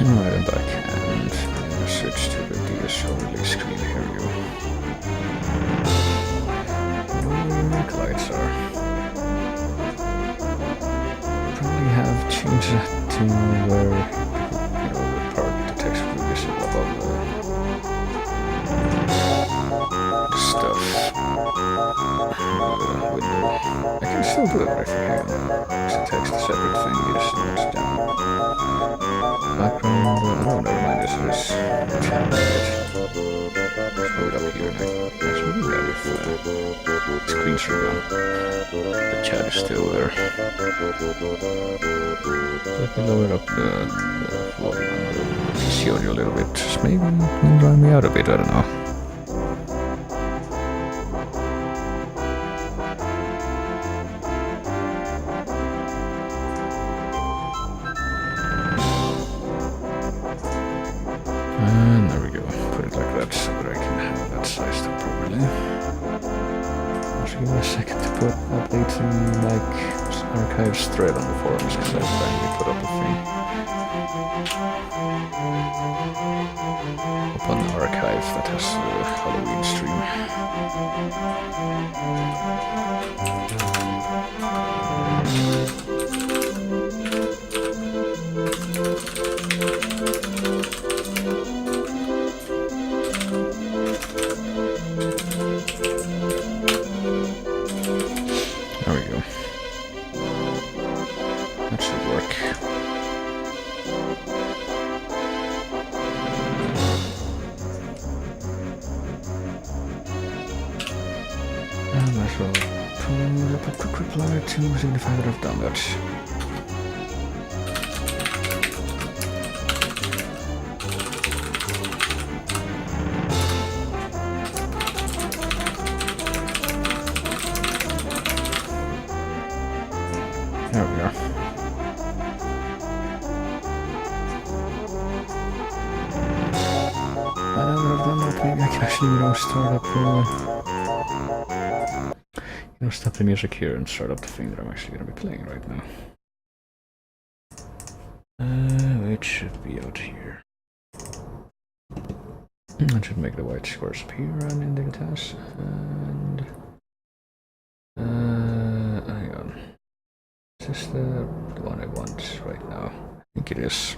Alright, I'm back, and I'm gonna switch to the DSO release screen. Here we go. You know where your neck lights are. Probably have changed that to where, the part detects previously above the stuff. The window. I can still do it, but I think I can. It's a text separate thing, yes, and it's down. Background, oh, never mind, this is chat. Let's load up here, and I actually do that if screen share on. The chat is still there. Let me lower up the volume on the PC audio a little bit. Just maybe drown me out a bit, I don't know. And there we go. Put it like that so that I can have that sized up properly. I'll give it a second to put update to archives thread on the forums because I finally put up a thing. Up on the archive that has the Halloween stream. There we go. That should work. And I shall put up a quick reply to signify that I've done that. There we are. Now that I've done that, maybe I can actually, start up, stop the music here and start up the thing that I'm actually going to be playing right now. It should be out here. I should make the white squares appear and indicate task, and hang on. Is this the one I want right now? I think it is.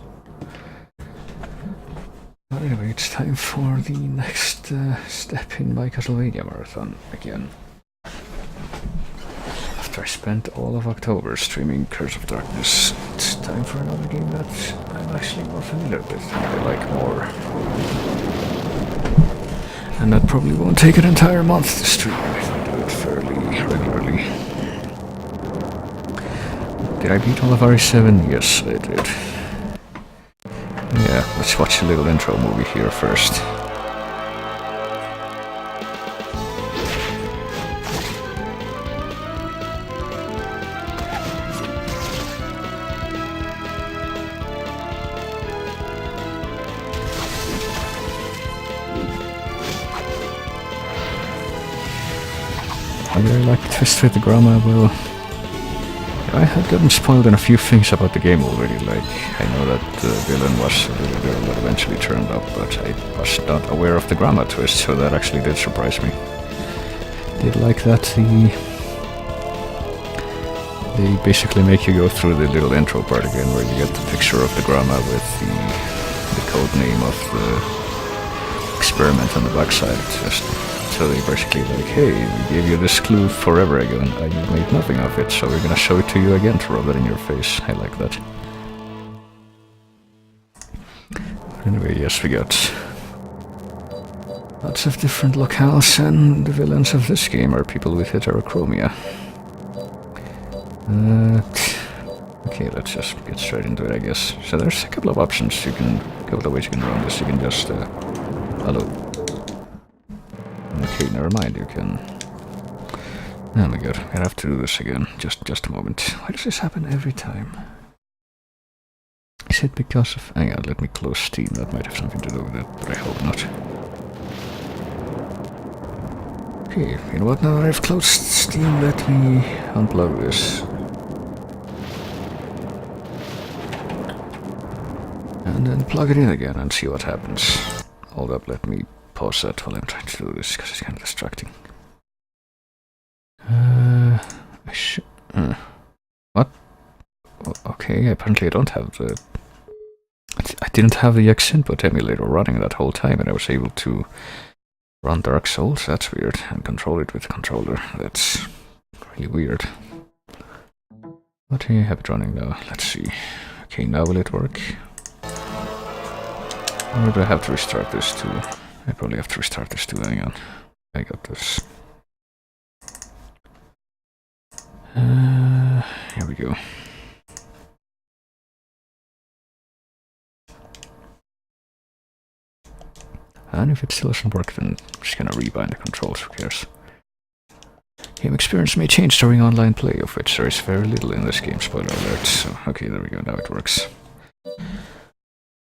But anyway, it's time for the next step in my Castlevania marathon again. After I spent all of October streaming Curse of Darkness, it's time for another game that I'm actually more familiar with and I like more. And that probably won't take an entire month to stream if I do it fairly regularly. Did I beat all of RE7? Yes, I did. Yeah, let's watch a little intro movie here first. I really like the twist with the grandma. Well, I had gotten spoiled in a few things about the game already, like I know that the villain was a little girl that eventually turned up, but I was not aware of the grandma twist, so that actually did surprise me. Did like that they basically make you go through the little intro part again, where you get the picture of the grandma with the code name of the experiment on the backside. Just so they basically like, hey, we gave you this clue forever ago and you made nothing of it, so we're gonna show it to you again to rub it in your face. I like that. Anyway, yes, we got lots of different locales, and the villains of this game are people with heterochromia. Okay, let's just get straight into it, I guess. So there's a couple of options. A couple of ways you can run this. You can just, hello. Okay, never mind, you can... Oh my god, I have to do this again. Just a moment. Why does this happen every time? Is it because of... Hang on, let me close Steam. That might have something to do with it, but I hope not. Okay, you know what? Now that I've closed Steam, let me unplug this. And And then plug it in again and see what happens. Hold up, let me pause that while I'm trying to do this, because it's kind of distracting. What? Okay, apparently I don't have the... I didn't have the X input emulator running that whole time, and I was able to run Dark Souls. That's weird. And control it with the controller. That's really weird. What do you have it running now? Let's see. Okay, now will it work? Or do I have to restart this too? I probably have to restart this too. Hang on. I got this. Here we go. And if it still doesn't work, then I'm just gonna rebind the controls, who cares? Game experience may change during online play, of which there is very little in this game, spoiler alert. So, okay, there we go, now it works.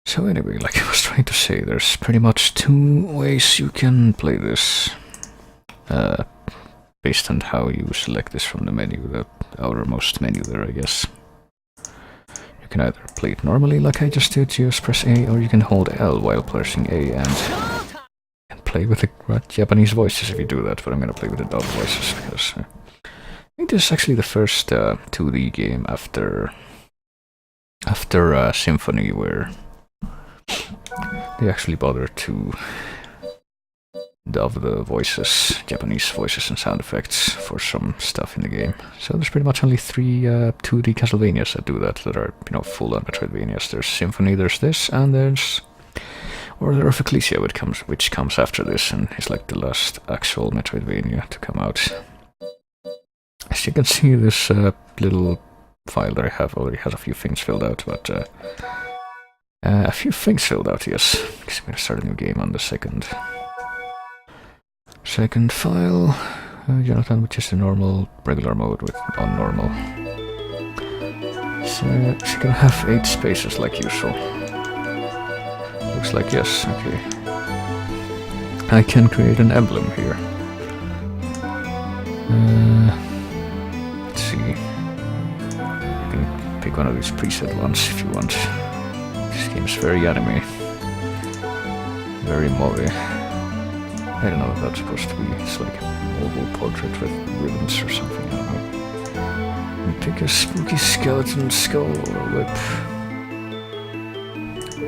So anyway, like I was trying to say, there's pretty much 2 ways you can play this. Based on how you select this from the menu, the outermost menu there, I guess. You can either play it normally, like I just did, just press A, or you can hold L while pressing A and play with the Japanese voices if you do that, but I'm gonna play with the dub voices, because I think this is actually the first 2D game after Symphony where they actually bothered to dub the voices, Japanese voices and sound effects for some stuff in the game. So there's pretty much only 3 2D Castlevanias that do that are, you know, full-on Metroidvanias. There's Symphony, there's this, and there's Order of Ecclesia, which comes after this, and is like the last actual Metroidvania to come out. As you can see, this little file that I have already has a few things filled out, but a few things filled out, yes, because I'm going to start a new game on the second file, Jonathan, which is the normal, regular mode with non-normal. So it's gonna have 8 spaces like usual. Looks like yes, okay. I can create an emblem here. Let's see. You can pick one of these preset ones if you want. This game is very anime. Very movie. I don't know if that's supposed to be, it's like an oval portrait with ribbons or something, I don't know. And pick a spooky skeleton skull or a whip.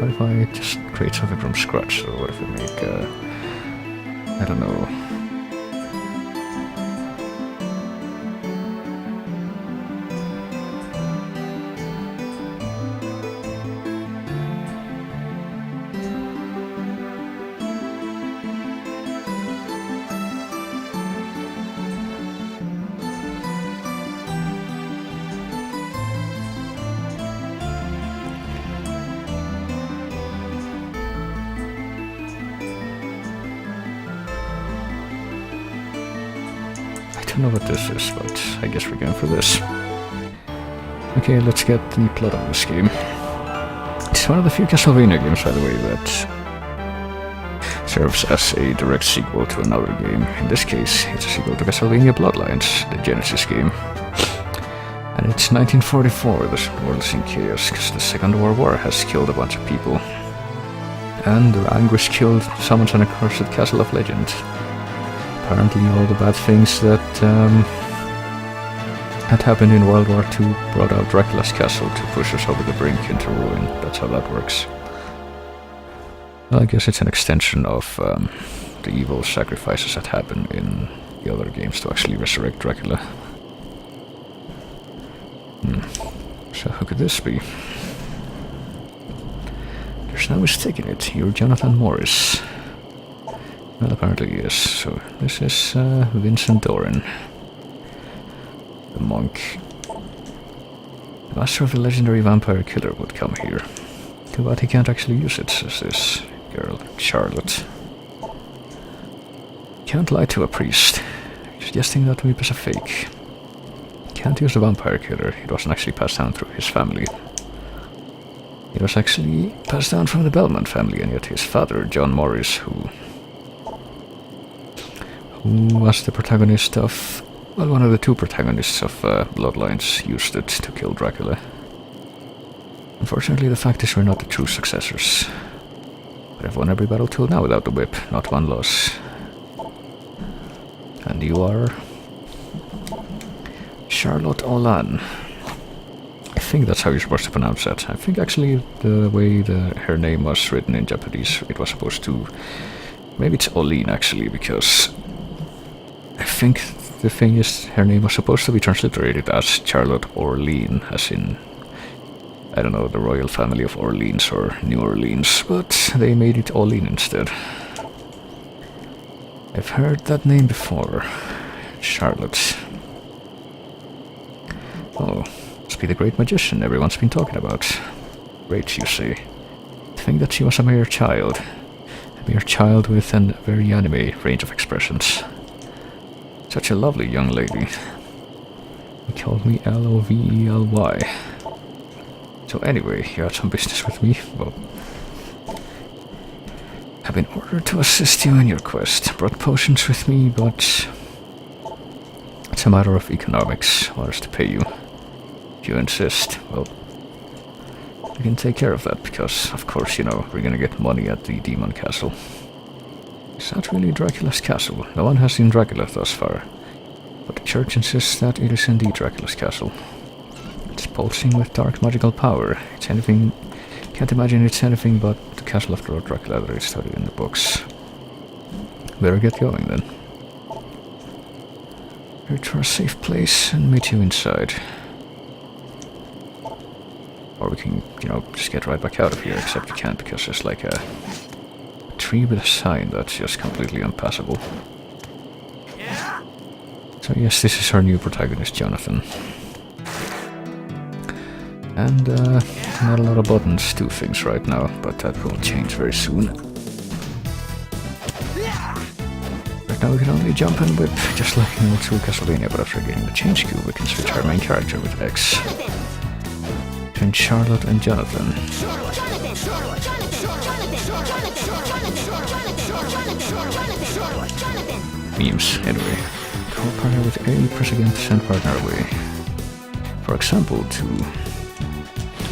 What if I just create something from scratch, or what if I make, I don't know. I don't know what this is, but I guess we're going for this. Okay, let's get the plot of this game. It's one of the few Castlevania games, by the way, that serves as a direct sequel to another game. In this case, it's a sequel to Castlevania Bloodlines, the Genesis game. And it's 1944, the world is in chaos, because the Second World War has killed a bunch of people. And their anguish killed summons an accursed castle of legend. Apparently all the bad things that had happened in World War II brought out Dracula's castle to push us over the brink into ruin. That's how that works. Well, I guess it's an extension of the evil sacrifices that happen in the other games to actually resurrect Dracula. So who could this be? There's no mistaking it. You're Jonathan Morris. Well, apparently he is. So this is Vincent Doran, the monk. The master of the legendary vampire killer would come here. Too bad he can't actually use it, says this girl, Charlotte. Can't lie to a priest, suggesting that Weep is a fake. Can't use the vampire killer. It wasn't actually passed down through his family. It was actually passed down from the Belmont family, and yet his father, John Morris, who was the protagonist of, well, one of the 2 protagonists of Bloodlines, used it to kill Dracula. Unfortunately, the fact is we're not the true successors. But I've won every battle till now without the whip, not one loss. And you are... Charlotte Olan. I think that's how you're supposed to pronounce that. I think actually the way her name was written in Japanese, it was supposed to... Maybe it's Olin actually, because... I think the thing is, her name was supposed to be transliterated as Charlotte Orlean, as in... I don't know, the royal family of Orleans or New Orleans, but they made it Olin instead. I've heard that name before. Charlotte. Oh, must be the great magician everyone's been talking about. Great, you say. I think that she was a mere child. A mere child with a very anime range of expressions. Such a lovely young lady. He called me Lovely. So anyway, you had some business with me. Well, I've been ordered to assist you in your quest. Brought potions with me, but it's a matter of economics. What is to pay you? If you insist, well, we can take care of that because, of course, you know, we're gonna get money at the Demon Castle. Is that really Dracula's castle? No one has seen Dracula thus far, but the church insists that it is indeed Dracula's castle. It's pulsing with dark magical power. It's anything... Can't imagine it's anything but the castle of Lord Dracula that I studied in the books. Better get going then. Head for a safe place and meet you inside. Or we can, you know, just get right back out of here, except we can't because there's like a tree with a sign that's just completely impassable. So yes, this is our new protagonist, Jonathan. And not a lot of buttons do things right now, but that will change very soon. Right now we can only jump and whip, just like in old school Castlevania, but after getting the change cube we can switch our main character with X. Between Charlotte and Jonathan. Memes, anyway. Call partner with A, press again to send partner away. For example, to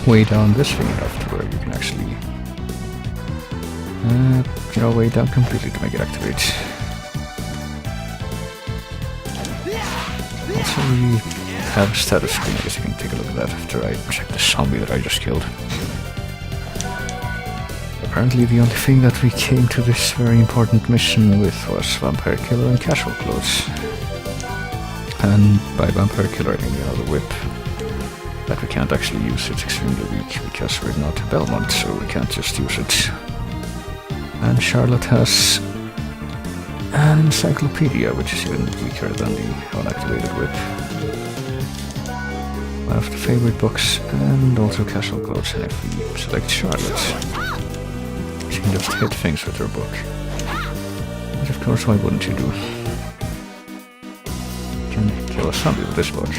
weigh down this thing enough to where you can actually, you know, weigh down completely to make it activate. Also, we have a status screen. I guess you can take a look at that after I check the zombie that I just killed. Apparently, the only thing that we came to this very important mission with was Vampire Killer and Casual Clothes. And by Vampire Killer, I mean, you know, the whip. But we can't actually use it, extremely weak, because we're not Belmont, so we can't just use it. And Charlotte has an encyclopedia, which is even weaker than the unactivated whip. One of the favorite books, and also Casual Clothes, and if we select Charlotte, she can just hit things with her book. But of course, why wouldn't you do? You can kill a zombie with this book.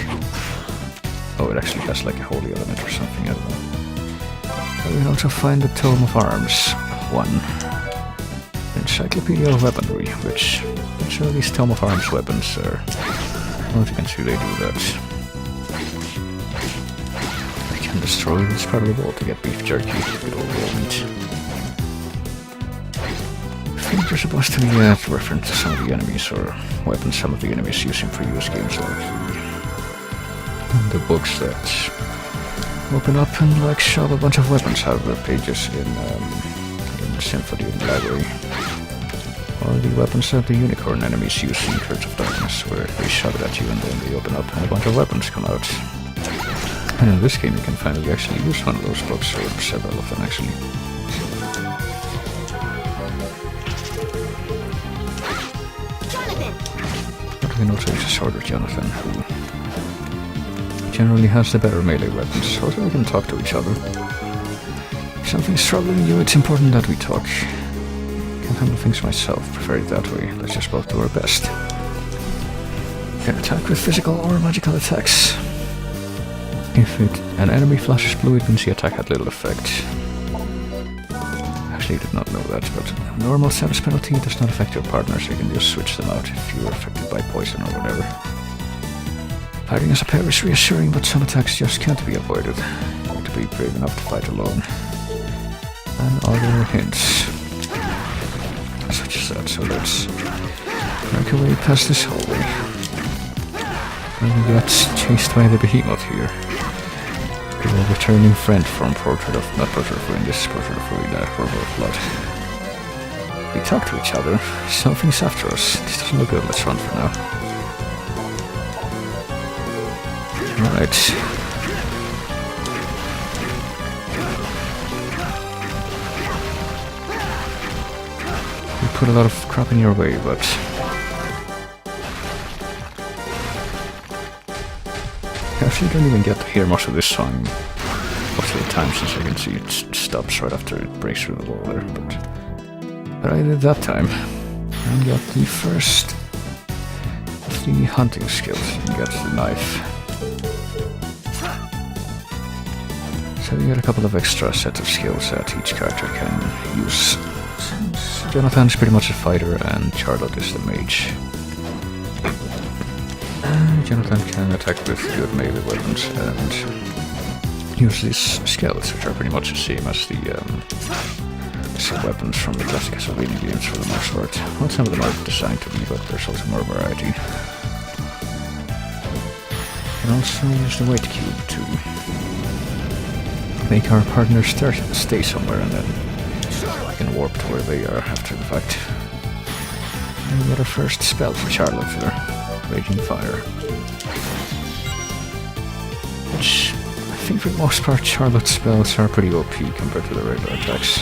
Oh, it actually has like a holy element or something, I don't know. We can also find the Tome of Arms 1. Encyclopedia of Weaponry, which are these Tome of Arms weapons are... Well, as you can see, they do that. We can destroy this part of the wall to get beef jerky, good old raw meat. I think they're supposed to be a reference to some of the enemies or weapons some of the enemies use in previous games, like the books that open up and like shove a bunch of weapons out of their pages in Symphony in the Library. Or the weapons that the unicorn enemies use in Curse of Darkness, where they shove it at you and then they open up and a bunch of weapons come out. And in this game you can finally actually use one of those books, or several of them actually. But we can also use a sword with Jonathan, who generally has the better melee weapons, so we can talk to each other. If something's troubling you, it's important that we talk. Can't handle things myself, prefer it that way. Let's just both do our best. Can attack with physical or magical attacks. If an enemy flashes blue, it means the attack had little effect. Actually, I did not know that, but normal status penalty does not affect your partner, so you can just switch them out if you are affected by poison or whatever. Fighting as a pair is reassuring, but some attacks just can't be avoided. You to be brave enough to fight alone. And other hints. As I just said, so let's make our way past this hallway. And we get chased by the behemoth here. A returning friend from Portrait of Ruin, this is Portrait of Ruin, World of Blood. We talk to each other. Something's after us. This doesn't look good, let's run for now. Alright. We put a lot of crap in your way, but... I actually don't even get to hear most of this song most of the time, since I can see it stops right after it breaks through the wall there, but I did that time and got the first of the hunting skills. You can get the knife. So you get a couple of extra sets of skills that each character can use. Since Jonathan's pretty much a fighter and Charlotte is the mage. Jonathan can attack with good melee weapons and use these skills, which are pretty much the same as the weapons from the classic Castlevania games for the most part. Well, some of them are designed to be, but there's also more variety. You can also use the weight cube to make our partners stay somewhere and then we can warp to where they are after the fact. And we get our first spell for Charlotte there, Raging Fire. Which, I think for the most part, Charlotte's spells are pretty OP compared to the regular attacks.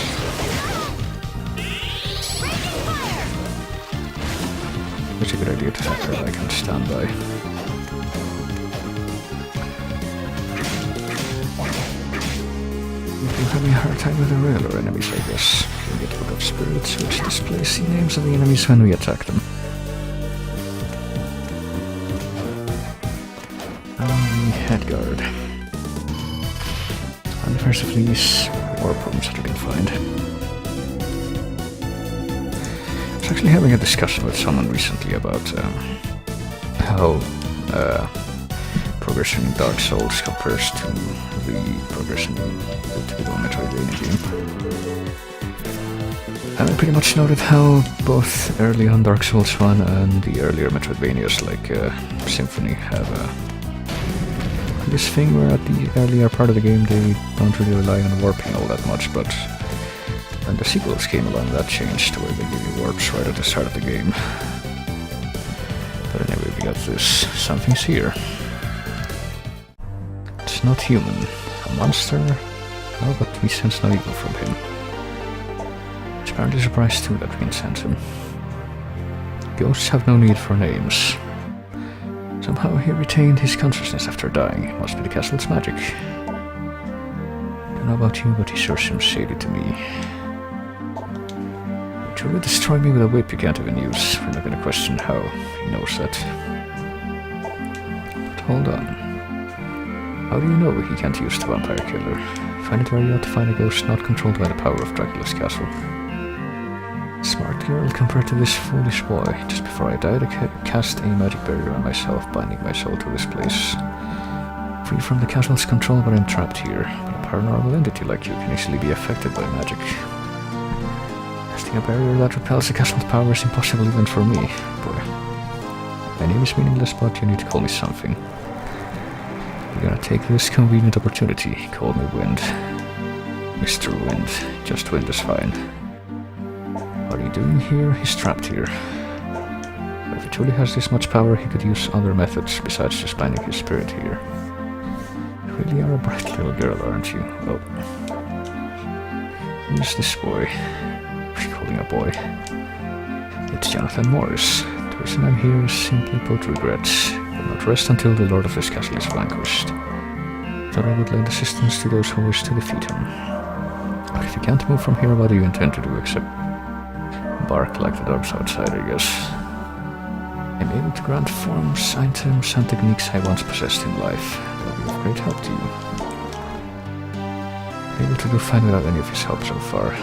It's a good idea to have her like on standby. If you're having a hard time with the regular enemies, I guess, you can get Book of Spirits, which displays the names of the enemies when we attack them. Headguard. And the first of these warp rooms that we can find. I was actually having a discussion with someone recently about how progression in Dark Souls compares to the progression in the typical Metroidvania game. And I pretty much noted how both early on Dark Souls 1 and the earlier Metroidvanias like Symphony have this thing where at the earlier part of the game they don't really rely on warping all that much, but when the sequels came along that changed to where they give you warps right at the start of the game. But anyway, we got this. Something's here. It's not human. A monster? No, but we sense no evil from him. It's apparently surprised too that we can sense him. Ghosts have no need for names. Somehow he retained his consciousness after dying. It must be the castle's magic. Don't know about you, but he sure seems shady to me. You truly destroy me with a whip you can't even use. We're not gonna question how he knows that. But hold on. How do you know he can't use the vampire killer? Find it very odd to find a ghost not controlled by the power of Dracula's castle. Smart girl compared to this foolish boy. Just before I died, I cast a magic barrier on myself, binding my soul to this place. Free from the castle's control, but I'm trapped here. But a paranormal entity like you can easily be affected by magic. Casting a barrier that repels the castle's power is impossible even for me. Boy. My name is meaningless, but you need to call me something. You're gonna take this convenient opportunity. Call me Wind. Mr. Wind. Just Wind is fine. What are you doing here? He's trapped here. But if he truly has this much power, he could use other methods besides just binding his spirit here. You really are a bright little girl, aren't you? Oh. Who's this boy? What are you calling a boy? It's Jonathan Morris. The reason I'm here is simply put regrets. I will not rest until the lord of this castle is vanquished. Thought I would lend assistance to those who wish to defeat him. But if you can't move from here, what do you intend to do except bark like the dogs outside, I guess? I'm able to grant forms, items, and techniques I once possessed in life. That will be of great help to you. I'm able to do fine without any of his help so far.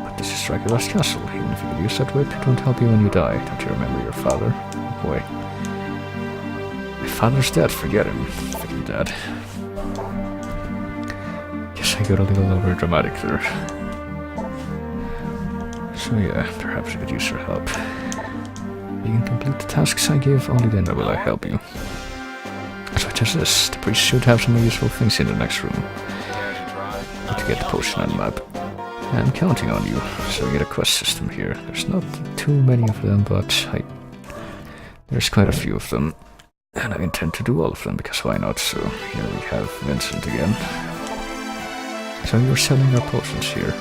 But this is Dracula's castle. Even if you could use that whip, it won't help you when you die. Don't you remember your father? Oh boy. My father's dead, forget him. Forget your dad. I got a little over dramatic there. So yeah, perhaps I could use your help. You can complete the tasks I give, only then will I help you. Such as this, the priest should have some useful things in the next room. To get the potion on the map. I'm counting on you, so we get a quest system here. There's not too many of them, but there's quite a few of them. And I intend to do all of them, because why not? So here we have Vincent again. So you're selling our potions here.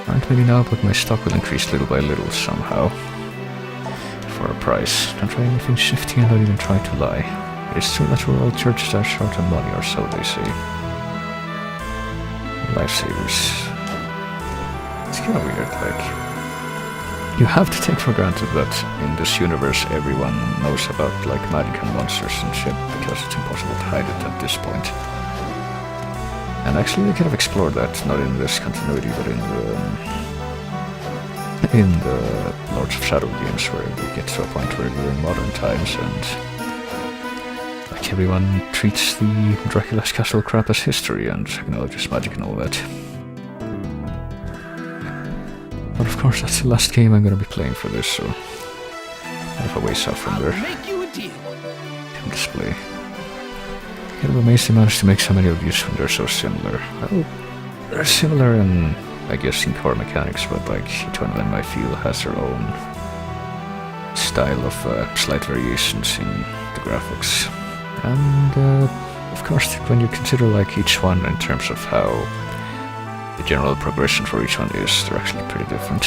Aren't many now, but my stock will increase little by little somehow. For a price. Don't try anything shifty and don't even try to lie. It's true that all churches are short on money, or so they say. Lifesavers. It's kind of weird, like... You have to take for granted that in this universe everyone knows about, like, magic and monsters and shit, because it's impossible to hide it at this point. And actually they could have explored that, not in this continuity, but in the Lords of Shadow games, where we get to a point where we're in modern times and like everyone treats the Dracula's castle crap as history and acknowledges magic and all that. But of course that's the last game I'm gonna be playing for this, so kind of a ways out from there. Can display. Kind of amazed they managed to make so many of these when they're so similar. Well, they're similar in, I guess, in core mechanics, but like each one of them I feel has their own style of slight variations in the graphics. And of course when you consider like each one in terms of how the general progression for each one is, they're actually pretty different.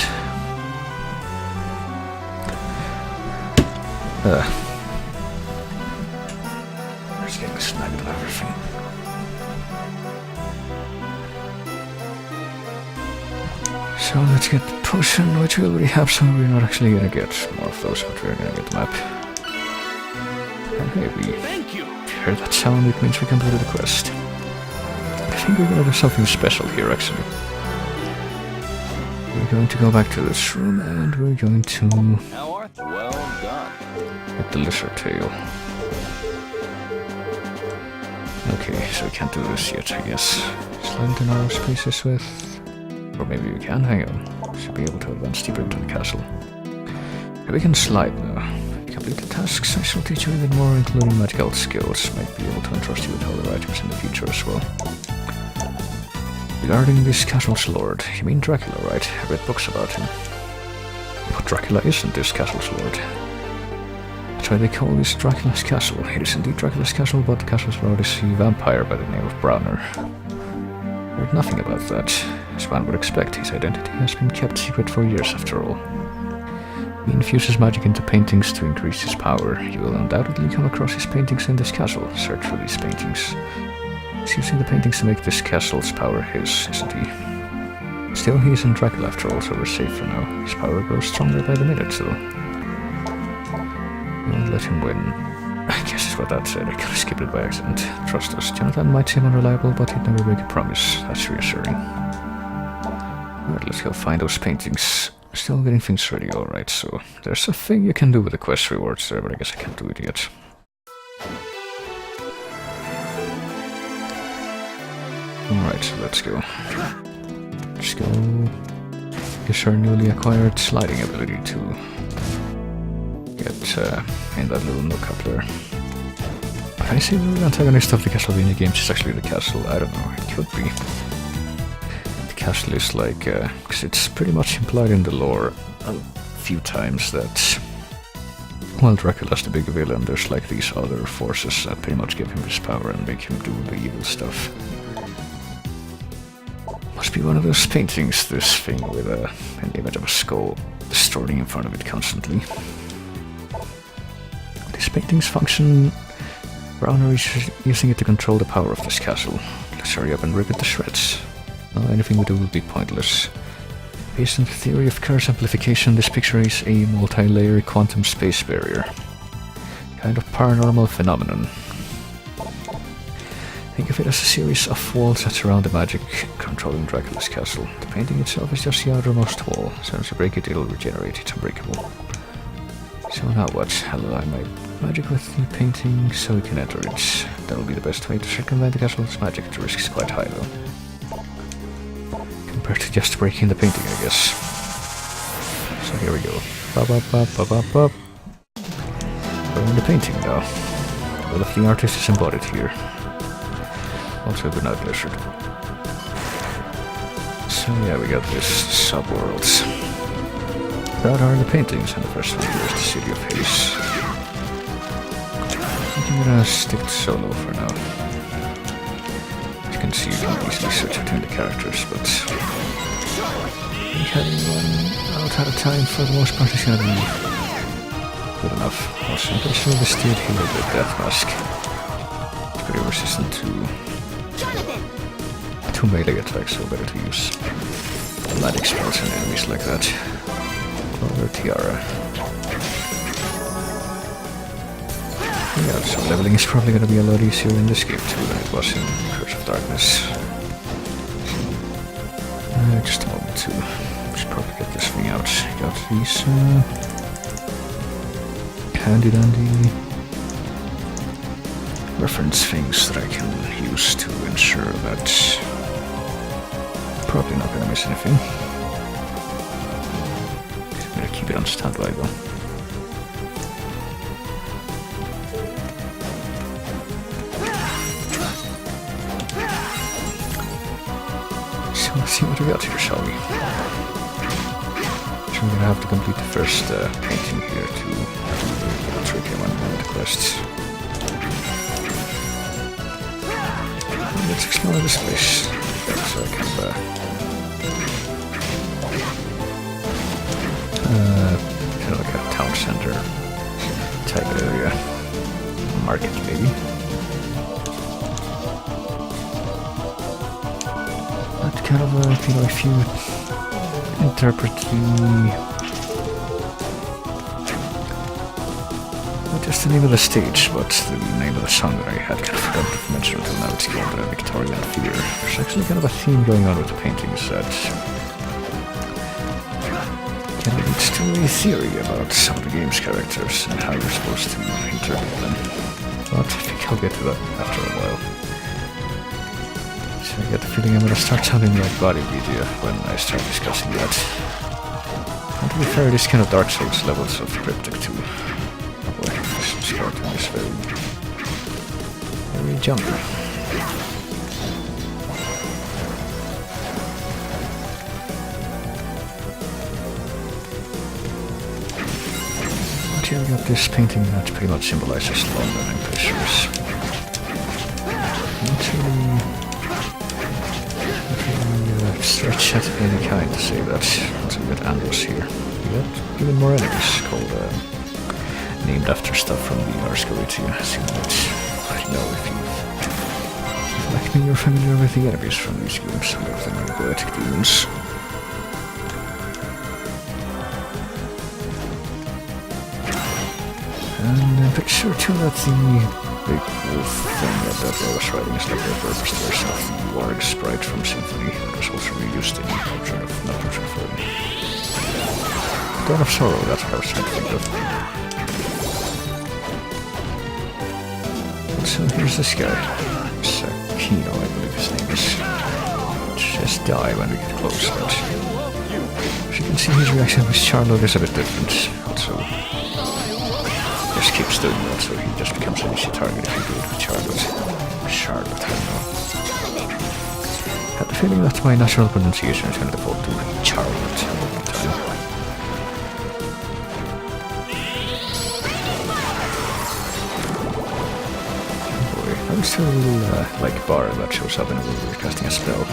Just getting snagged and everything. So let's get the potion, which we already have, so we're not actually gonna get more of those, but we're gonna get the map. And hey, we heard that sound, it means we completed the quest. I think we're gonna do something special here, actually. We're going to go back to this room, and we're going to get the lizard tail. Okay, so we can't do this yet, I guess. Slide into narrow spaces with... Or maybe we can, hang on. Should be able to advance deeper into the castle. Okay, we can slide now. Complete the tasks, I shall teach you even more, including magical skills. Might be able to entrust you with other items in the future as well. Regarding this castle's lord, you mean Dracula, right? I read books about him. But Dracula isn't this castle's lord. That's why they call this Dracula's castle. It is indeed Dracula's castle, but the castle's lord is a vampire by the name of Browner. Heard nothing about that. As one would expect, his identity has been kept secret for years after all. He infuses magic into paintings to increase his power. You will undoubtedly come across his paintings in this castle. Search for these paintings. He's using the paintings to make this castle's power his, isn't he? Still, he isn't Dracula after all, so we're safe for now. His power grows stronger by the minute, so... We won't let him win. I guess it's what that said. I kinda skipped it by accident. Trust us. Jonathan might seem unreliable, but he'd never break a promise. That's reassuring. Alright, let's go find those paintings. Still getting things ready, alright, so... There's a thing you can do with the quest rewards there, but I guess I can't do it yet. Alright, so let's go. Let's go... Use our newly acquired sliding ability to... get in that little nook up there. Can I say the antagonist of the Castlevania games is actually the castle? I don't know, it could be. The castle is like... because it's pretty much implied in the lore a few times that... While Dracula's the big villain, there's like these other forces that pretty much give him his power and make him do the evil stuff. Must be one of those paintings, this thing with an image of a skull distorting in front of it constantly. These paintings function... Browner is using it to control the power of this castle. Let's hurry up and rip it to shreds. Well, anything we do will be pointless. Based on the theory of curse amplification, this picture is a multi-layer quantum space barrier. Kind of paranormal phenomenon. Think of it as a series of walls that surround the magic controlling Dracula's castle. The painting itself is just the outermost wall, so as you break it, it'll regenerate. It's unbreakable. So now what? I'll align my magic with the painting so we can enter it. That'll be the best way to circumvent the castle's magic. The risk is quite high though. compared to just breaking the painting, I guess. So here we go. We're in the painting now. All of the artist is embodied here. Also a Night Lizard. So yeah, we got this subworlds. That are the paintings, and the first one here is the City of Haze. I'm gonna stick to solo for now. As you can see, you can easily switch between the characters, but I think having one out at a time for the most part is gonna be good enough. Also, I'm pretty sure this dude here with the Death Mask is pretty resistant to melee attacks, so better to use lightning spells and enemies like that. Clover Tiara. Yeah, so leveling is probably gonna be a lot easier in this game too than it was in Curse of Darkness. Just a moment too. Should probably get this thing out. Got these handy dandy reference things that I can use to ensure that probably not gonna miss anything. I'm gonna keep it on standby though. So let's see what we got here, shall we? So we're gonna have to complete the first painting here to do the tricky one and the quests. Let's explore this place. That's kind of like a town center type area. Market, maybe. But kind of, if you interpret not just the name of the stage, but the name of the song that I had kind of forgotten to mention until now. It's called Victorian Fear. There's actually kind of a theme going on with the paintings that kind of leads to a theory about some of the game's characters and how you're supposed to interpret them. But I think I'll get to that after a while. So I get the feeling I'm going to start sounding like Body Media when I start discussing that. And to be fair, this kind of Dark Souls levels of cryptic too. Oh boy, this skeleton is very jumpy. But here we got this painting that pretty much symbolizes London and pictures. Not really stretch at any kind to say that. So we got Andros here. We got even more enemies called named after stuff from the Ars Goetia. I know if like me, you're familiar with the enemies from these games. Some of them are poetic demons. And I'm pretty sure too that the big wolf thing that I was writing is like the purpose of the warg sprite from Symphony that was also reused in Portrait of Form. God of Sorrow, that's what I was trying to think of. So here's this guy. Sakino, I believe his name is. Just die when we get close, but as you can see, his reaction with Charlotte is a bit different. Also, just keeps doing that, so he just becomes an easy target if you do it with Charlotte. I don't know. I had the feeling that my natural pronunciation is going to default to Charlotte all the time. There's a little, like, bar that shows up whenever we're casting a spell.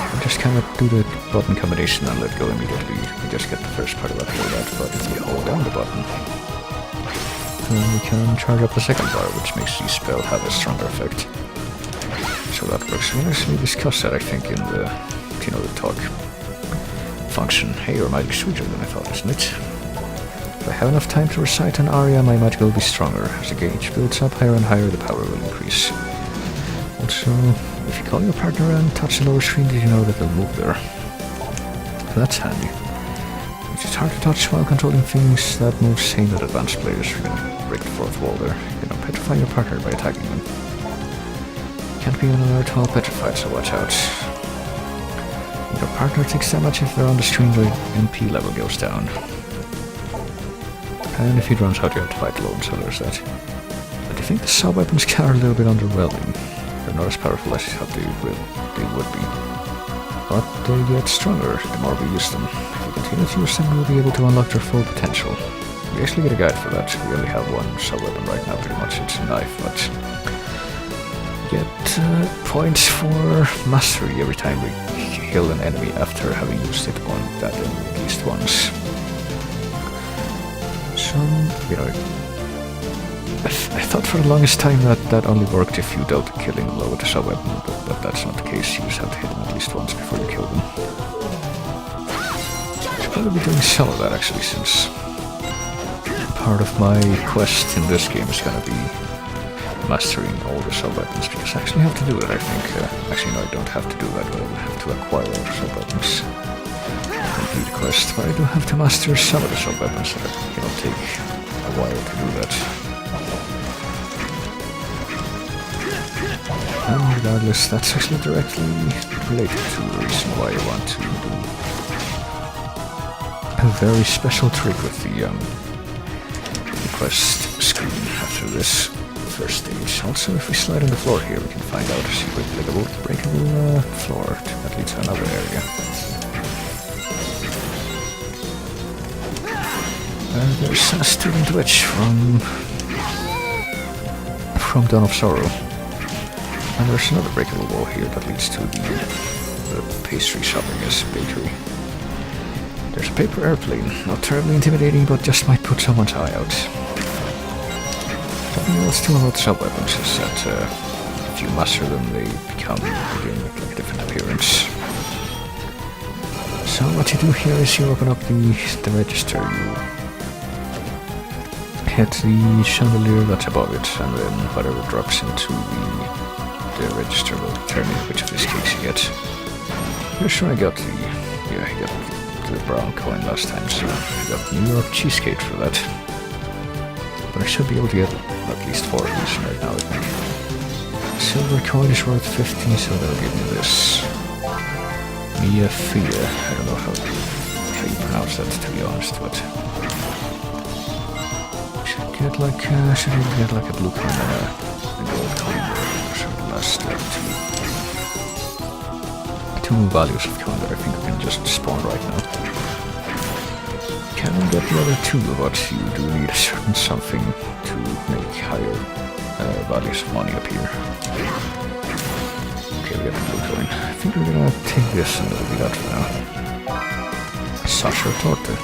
We just kind of do the button combination and let go immediately. We just get the first part of that for that, but if we hold down the button, then we can charge up the second bar, which makes the spell have a stronger effect. So that works. We'll actually discuss that, I think, in the, the talk function. Hey, you're mighty sweeter than I thought, isn't it? If I have enough time to recite an aria, my magic will be stronger. As the gauge builds up higher and higher, the power will increase. Also, if you call your partner and touch the lower screen, did you know that they'll move there? So that's handy. It's hard to touch while controlling things. That moves same that advanced players are gonna break the fourth wall there. You can petrify your partner by attacking them. Can't be on alert while petrified, so watch out. Your partner takes damage if they're on the screen, the MP level goes down. And if he runs out, you have to fight alone, so there's that. But I think the sub-weapons are a little bit underwhelming. They're not as powerful as I thought they would be. But they get stronger the more we use them. If we continue to use them, we'll be able to unlock their full potential. We actually get a guide for that. We only have one sub-weapon right now, pretty much. It's a knife, but get points for mastery every time we kill an enemy after having used it on that enemy at least once. So, you know, I thought for the longest time that only worked if you dealt a killing blow with a sub-weapon, but that's not the case. You just have to hit them at least once before you kill them. I should probably be doing some of that actually, since part of my quest in this game is gonna be mastering all the sub-weapons, because I actually have to do it, I think. Actually, no, I don't have to do that, but I will have to acquire all the sub-weapons. Complete the quest, but I do have to master some of the sub-weapons that it'll take a while to do that. And regardless, that's actually directly related to the reason why I want to do a very special trick with the quest screen after this first stage. Also, if we slide on the floor here, we can find out a secret breakable floor that leads to another area. And there's a student witch from Dawn of Sorrow. And there's another breakable wall here that leads to the pastry shop, I guess, bakery. There's a paper airplane, not terribly intimidating, but just might put someone's eye out. Something else too about sub-weapons is that if you master them, they begin with like a different appearance. So what you do here is you open up the register, you hit the chandelier that's above it, and then whatever drops into the register will determine which of these cakes you get. Pretty sure I got the brown coin last time, so I got New York cheesecake for that. But I should be able to get at least 4 of these right now, I think. Silver coin is worth 15, so that'll give me this. Mia Fia. I don't know how you pronounce that, to be honest, but should get like a blue coin and a gold coin. Should last like two values of coin that I think we can just spawn right now. Can we get the other 2, but you do need a certain something to make higher values of money appear. Okay, we got the blue coin. I think we're gonna take this and it'll be that for now. Sasha Torte.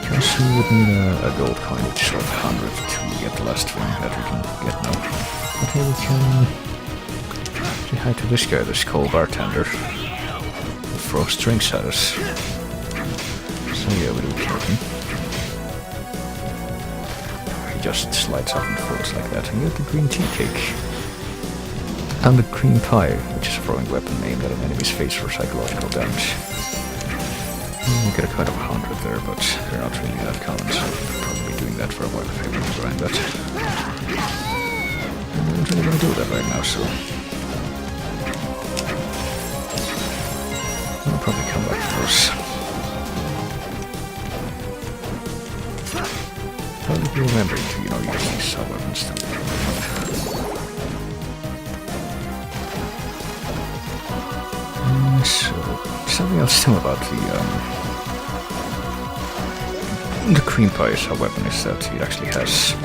Because we would need a gold coin each of 100 to get the last thing that we can get now. Okay, we can say hi to this guy, this coal bartender. Throws drinks at us. So yeah, we do kill him. He just slides up and floats like that. And you get the green tea cake. And the cream pie, which is a throwing weapon aimed at an enemy's face for psychological damage. You get a coin of 100 there, but they're not really that common, so I'll probably be doing that for a while if I want to grind that. I'm not really gonna do that right now, so I'll probably come back to those. Probably be remembering to, use these sub-weapons too. So, something else too about the cream pie sub-weapon is that it actually has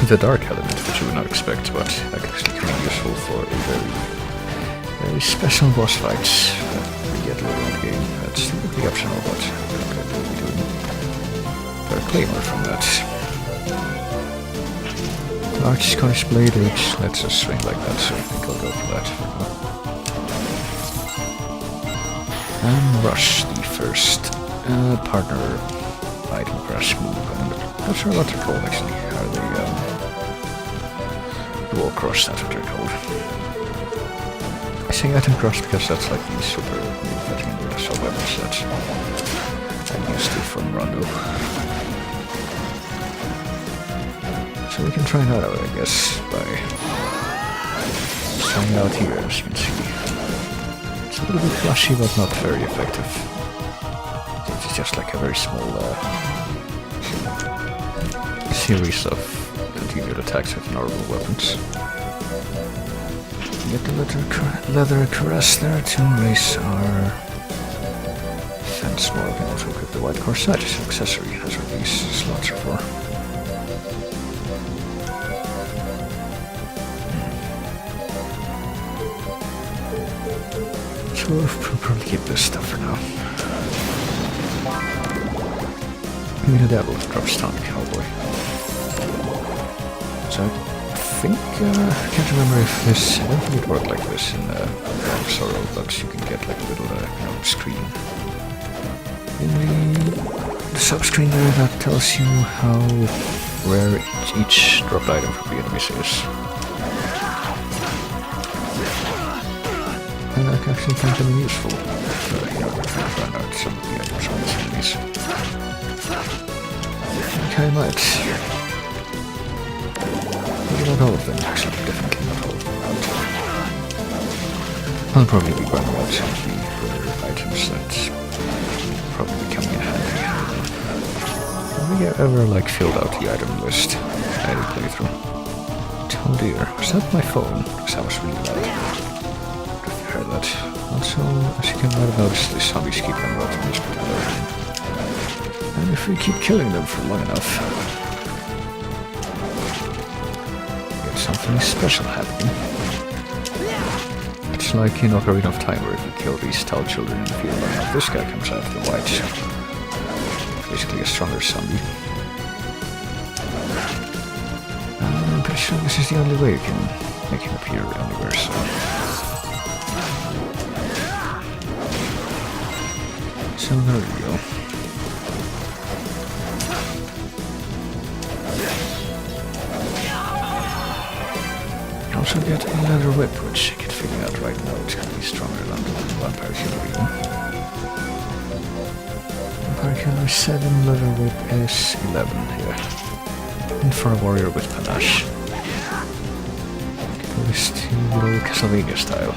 the dark element, which you would not expect, but that actually can be useful for a very special boss fights that we get later in the game. That's completely optional, but I will be doing. Got a claimer from that. Large Scottish blade, which lets us swing like that, so I think I'll go for that for now. And Rush, the first partner item crash move. I'm not sure what they're called actually. Are they wall crush? That's what they're called. I say item crush because that's like the super move that you can do with sub-weapons that I'm used to from Rondo. So we can try that out, I guess, by trying it out here, as you can see. It's a little bit flashy, but not very effective. It's just like a very small series of continued attacks with normal weapons. Get the leather caress there to raise our defense more. We can also equip the white corset as an accessory. That's what these slots are for. So we'll probably keep this stuff for now. Maybe the devil drops down the cowboy. So I think, I can't remember if this, I don't think it worked like this in Realms or Roblox. You can get like a little screen in the sub-screen there that tells you how rare each dropped item from the enemies is. And that actually can be useful if you find out some of the items on these enemies. Okay, I might. Maybe not all of them, actually, definitely not all of them. I'll probably be going out some of the rare items that probably come in handy. Have we ever like filled out the item list in any playthrough? Oh dear, was that my phone? Because that was really loud. Heard that. Also, as you can write about, the zombies keep on rotting this popular. And if we keep killing them for long enough, get something special happening. It's like in Ocarina of Time where if you kill these tall children in the field, this guy comes out of the white. Basically a stronger zombie. I'm pretty sure this is the only way you can make him appear anywhere, so... So there we go. You also get a leather whip, which I can figure out right now. It's gonna be stronger than the vampire killer even. Vampire killer 7, leather whip is 11 here. And for a warrior with panache. Do this to little Castlevania style.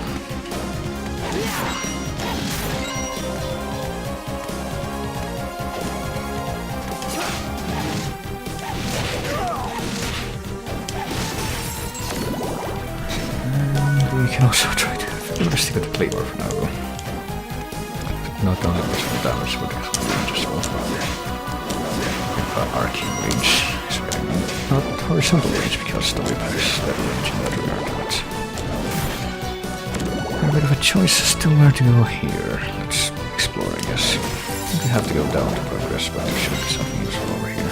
We can also try to... I'm gonna stick with the claymore for now though. Not only much more damage, but also range as well. Arcane range is what I mean. Not horizontal range, because the whip has better range in that regard, but... a bit of a choice as to where to go here. Let's explore, I guess. I think we have to go down to progress, but there should be something useful over here.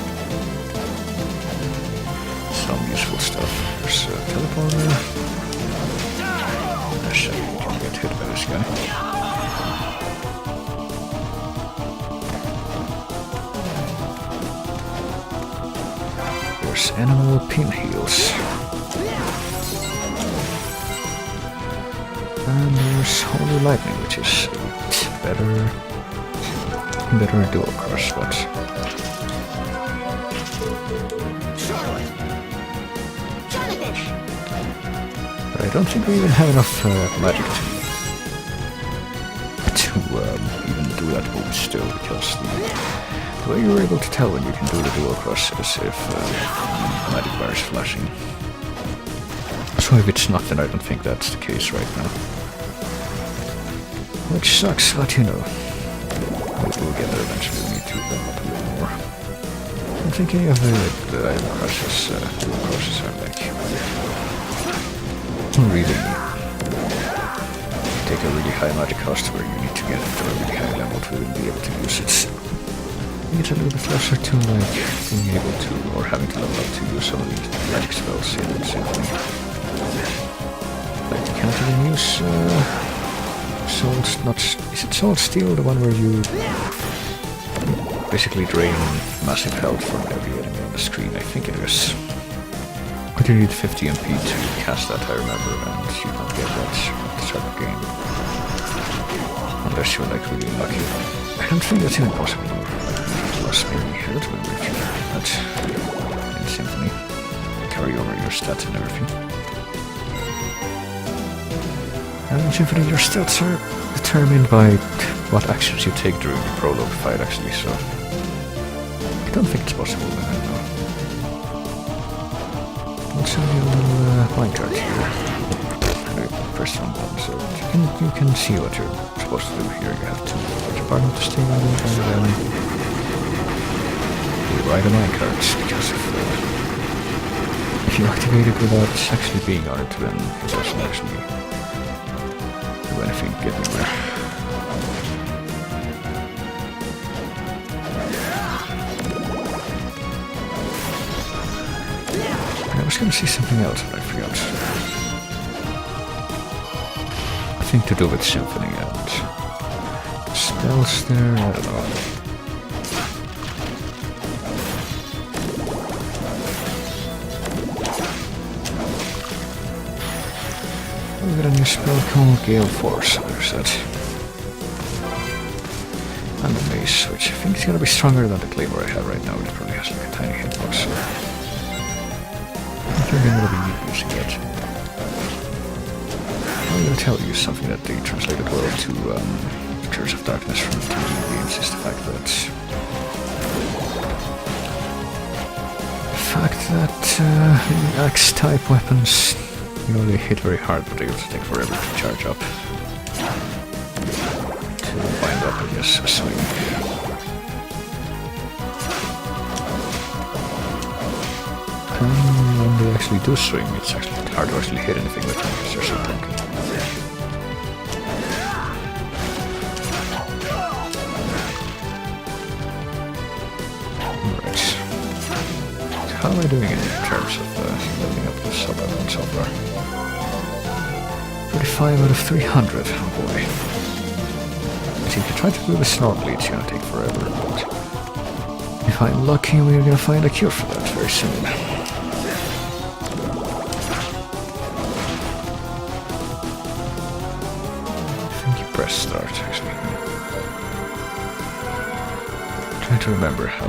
Some useful stuff. There's a teleporter. Shit, you can get hit by this guy. There's animal pinheels. And there's holy lightning, which is better dual cross, but I don't think we even have enough magic to even do that move still, because the way you're able to tell when you can do the dual cross is if magic bar is flashing. So if it's not, then I don't think that's the case right now. Which sucks, but you know. We'll get there eventually, we need to level up a little more. I'm thinking of the item crushes, dual crosses are like... really take a really high magic cost where you need to get to a really high level to even be able to use it. I think it's a little bit closer to like being able to, or having to level up to use some of these magic spells in Symphony. Like you can't even use is it Soul Steel, the one where you basically drain massive health from every enemy on the screen? I think it is. But you need 50 MP to cast that, I remember, and you don't get that at the start of the game. Unless you're like really lucky. I don't think that's even possible. Plus maybe, I don't remember if you have that in Symphony. carry over your stats and everything. And simply your stats are determined by what actions you take during the prologue fight, actually, so I don't think it's possible, but I don't know. Let's show you a little minecart here. Press one button, so you can see what you're supposed to do here. You have to large apartment to stay on and then you ride a minecart, because if you activate it without actually being on it, then it doesn't actually do anything, get anywhere. I was gonna see something else, but I forgot. I think to do with Symphony and spells there, I don't know. We've got a new spell called Gale Force, there's that. And the mace, which I think is gonna be stronger than the claymore I have right now, which probably has like a tiny hitbox. I don't think I'm gonna be using it. I'm gonna tell you something that they translated well to Curse of Darkness from the TV games is the fact that axe-type weapons, you know, they hit very hard, but they also take forever to charge up. To wind up, I guess, a swing. And when they actually do swing, it's actually hard to actually hit anything with them because they're so broken. Alright. So how am I doing in terms of leveling up this sub-weapon so far? 35 out of 300, oh boy. See, if you try to do the Snortly, it's gonna take forever, but if I'm lucky, we're gonna find a cure for that very soon. Press start, actually. Trying to remember how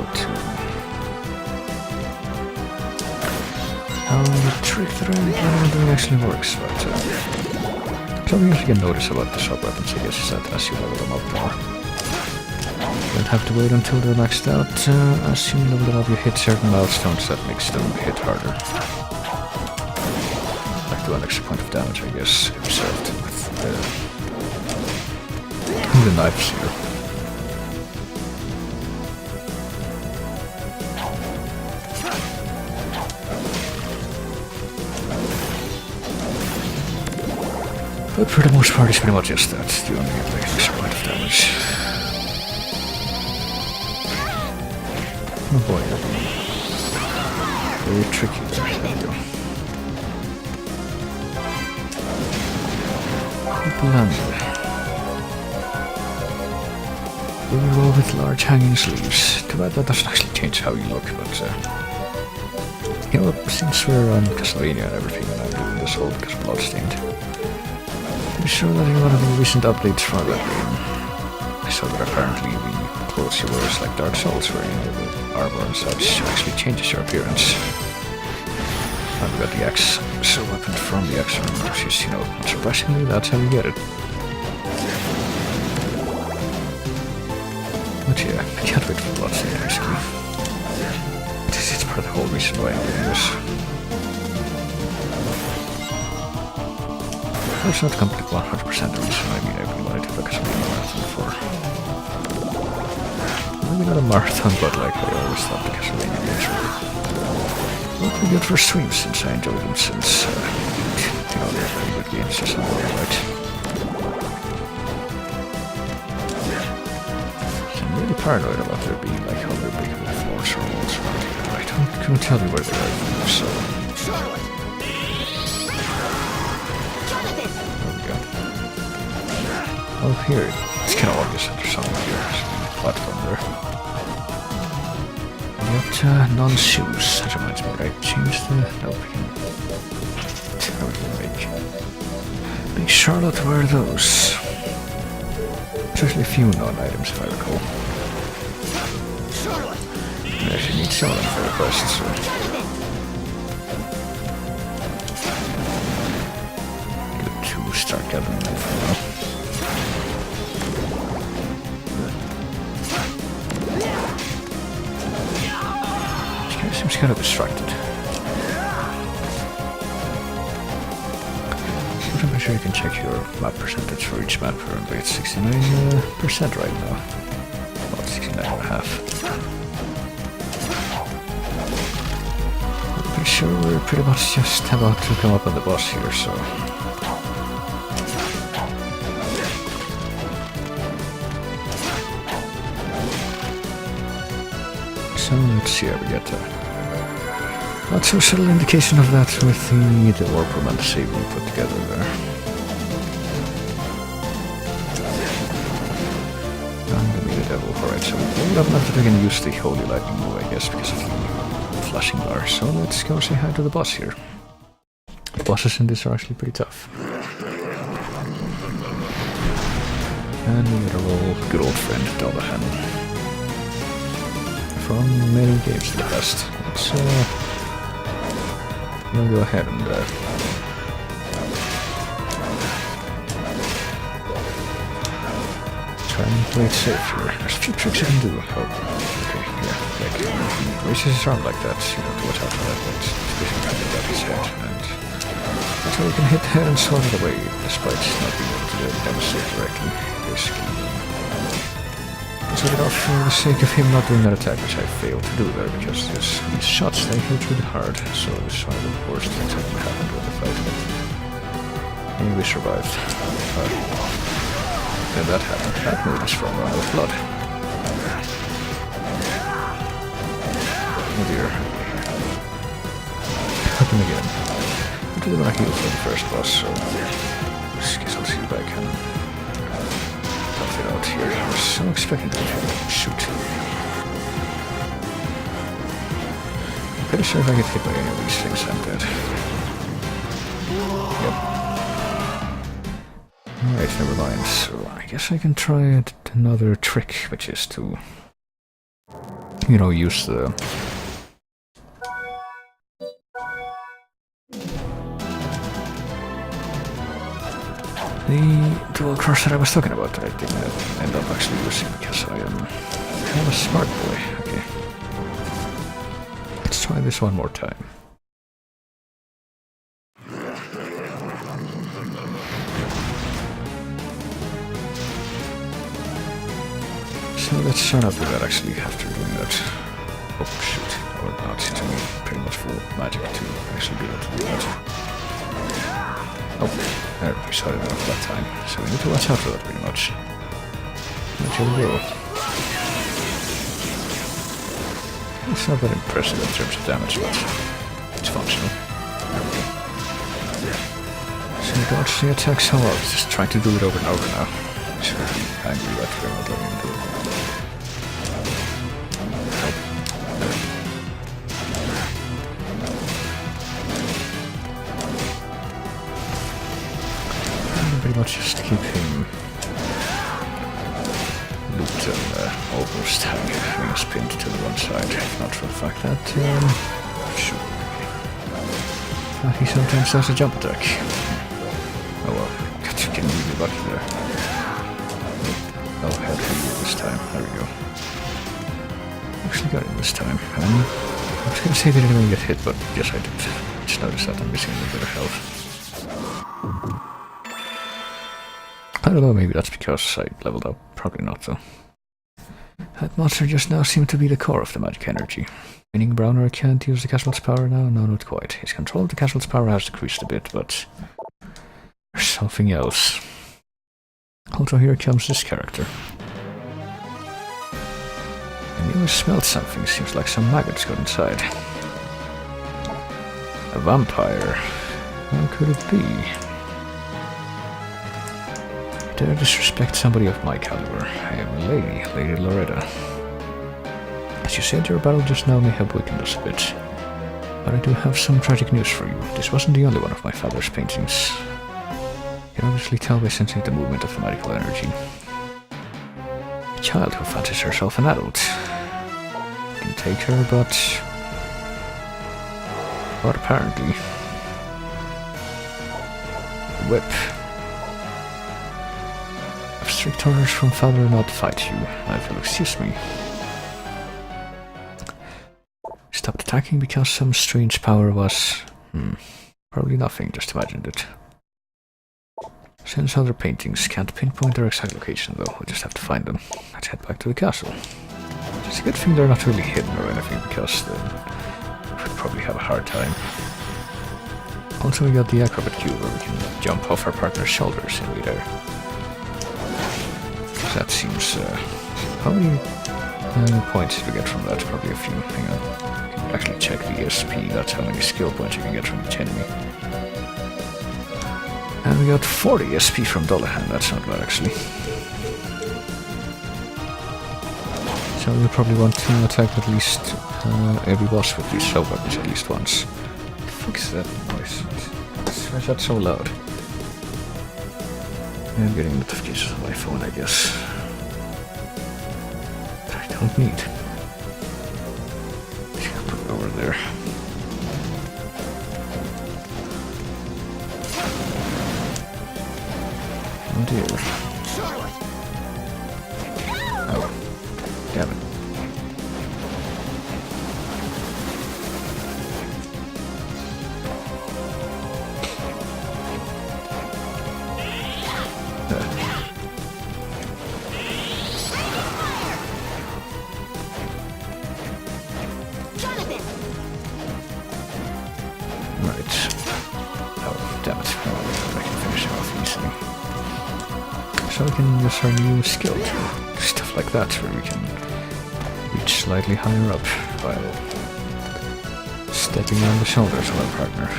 the trick that I'm doing actually works, but something else you can notice about the sub-weapons, I guess, is that as you level them up more, you don't have to wait until they're maxed out. As you level them up, you hit certain milestones that makes them hit harder. Like 1 extra point of damage, I guess, observed with the knives here. But for the most part, it's pretty much just that. You only get like an extra point of damage. Oh boy. Very tricky there. There we go. Blender. We roll with large hanging sleeves. Too bad that doesn't actually change how you look, but you know, since we're on Castlevania and everything, and I'm doing this whole because Bloodstained, I'm sure that in one of the recent updates for that game, I saw that apparently the clothes you wear is like Dark Souls, where you know the armor and such actually changes your appearance. And we got the axe, so weapon from the axe armor, which is, you know, not surprisingly, that's how you get it. But yeah, I can't wait for Bloodstained, basically. It's part of the whole reason why I'm doing this. It's not completely 100% the reason. I mean, I really wanted to focus on the marathon before. Maybe not a marathon, but like I always thought the Castlevania games were pretty good for streams, since I enjoyed them since, you know, they're very good games, just not very right. Paranoid about there being like other big floors or walls around here. I couldn't tell you where they are, so there we go. Oh, here, it's kind of obvious that there's something here. There's a platform there. We got non-shoes. That reminds me, right? Change the... Nope, we can make Charlotte wear those. There's actually a few non-items, if I recall. I actually need some of them for the quest, so... start gathering them for now. This guy seems kind of distracted. I'm sure you can check your map percentage for each map. Currently it's 69% right now. About 69.5. I'm pretty sure we're pretty much just about to come up on the boss here, so... So let's see how we get there. Not so subtle indication of that with the Warprum and the save we put together there. And the Melee Devil. Alright, so we would have not again use the Holy Lightning move, I guess, because of the flashing bar. So let's go say hi to the boss here. The bosses in this are actually pretty tough. And we get our good old friend, Dollahan. From many games in the past. Let's we'll go ahead and try and play it safe here. There's a few tricks I can do. Oh, okay, yeah, like he raises his arm like that, you know, to watch out for that, but it's basically kind of above his head, and that's how you can hit the head and swat it away, despite not being able to demonstrate directly, basically. So get off for the sake of him not doing that attack, which I failed to do there, because these shots, they hit really hard, so it's one of the worst things that can happen during the fight. And we survived. Then that happened. That move is from Run with Blood. Oh dear. Happen again. I didn't want to heal for the first boss, so I guess I'll see if I can tough it out here. I was so expecting to shoot. I'm pretty sure if I get hit by any of these things, I'm dead. Yep. Alright, never mind. So I guess I can try another trick, which is to, you know, use the dual cross that I was talking about that I didn't end up actually using because I am a smart boy. Okay. Let's try this one more time. So let's turn up with that actually after doing that. Oh shoot, or not, it's only pretty much full magic to actually be able to do that. Oh, there, we saw it enough that time, so we need to watch out for that pretty much. But here we go. It's not that impressive in terms of damage, but it's functional. So we dodge the attack so well, just trying to do it over and over now. I'm sure I'm angry that we're not letting him do it. Pretty much just keep him looped and almost having us pinned to the one side, if not for the fact that, shoot. He sometimes does a jump attack. Oh well, got to get really lucky there. Oh, head for you this time, there we go. Actually got him this time, I was gonna say that I didn't even get hit, but yes I did. Just noticed that I'm missing a little bit of health. I don't know, maybe that's because I leveled up. Probably not, though. That monster just now seemed to be the core of the magic energy. Meaning Browner can't use the castle's power now? No, not quite. His control of the castle's power has decreased a bit, but there's something else. Also, here comes this character. I knew I smelled something. Seems like some maggots got inside. A vampire. How could it be? Dare disrespect somebody of my caliber. I am a lady, Lady Loretta. As you said, your battle just now may have weakened us a bit. But I do have some tragic news for you. This wasn't the only one of my father's paintings. You can obviously tell by sensing the movement of the magical energy. A child who fancies herself an adult. You can take her, but apparently... The whip. If strict orders from father will not fight you, I will excuse me. Stopped attacking because some strange power was... probably nothing, just imagined it. Since other paintings can't pinpoint their exact location though, we'll just have to find them. Let's head back to the castle. It's a good thing they're not really hidden or anything, because then we'd probably have a hard time. Also we got the acrobat cube where we can jump off our partner's shoulders and be there. That seems... how many points did we get from that? Probably a few. Hang on. I can actually check the ESP, that's how many skill points you can get from each enemy. And we got 40 SP from Dullahan, that's not bad actually. So you'll probably want to attack at least every boss with these sub weapons at least once. What the fuck is that noise? Why is that so loud? I'm getting notifications on my phone, I guess. That I don't need. Just put it over there. Oh dear. Oh. Damn it. So we can use our new skill to stuff like that, where we can reach slightly higher up while stepping on the shoulders of our partner.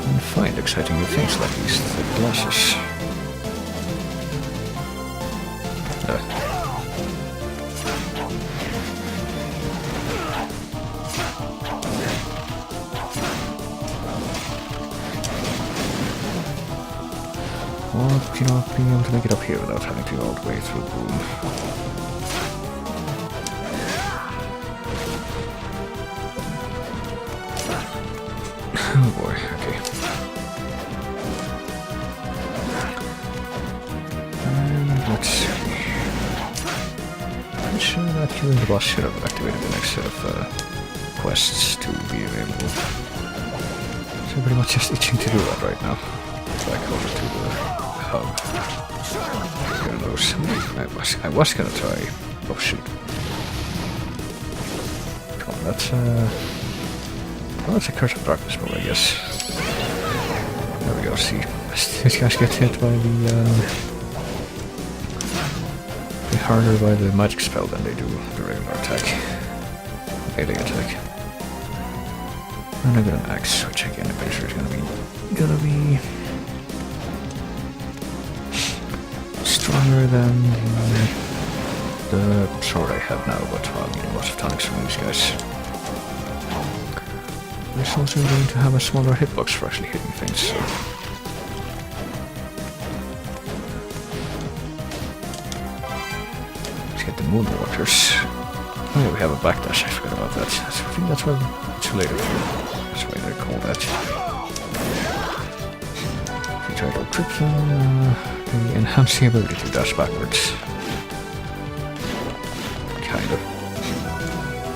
And find exciting new things like these thick glasses. Or, you know, being able to make it up here without having to go all the way through the room. Oh boy, okay. And let's see. I'm sure that killing the boss should have activated the next set of quests to be available. So I'm pretty much just itching to do that right now. Back over to the hub. I was gonna try. Oh shoot. Come on, that's well, that's a Curse of Darkness move, I guess. There we go, see. These guys get hit by the harder by the magic spell than they do the regular attack. Melee attack. And I got an axe, which again I'm pretty sure is gonna be stronger than the sword I have now, but well, I'm getting lots of tonics from these guys. It's also going to have a smaller hitbox for actually hitting things, so... Let's get the Moonwalkers. Oh yeah, we have a backdash, I forgot about that. I think that's what it's related to. That's why they call that. If we try to trip them, they enhance the ability to dash backwards. Kind of.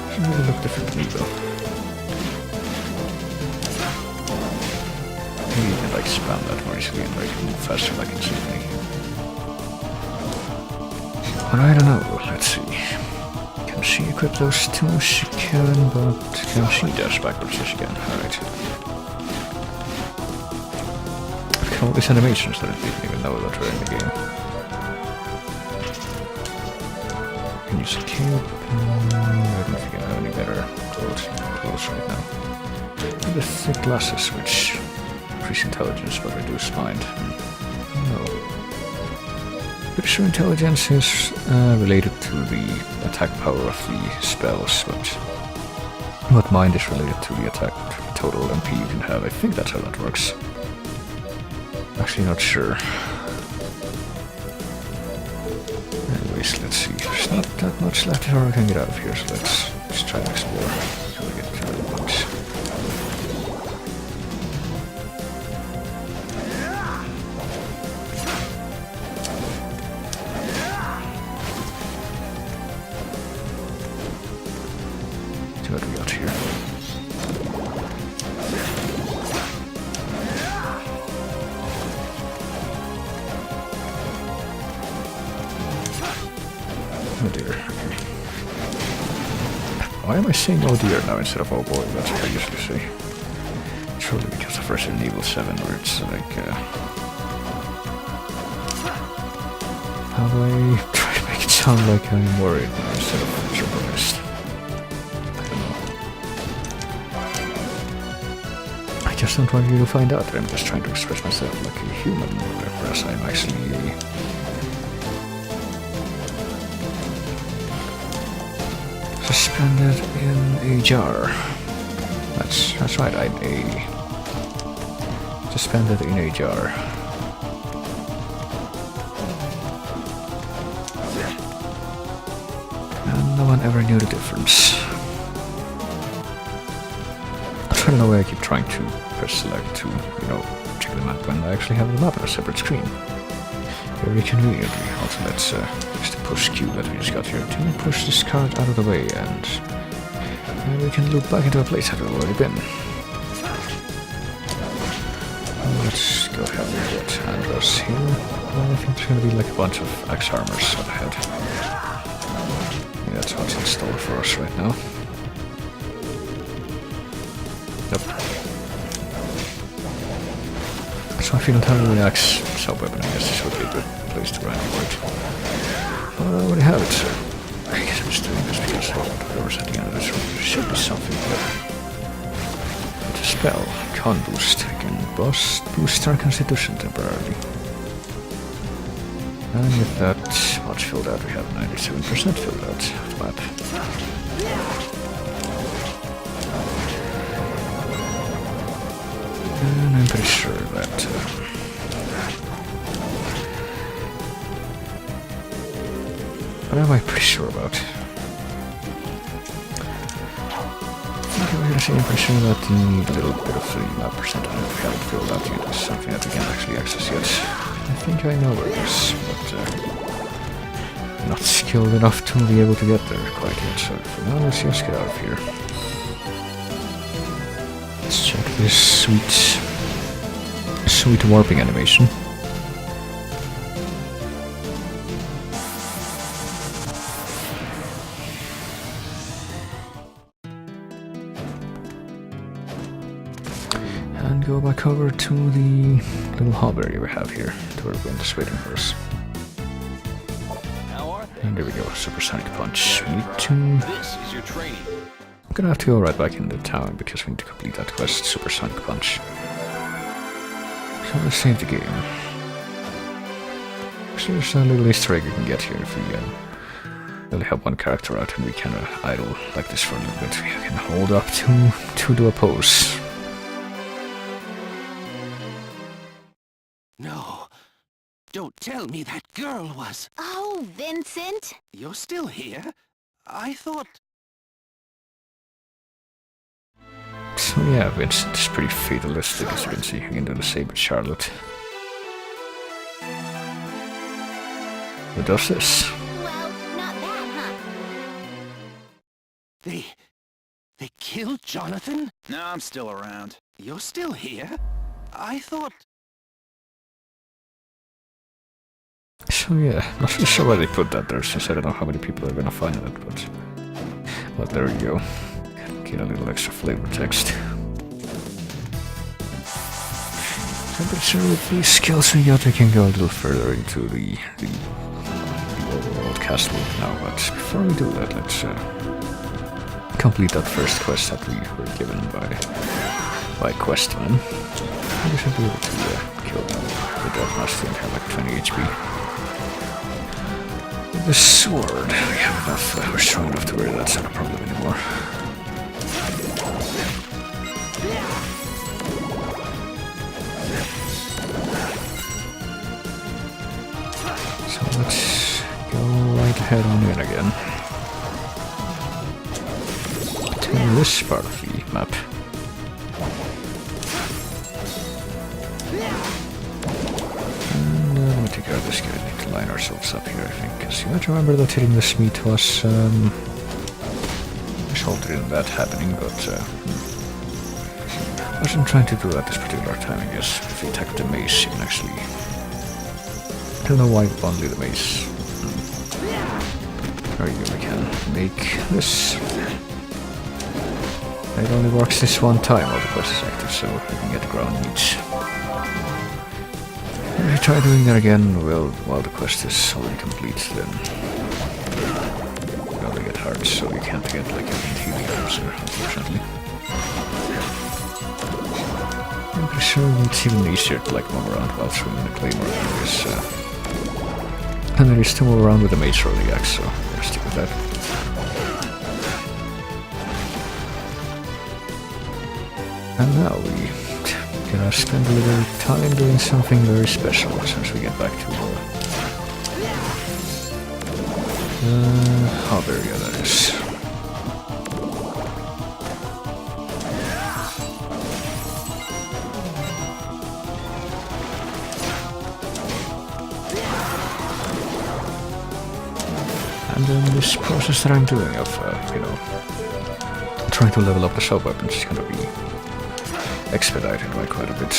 Doesn't really look different to me though. Maybe you can like spam that more easily and like move faster like in Symphony. But I don't know, let's see. Can she equip those two? She can, but can she dash backwards? Yes, she can. Alright. I've come all these animations that I didn't even know that were in the game. Can use a cube. I don't think I have any better clothes right now. The thick glasses, which increase intelligence but reduce mind. No. Pretty sure intelligence is related to the attack power of the spells, but mind is related to the attack total MP you can have. I think that's how that works. Actually not sure. Anyways, let's see. There's not that much left before I can get out of here, so let's try and explore until we get to the bugs. What do we got here? Oh dear. Okay. Why am I saying oh dear now instead of oh boy? That's what I usually say. Surely because of Resident Evil 7 where it's like how do I try to make it sound like I'm worried now instead of surprised? I don't know. I just don't want you to find out that I'm just trying to express myself like a human, whereas I'm actually suspended in a jar. That's right, I'm suspended in a jar. And no one ever knew the difference. I don't know why I keep trying to press select to, check the map when I actually have the map on a separate screen. Very conveniently. Also, let's use the push Q that we just got here to push this card out of the way, and we can loop back into a place that we've already been. Let's go ahead and get Andros here. Well, I think there's going to be like a bunch of axe armors up ahead. Yeah, that's what's in store for us right now. Yep. So if you don't have an axe sub-weapon, I guess this would be a good place to grind for it. Well, I already have it, so I guess I'm just doing this because whatever's at the end of this room, there should be something better. It's a spell, con boost. I can boost our constitution temporarily. And with that much filled out, we have 97% filled out of the map. And I'm pretty sure that what am I pretty sure about? Okay, we're gonna say I'm pretty sure that the little bit of the map percentage we haven't filled out yet is something that we can't actually access yet. I think I know where it is, but I'm not skilled enough to be able to get there quite yet, so for now let's just get out of here. Let's check this sweet warping animation. And go back over to the little hub area we have here, to where Wind is waiting for us. And there we go, supersonic punch. We need to... This is your training. I'm gonna have to go right back into town because we need to complete that quest, supersonic punch. So let's save the game. Actually, there's a little Easter egg you can get here if we really help one character out and we kind of idle like this for a little bit. We can hold up to do a pose. No. Don't tell me that girl was... Oh, Vincent! You're still here? I thought... So yeah, Vincent is pretty fatalistic, as you can see. You can do the same with Charlotte. Who does this? Well, not bad, huh? They killed Jonathan? No, I'm still around. You're still here? I thought... So yeah, not really sure why they put that there, since I don't know how many people are gonna find it, but there you go. Get a little extra flavor text. I'm pretty sure with these skills we got, we can go a little further into the overworld castle now, but before we do that, let's complete that first quest that we were given by Questman. We should be able to kill the Death Master and have like 20 HP. With the sword, we have enough, we're strong enough to where that's not a problem anymore. So let's go right ahead on in again to this part of the map. And let me take care of this guy. We need to line ourselves up here, I think, because you might remember that hitting this meat was resulted in that happening, but I wasn't trying to do that this particular time, I guess. If you attack the mace, you can actually... I don't know why only the mace. There you go, we can make this. It only works this one time while the quest is active, so we can get the ground meat. If you try doing that again, well, while the quest is already complete, then it will get hard, so you can't get like a healing items here, unfortunately. I'm pretty sure it's even easier to like move around while swinging the claymore than it is, and there is to move around with the mace or the axe, so I'll stick with that. And now we gonna spend a little time doing something very special since we get back to hub area, that is. And then this process that I'm doing of, you know, trying to level up the sub-weapons is gonna be expedited by quite a bit.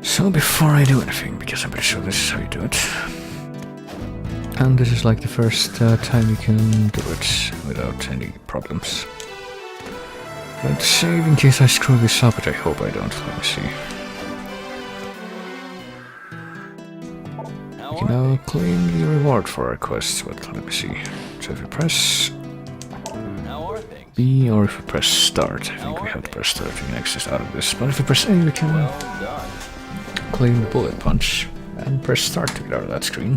So before I do anything, because I'm pretty sure this is how you do it, and this is like the first time you can do it without any problems. But save in case I screw this up, but I hope I don't. Let me see. We can now claim the reward for our quests, but let me see. So if we press B or if we press start, I think we have to press start to get access out of this. But if we press A, we can claim the bullet punch and press start to get out of that screen.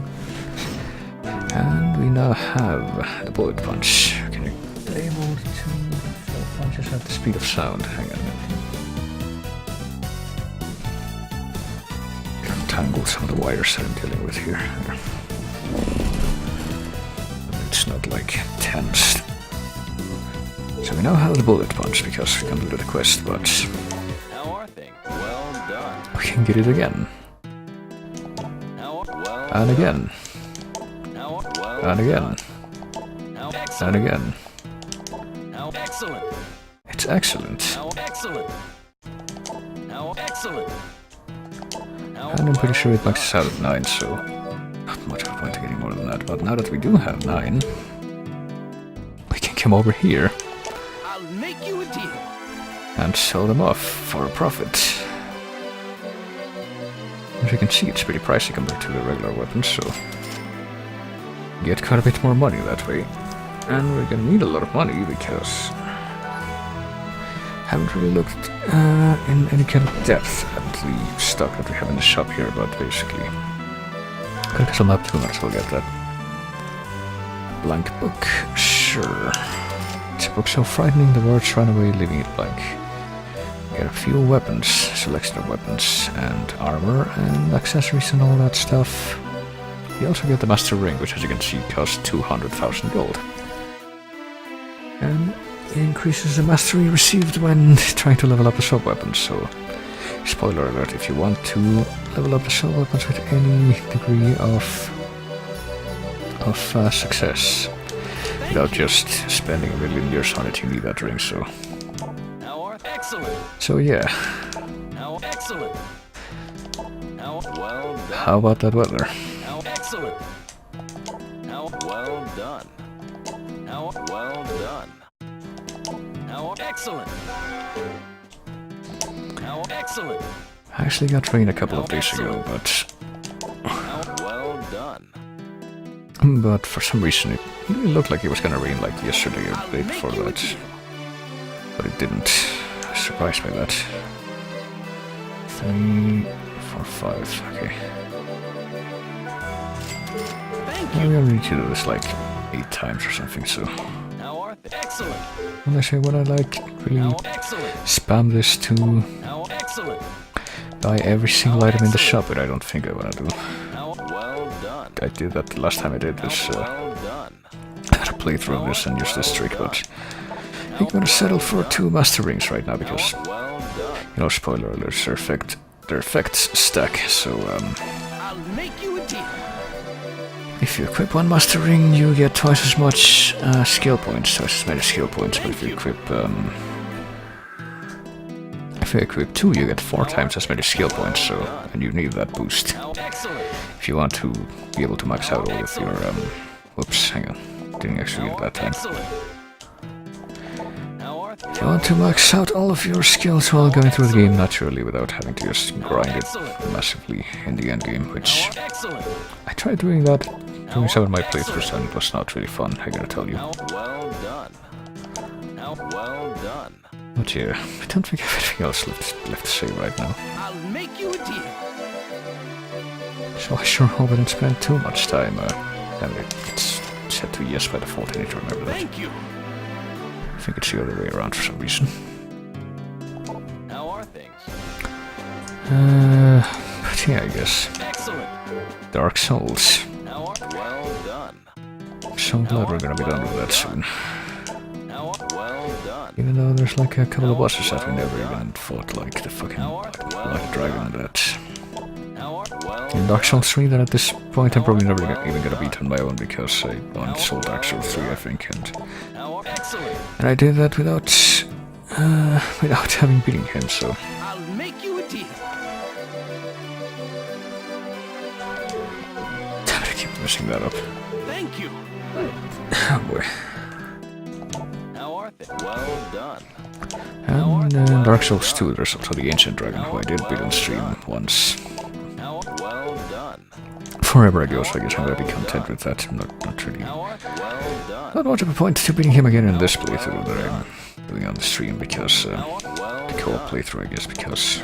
And we now have the bullet punch. Can you able to throw punches at the speed of sound? Hang on. Untangle some of the wires that I'm dealing with here. It's not like tense. So we now have the bullet punch because we completed the quest, but How are things? Well done. we can get it again. And again. And again. And again. How excellent. It's excellent. How excellent. How excellent. And I'm pretty sure it maxes out at 9, so not much of a point to getting more than that. But now that we do have 9, we can come over here I'll make you a deal. and sell them off for a profit. As you can see, it's pretty pricey compared to the regular weapons, so get quite a bit more money that way. And we're gonna need a lot of money because haven't really looked in any kind of depth at the stock that we have in the shop here, but basically gotta get some map too much, so we'll get that. Blank book, sure. It's a book so frightening the words run away, leaving it blank. We got a few weapons, selection of weapons and armor and accessories and all that stuff. You also get the Master Ring, which as you can see costs 200,000 gold. And it increases the mastery received when trying to level up the sub-weapons, so spoiler alert, if you want to level up the sub-weapons with any degree of success, without just spending a million years on it, you need that ring, so... Excellent. So yeah. How excellent. How well done. How about that weather? How excellent. How well done. How well done. How excellent. How excellent. I actually got rain a couple of days ago, but... How well done. But for some reason it really looked like it was gonna rain like yesterday or the day before that. But it didn't. I was surprised by that. 3, 4, 5, okay. Thank We you. only need to do this like 8 times or something, so... How are excellent. Unless I wanna like really How excellent. spam this to How excellent. buy every single item in the shop, but I don't think I wanna do. How well done. I did that the last time I did this, Well done. I had a playthrough of this and used this trick, but I'm gonna settle for 2 master rings right now because, you know, spoiler alerts, their effects stack. So I'll make you a deal. if you equip 1 master ring, you get twice as much skill points, twice as many skill points. But if you equip 2, you get 4 times as many skill points. So, and you need that boost if you want to be able to max out all of your whoops, hang on, didn't actually get it that time. If you want to max out all of your skills while going through the game naturally without having to just grind it massively in the end game, which I tried doing that during some of my playthroughs and it was not really fun, I gotta tell you. But yeah, I don't think I have anything else left to say right now. I'll make you a deal. So I sure hope I didn't spend too much time. It's set to yes by default, I need to remember that. Thank you. I think it's the other way around for some reason. How are things? But yeah, I guess. Excellent. Dark Souls. Well done. So glad we're gonna be done with that soon. Well done. Even though there's like a couple of bosses that we never even fought, like the fucking Black Dragon that... In Dark Souls 3, that at this point I'm probably never even gonna beat on my own because I won Soul Dark Souls 3, I think, and I did that without having beaten him, so... I'll make you a deal. Damn it, I keep messing that up. Thank you. Oh boy. How are things? Well done. And in Dark Souls 2 there's also the Ancient Dragon, who I did beat on stream once. Well done. Forever ago, so I guess I'm gonna be content with that. I'm not really... Not much of a point to beating him again in this playthrough that I'm doing on the stream, because... the co-op playthrough, I guess, because...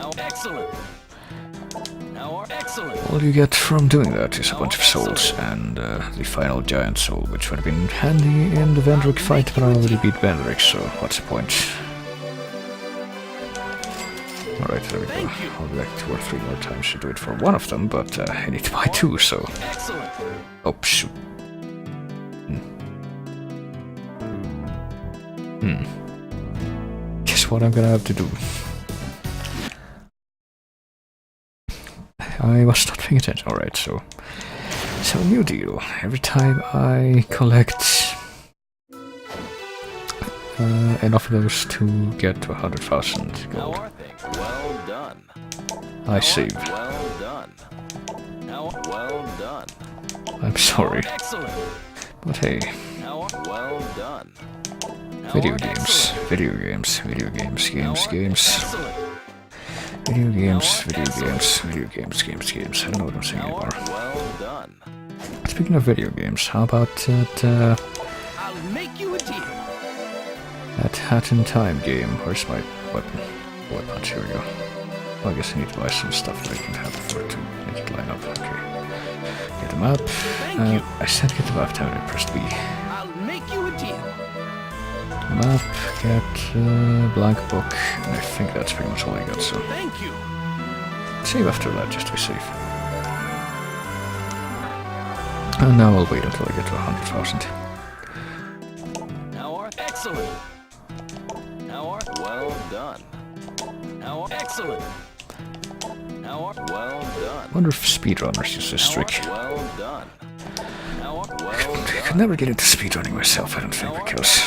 all you get from doing that is a bunch of souls, and the final giant soul, which would have been handy in the Vendrick fight, but I already beat Vendrick, so what's the point? Alright, there we go. I'll be like 2 or 3 more times to do it for one of them, but I need to buy 2, so... Oh, shoot. Guess what I'm gonna have to do? I was not paying attention. Alright, so new deal. Every time I collect enough of those to get to 100,000 gold, I save. I'm sorry, but hey. Video games. Video games. I don't know what I'm saying anymore. Speaking of video games, how about that, that Hat in Time game? Where's my weapon? Bullet punch, here we go. Well, I guess I need to buy some stuff that I can have for it to make it line up. Okay. Get the map. I said get the map down and pressed B. Map, get blank book, and I think that's pretty much all I got, so... Thank you. Save after that, just to be safe. And now I'll wait until I get to 100,000. Excellent. Well done. Excellent. Well done. I wonder if speedrunners use this trick. Well done. I could never get into speedrunning myself, I don't think, because...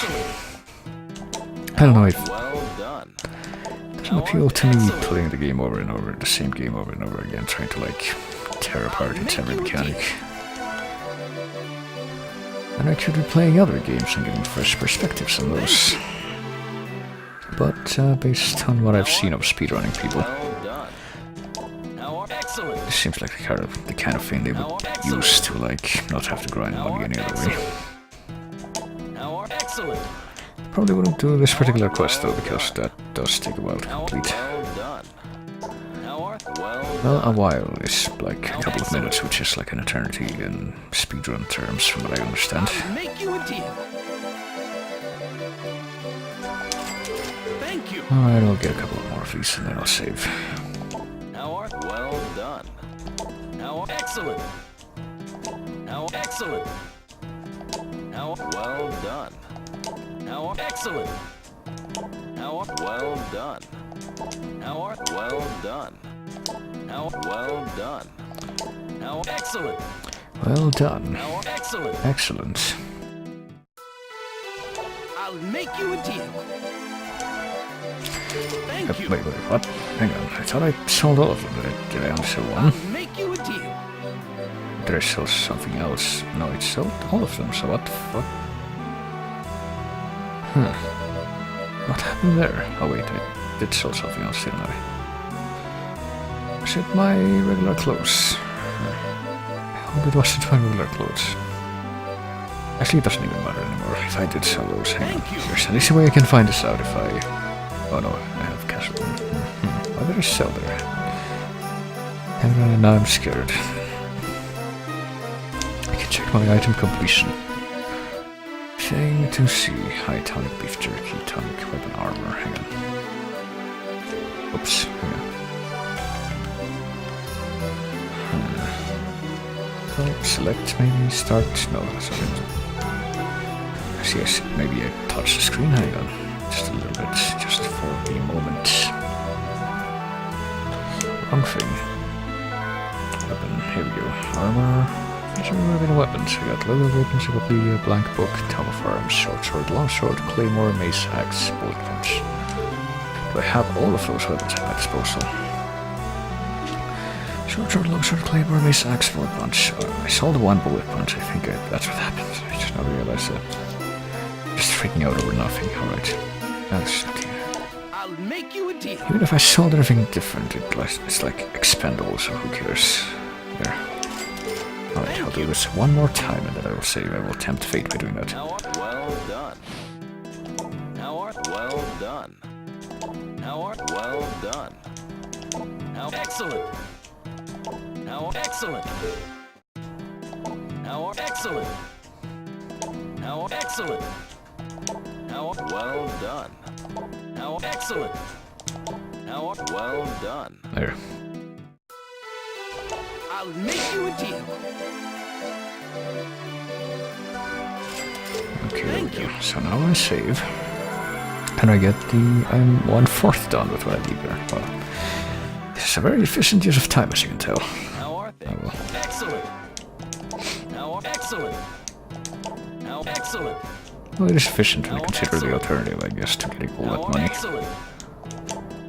I don't know, it doesn't appeal to me playing the game over and over, the same game over and over again, trying to, like, tear apart its every mechanic. And I could be playing other games and getting fresh perspectives on those. But, based on what I've seen of speedrunning people, this seems like the kind of thing they would use to, like, not have to grind money any other way. Probably wouldn't do this particular quest though, because that does take a while to complete. Well, a while is like a couple of minutes, which is like an eternity in speedrun terms, from what I understand. Alright, I'll get a couple more of these and then I'll save. Well done. Excellent. Excellent. Well done. Excellent. How well done. How well done. How well done. How excellent. Well done. How excellent. Excellent. I'll make you a deal. Thank you. Wait, what? Hang on, I thought I sold all of them. Did I only sell one? I'll make you a deal. Did I sell something else? No, it sold all of them, so what the fuck? What happened there? Oh wait, I did sell something else, didn't I? Was it my regular clothes? I hope it wasn't my regular clothes. Actually, it doesn't even matter anymore if I did sell those. Hang on. There's an easy way I can find this out if I... Oh no, I have Castlevania. Why did I sell there? And now I'm scared. I can check my item completion. Thing to see. High tonic beef jerky, tonic weapon armor. Hang on. Oops, hang on. Select maybe start. No, that's not it. Yes, maybe I touch the screen. Hang on. Just a little bit. Just for a moment. Wrong thing. Weapon. Here we go. Armor. Featuring weapon and weapons. I got leather weapons, I got the blank book, tome of arms, short sword, long sword, claymore, mace, axe, bullet punch. Do I have all of those weapons at my disposal? Short sword, long sword, claymore, mace, axe, bullet punch. I saw the one bullet punch, I think that's what happened. I just now realized that. Just freaking out over nothing, alright. That's it. I'll make you a deal. Even if I sold everything different, it's like expendable, so who cares? There. Alright, I'll do this one more time and then I will save. I will tempt fate by doing that. How well done. How well done. How well done. How excellent. How excellent. How excellent. How excellent. How well done. How excellent. How well done. There. I'll make you a deal. Okay, there we go. So now I save. And I get the... I'm 1/4 done with what I did there. Well, this is a very efficient use of time, as you can tell. How are things? Well. Excellent. How excellent. How excellent. Well, it is efficient when you consider the alternative, I guess, to getting all that money. Excellent.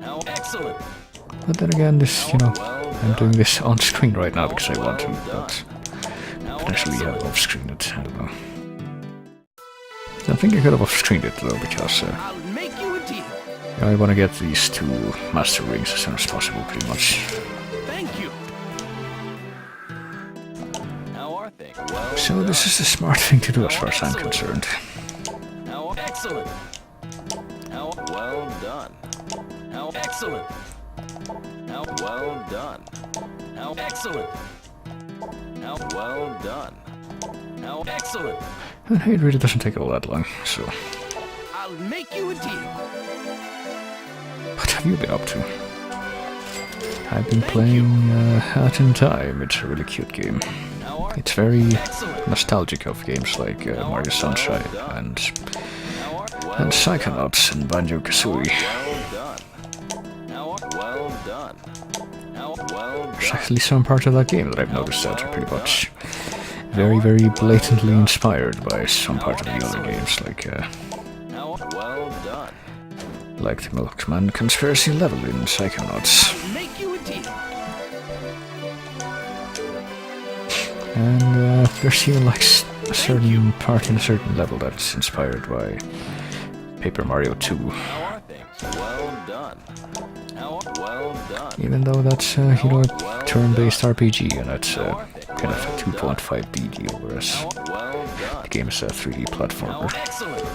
How excellent. But then again, this, you know, I'm doing this on screen right now because I want to, but potentially off screen it, I don't know. I think I could have off screened it though, because I'll make you a deal. I want to get these 2 master rings as soon as possible, pretty much. Thank you. How are things? Well So this is the smart thing to do as far as I'm concerned. How excellent. How well done. How excellent. How well done. How excellent. How well done. How excellent. And it really doesn't take all that long, so... I'll make you a deal. What have you been up to? I've been playing Hat in Time. It's a really cute game. It's very nostalgic of games like Mario Sunshine and Psychonauts and Banjo-Kazooie. Well done. There's actually some parts of that game that I've noticed that are pretty much very, very blatantly inspired by some part of the other games, Well done. like the Milkman conspiracy level in Psychonauts. Make you a deal. And there's even like a certain part in a certain level that's inspired by Paper Mario 2. How are things? Well done. How well done. Even though that's, you know, a turn-based RPG, and that's kind of a 2.5D deal, whereas the game is a 3D platformer. Excellent.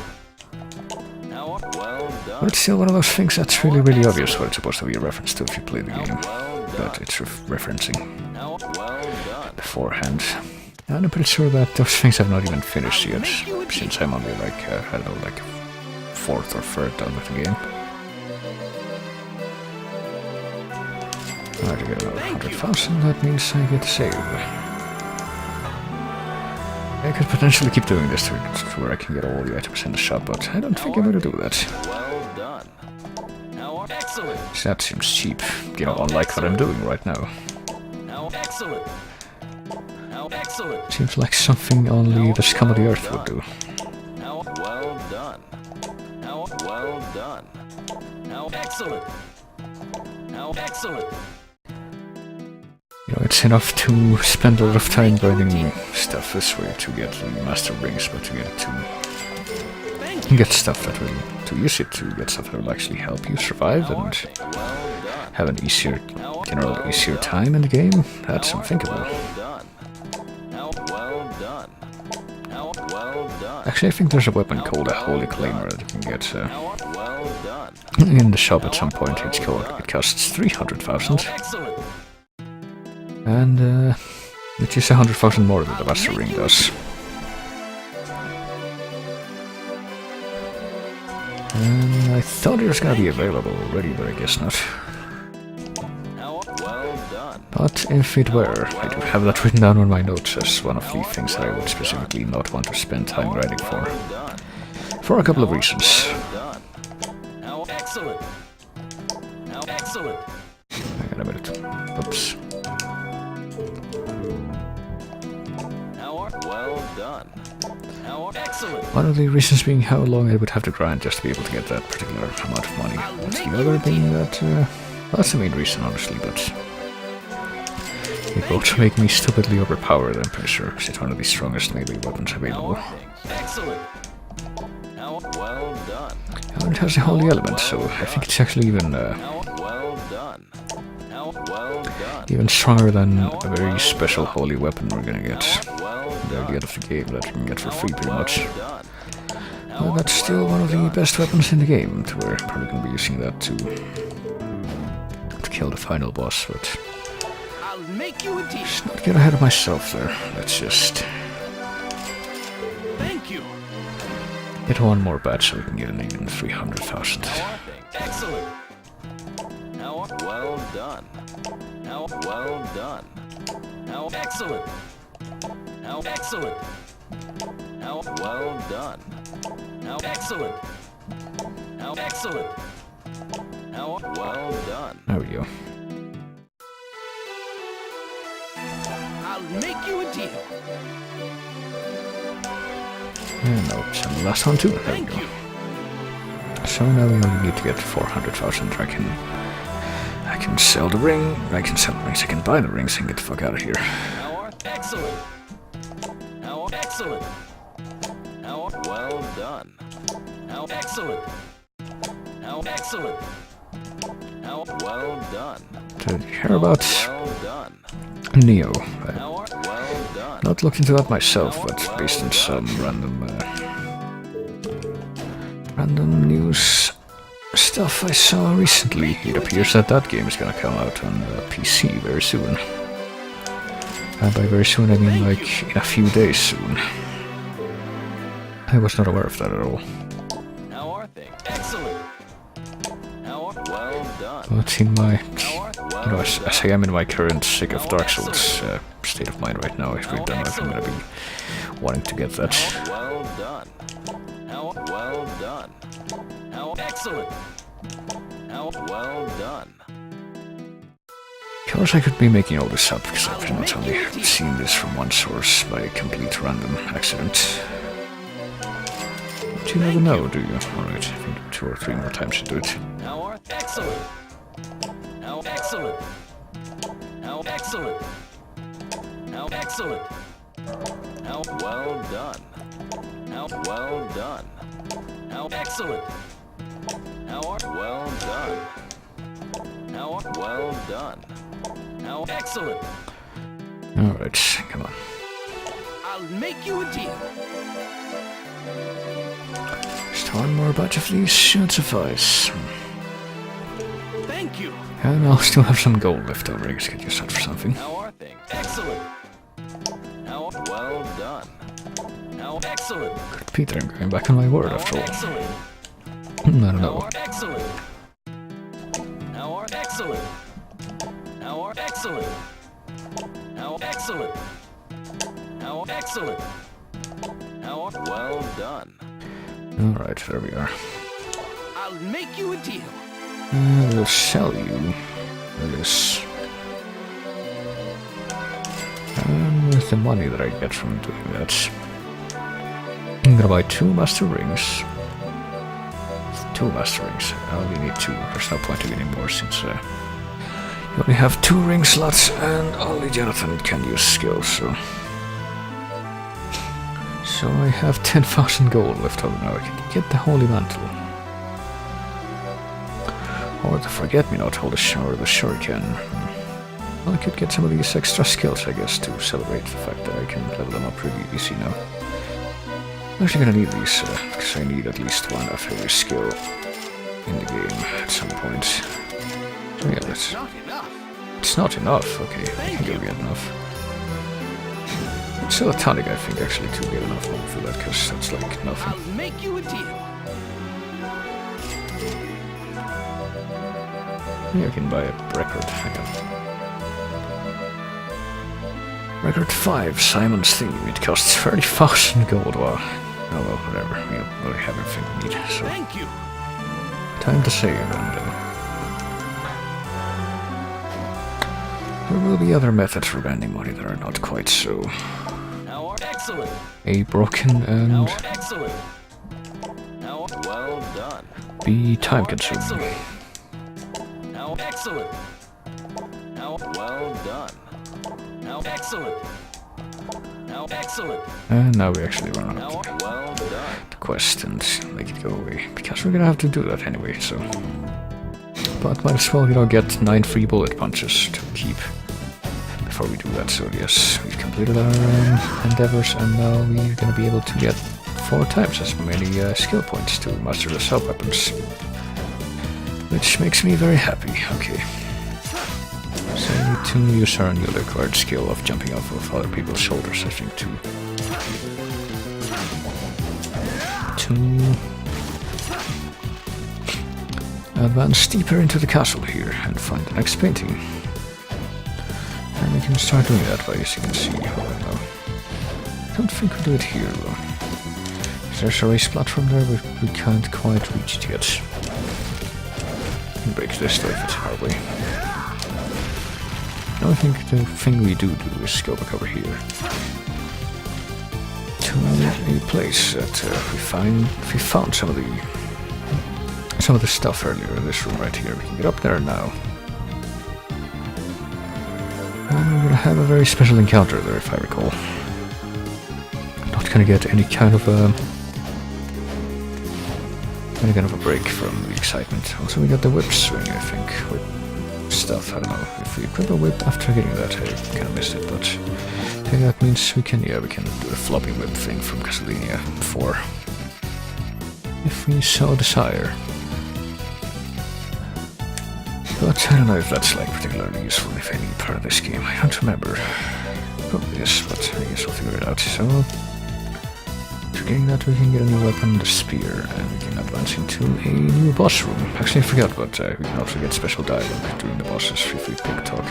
How well done. But it's still one of those things that's really, really obvious what it's supposed to be a reference to if you play the game. But it's referencing How well done. beforehand. And I'm pretty sure that those things have not even finished yet, since I'm only like, I don't know, like 4th or 3rd done with the game. Alright, I get another 100,000, that means I get to save. I could potentially keep doing this to where I can get all the items in the shop, but I don't think I'm gonna do that. Well done. excellent. That seems cheap. You know, unlike what I'm doing right now. How excellent. How excellent. Seems like something only the scum of the earth would do. How well done. How well done. How excellent. How excellent. You know, it's enough to spend a lot of time grinding stuff this way to get the master rings, but to get stuff that will, to use it to get stuff that will actually help you survive and have an easier, general easier time in the game, that's unthinkable. Actually, I think there's a weapon called a Holy Claimer that you can get in the shop at some point. It costs 300,000. And which is 100,000 more than the Master Ring does. And I thought it was gonna be available already, but I guess not. But if it were, I do have that written down on my notes as one of the things that I would specifically not want to spend time grinding for. For a couple of reasons. How excellent. How excellent. Hang on a minute. Oops. Well done. How excellent. One of the reasons being how long I would have to grind just to be able to get that particular amount of money. What's the other being that, well, that's the main reason, honestly, but it both make me stupidly overpowered, I'm pretty sure, because it's one of the strongest melee weapons available. Excellent. How well done. And it has a holy element, so I think it's actually even, Well done. How well done. even stronger than a very special holy weapon we're gonna get at the end of the game that you can get for free pretty much. But that's still one of the best weapons in the game, so we're probably gonna be using that to kill the final boss, but I'll make you a deal. let's not get ahead of myself there. Let's just Thank you. get one more batch so we can get an even 300,000. Excellent. How well done. How well done. How excellent. How excellent. How well done. How excellent. How excellent. How well done. There we go. I'll make you a deal. And now it's on the last one too. There we Thank go. you. So now we only need to get 400,000. I can sell the ring. I can sell the rings. I can buy the rings and get the fuck out of here. How excellent. How excellent. How well done. How excellent. How excellent. How well done. Did you hear about Well done. Neo? How well done. Not looked into that myself, but based on some random news stuff I saw recently, it appears that that game is gonna come out on PC very soon. And by very soon I mean like in a few days soon. I was not aware of that at all. How are things? Excellent. How well done. But in my, Well you know, as I am in my current sick of Dark Souls state of mind right now, I really don't know if I'm gonna be wanting to get that. well done. How well done. How excellent. How well done. Of course I could be making all this up, because I've pretty much only seen this from one source by a complete random accident. But you never know, do you? Alright, I think 2 or 3 more times to do it. How are excellent. How excellent. How excellent. How excellent. How well done. How well done. How excellent. How well done. How well done. How excellent. Alright, come on. I'll make you a deal. Just one more batch of these should suffice. Thank you. And I'll still have some gold left over, I guess get used that for something. How are things? Excellent. How well done. How excellent. Good Peter, I'm going back on my word after all. Excellent. I don't How know. are excellent. How are excellent. How are excellent. How excellent. How excellent. How well done. Alright, there we are. I'll make you a deal. We'll sell you this. And with the money that I get from doing that, I'm gonna buy 2 master rings. 2 master rings. I only need 2. There's no point in getting more since you only have 2 ring slots and only Jonathan can use skills, so... So I have 10,000 gold left over now. I can get the Holy Mantle. Or the Forget-Me-Not, or the Shuriken. Well, I could get some of these extra skills, I guess, to celebrate the fact that I can level them up pretty easy now. I'm actually gonna need these, because I need at least 1 of every skill in the game at some point. So yeah, that's... Not enough. It's not enough, okay, I think I'll get enough. Still a tonic, I think, actually, to get enough money for that, because that's like nothing. I'll make you a deal. Maybe I can buy a record, hang on. Record 5, Simon's Theme. It costs 30,000 gold. Wow. Oh well, whatever. We already have everything we need, so... Thank you. Time to save, and... there will be other methods for spending money that are not quite so... Excellent. A broken and... Excellent. Well done. Be time-consuming. Excellent. Excellent. Well done. Excellent. Excellent. And now we actually run out of Well done. the quest and make it go away. Because we're gonna have to do that anyway, so... But might as well, you know, get 9 free bullet punches to keep before we do that. So yes, we've completed our endeavors, and now we're gonna be able to get 4 times as many skill points to master the sub-weapons. Which makes me very happy. Okay. So I need to use our newly acquired skill of jumping off of other people's shoulders, I think, to advance deeper into the castle here and find the next painting. And we can start doing that by, as you can see, I don't think we do it here though. There's a race platform there, but we can't quite reach it yet. Break this though if it's our way. I think the thing we do is go back over here to a place that we found some of the stuff earlier in this room right here. We can get up there now. And we're gonna have a very special encounter there, if I recall. Not gonna get any kind of a break from the excitement. Also, we got the whip swing, I think, with stuff. I don't know if we equip a whip after getting that. I kind of missed it, but I think that means we can do the floppy whip thing from Castlevania 4, if we so desire. But I don't know if that's like particularly useful if any part of this game. I don't remember. Probably is, but I guess we'll figure it out. So, after getting that, we can get a new weapon, the spear, and we can advance into a new boss room. Actually, I forgot, but we can also get special dialogue during the bosses if we pick talk.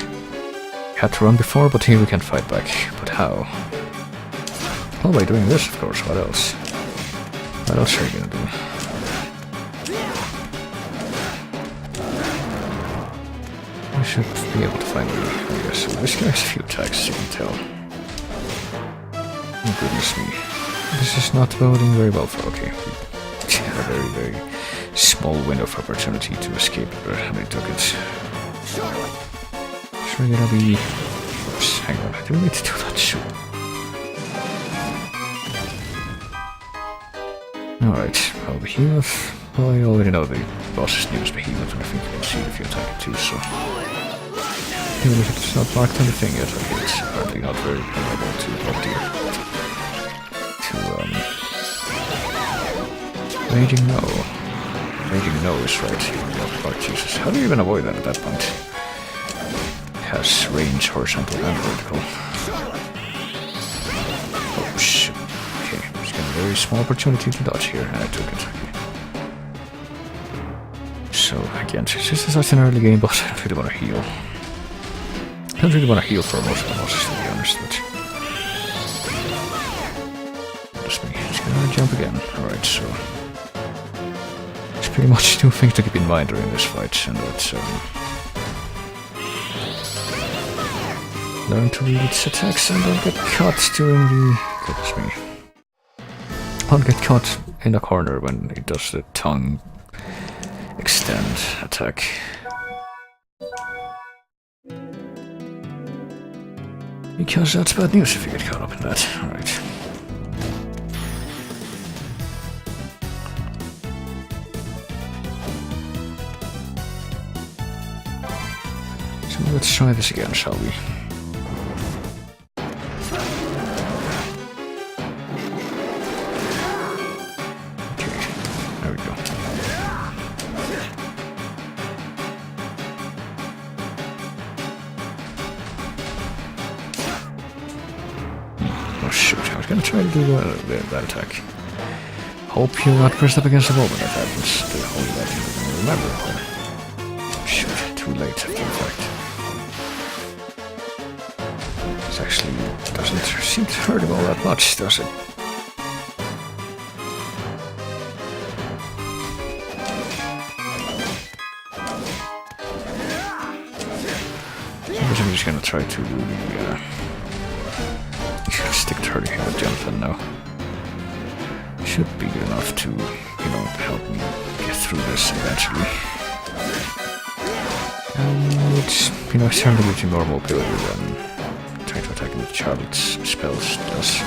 Had to run before, but here we can fight back. But how? Well, by doing this, of course. What else? What else are you gonna do? I should be able to find you. I guess this guy has a few attacks, as you can tell. Oh, goodness me. This is not boding very well for... Okay, we had a very, very small window of opportunity to escape, but they took it. It's really gonna be... Oops, hang on, I do need to do that too. Alright, well, Behemoth... Well, I already know the boss's name is Behemoth, and I think you can see it if you attack it too, so... Even if it's not marked on the thing yet, okay, it's apparently not very reliable to talk to you. Raging No. Raging No is right here. Oh, Jesus. How do you even avoid that at that point? It has range, horizontal and vertical. Oh, shit. Okay, just got a very small opportunity to dodge here, and I took it. So, again, since this is such an early game boss, I don't really want to heal. I don't really want to heal for most of the bosses, to be honest, but... Just me. Just gonna jump again. Alright, so... There's pretty much two things to keep in mind during this fight, and that's learn to read its attacks and don't get caught during the... Goodness me. Don't get caught in a corner when it does the tongue extend attack. Because that's bad news if you get caught up in that. Alright. So let's try this again, shall we? Oh shoot, I was gonna try to do that attack. Hope you're not pressed up against the wall when that happens. Only that you can remember. Shoot, too late after the fact. This actually doesn't seem to hurt him all that much, does it? I'm just gonna try to stick to her here with Jonathan now. Should be good enough to, help me get through this eventually. Which, certainly gives you more mobility than trying to attack with Charlotte's spells does.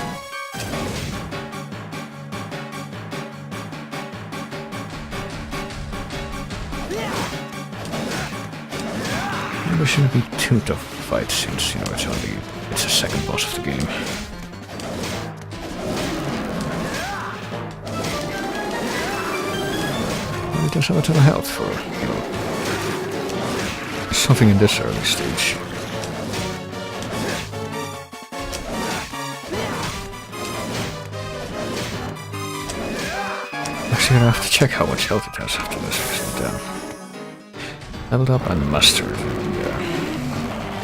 It shouldn't be too tough a fight since, it's the second boss of the game. But it does have a ton of health for, something in this early stage. Actually, gonna have to check how much health it has after this. Leveled up and mastered.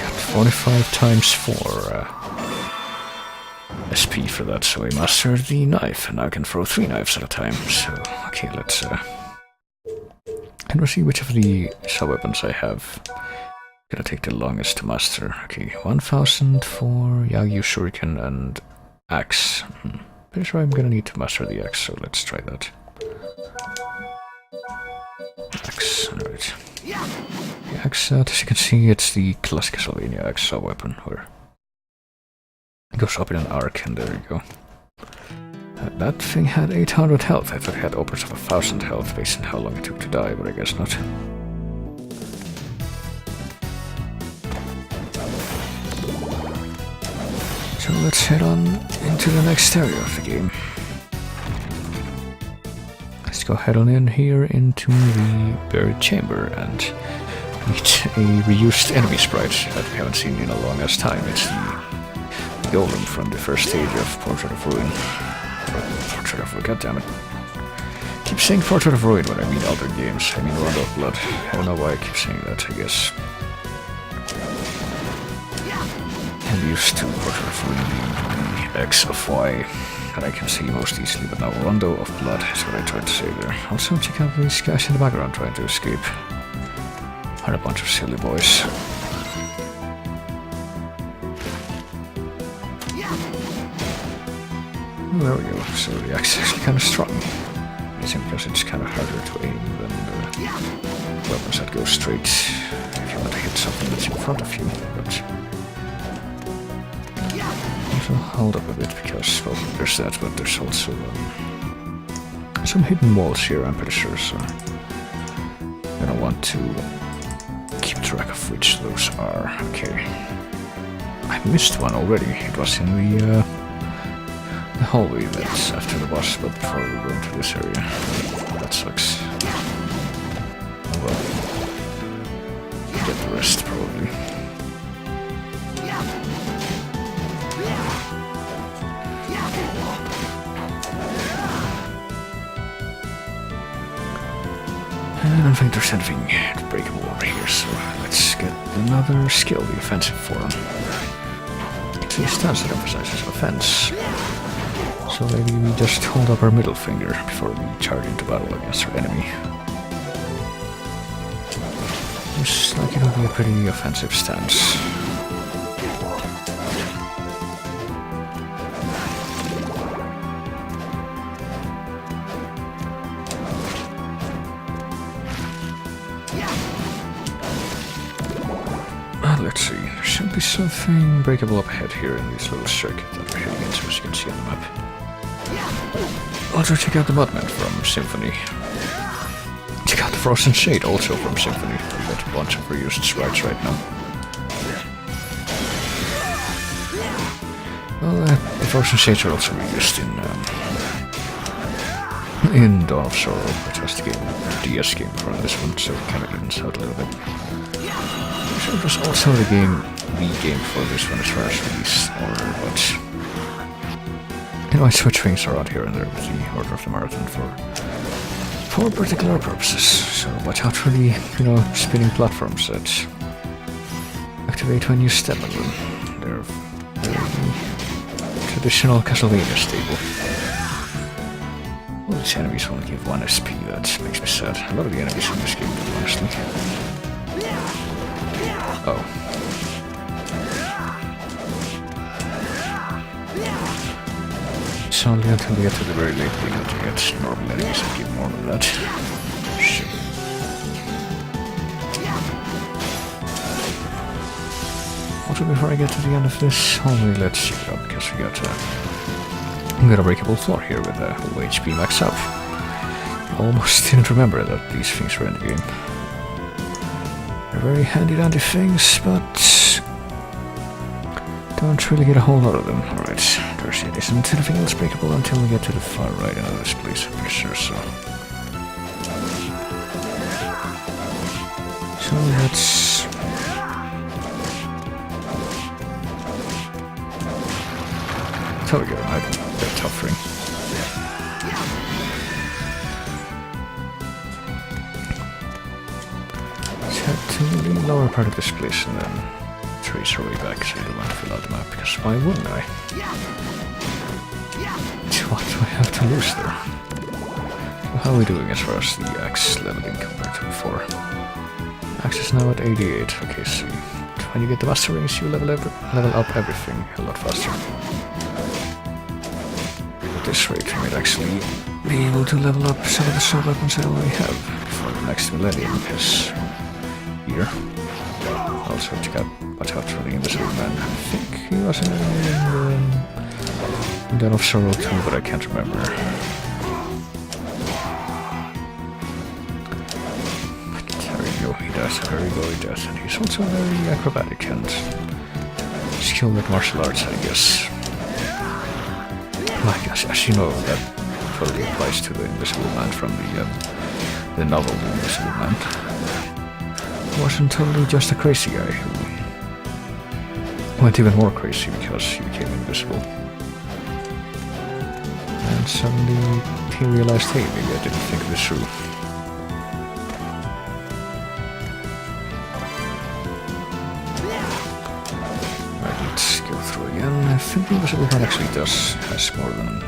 Got 45 times 4 SP for that, so I mastered the knife, and now I can throw 3 knives at a time. So, okay, let's and we'll see which of the sub-weapons I have. Gonna take the longest to master. Okay, 1000 for Yagyu Shuriken and Axe. Pretty sure I'm gonna need to master the Axe, so let's try that. Axe, alright. The axe, as you can see, it's the classic Castlevania axe sub-weapon, where it goes up in an arc, and there you go. That thing had 800 health. I thought it had upwards of 1000 health based on how long it took to die, but I guess not. So let's head on into the next area of the game. Let's go head on in here into the buried chamber and meet a reused enemy sprite that we haven't seen in a long ass time. It's the golem from the first stage of Portrait of Ruin. Goddammit. I keep saying Portrait of Ruin when I mean other games. I mean Rondo of Blood. I don't know why I keep saying that, I guess. I'm used to Portrait of Ruin being the X of Y that I can see most easily, but now Rondo of Blood is what I tried to say there. Also, check out these guys in the background trying to escape. And a bunch of silly boys. There we go, so the axe is actually kind of strong. I think because it's kind of harder to aim than the weapons that go straight if you want to hit something that's in front of you. But also hold up a bit because, well, there's that, but there's also some hidden walls here, I'm pretty sure, so I don't want to keep track of which those are. Okay. I missed one already. It was in the hallway that's after the boss, but before we go into this area. That sucks. Oh well. Get the rest, probably. I don't think there's anything breakable over here, so let's get another skill, the offensive form. It's a stance that emphasizes offense. So maybe we just hold up our middle finger before we charge into battle against our enemy. Seems like it'll be a pretty offensive stance. Let's see, there should be something breakable up ahead here in this little circuit that we're heading into, as you can see on the map. Also check out the Mudman from Symphony. Check out the Frozen Shade also from Symphony. We've got a bunch of reused sprites right now. Well, the Frozen Shades are also reused in Dawn of Sorrow, which was the DS game for this one, so it kind of evens out a little bit. So it was also the game for this one as far as release order, but I switch things around here and there with the order of the marathon for particular purposes. So watch out for the, spinning platforms that activate when you step on them. They're very traditional Castlevania stable. All these enemies only give 1 SP, that makes me sad. A lot of the enemies in this game do, honestly. Oh. It's only until we get to the very late game that you get normal enemies that give more than that. Shit. Also, before I get to the end of this, only let's check it out, because we got a breakable floor here with a whole HP max up. Almost didn't remember that these things were in the game. They're very handy-dandy things, but don't really get a whole lot of them. Alright, there's it. Isn't anything else breakable until we get to the far right end of this place? I'm pretty sure so. So let's... There we go, right? They're tough ring. Let's head to the lower part of this place and then trace our way back so you don't want to fill out the map, because why wouldn't I? What do I have to lose there? So how are we doing as far as the axe leveling compared to before? Axe is now at 88. Okay, so when you get the master rings, you level up everything a lot faster. At this rate, we might actually be able to level up some of the sword weapons I already have before the next millennium is here. Also, watch out for the Invisible Man. I think he was in Dawn of Sorrow too, but I can't remember. But there we go, he does a very glowy death, and he's also very acrobatic and skilled at martial arts, I guess. I guess, as you know, that totally applies to the Invisible Man from the novel The Invisible Man. He wasn't totally just a crazy guy who went even more crazy because he became invisible. And suddenly he realized, hey, maybe I didn't think this through. Right, let's go through again. I think the Invisible Man actually has more than 1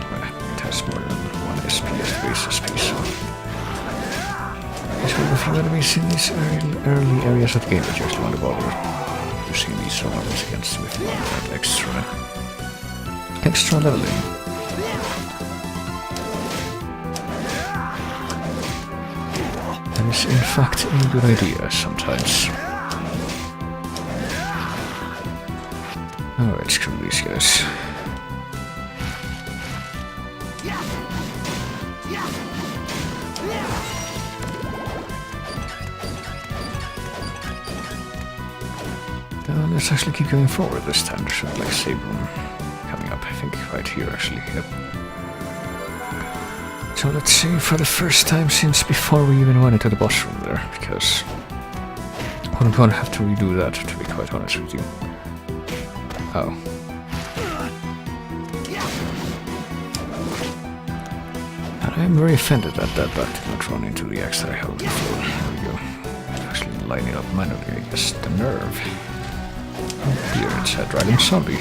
SP as the base SP, so... There's one of a few enemies in these early areas of the game that you actually want to bother using these sword weapons against with that extra leveling. That is in fact a good idea sometimes. Alright, screw these guys. Let's actually keep going forward this time. There should be like save room coming up, I think, right here actually, yep. So let's see for the first time since before we even went into the boss room there, because I wouldn't want to have to redo that, to be quite honest with you. Oh. And I'm very offended at that bug did not run into the axe that I held before. There we go. Actually line it up manually, I guess. The nerve. Oh dear, it's a Dragon Zombie.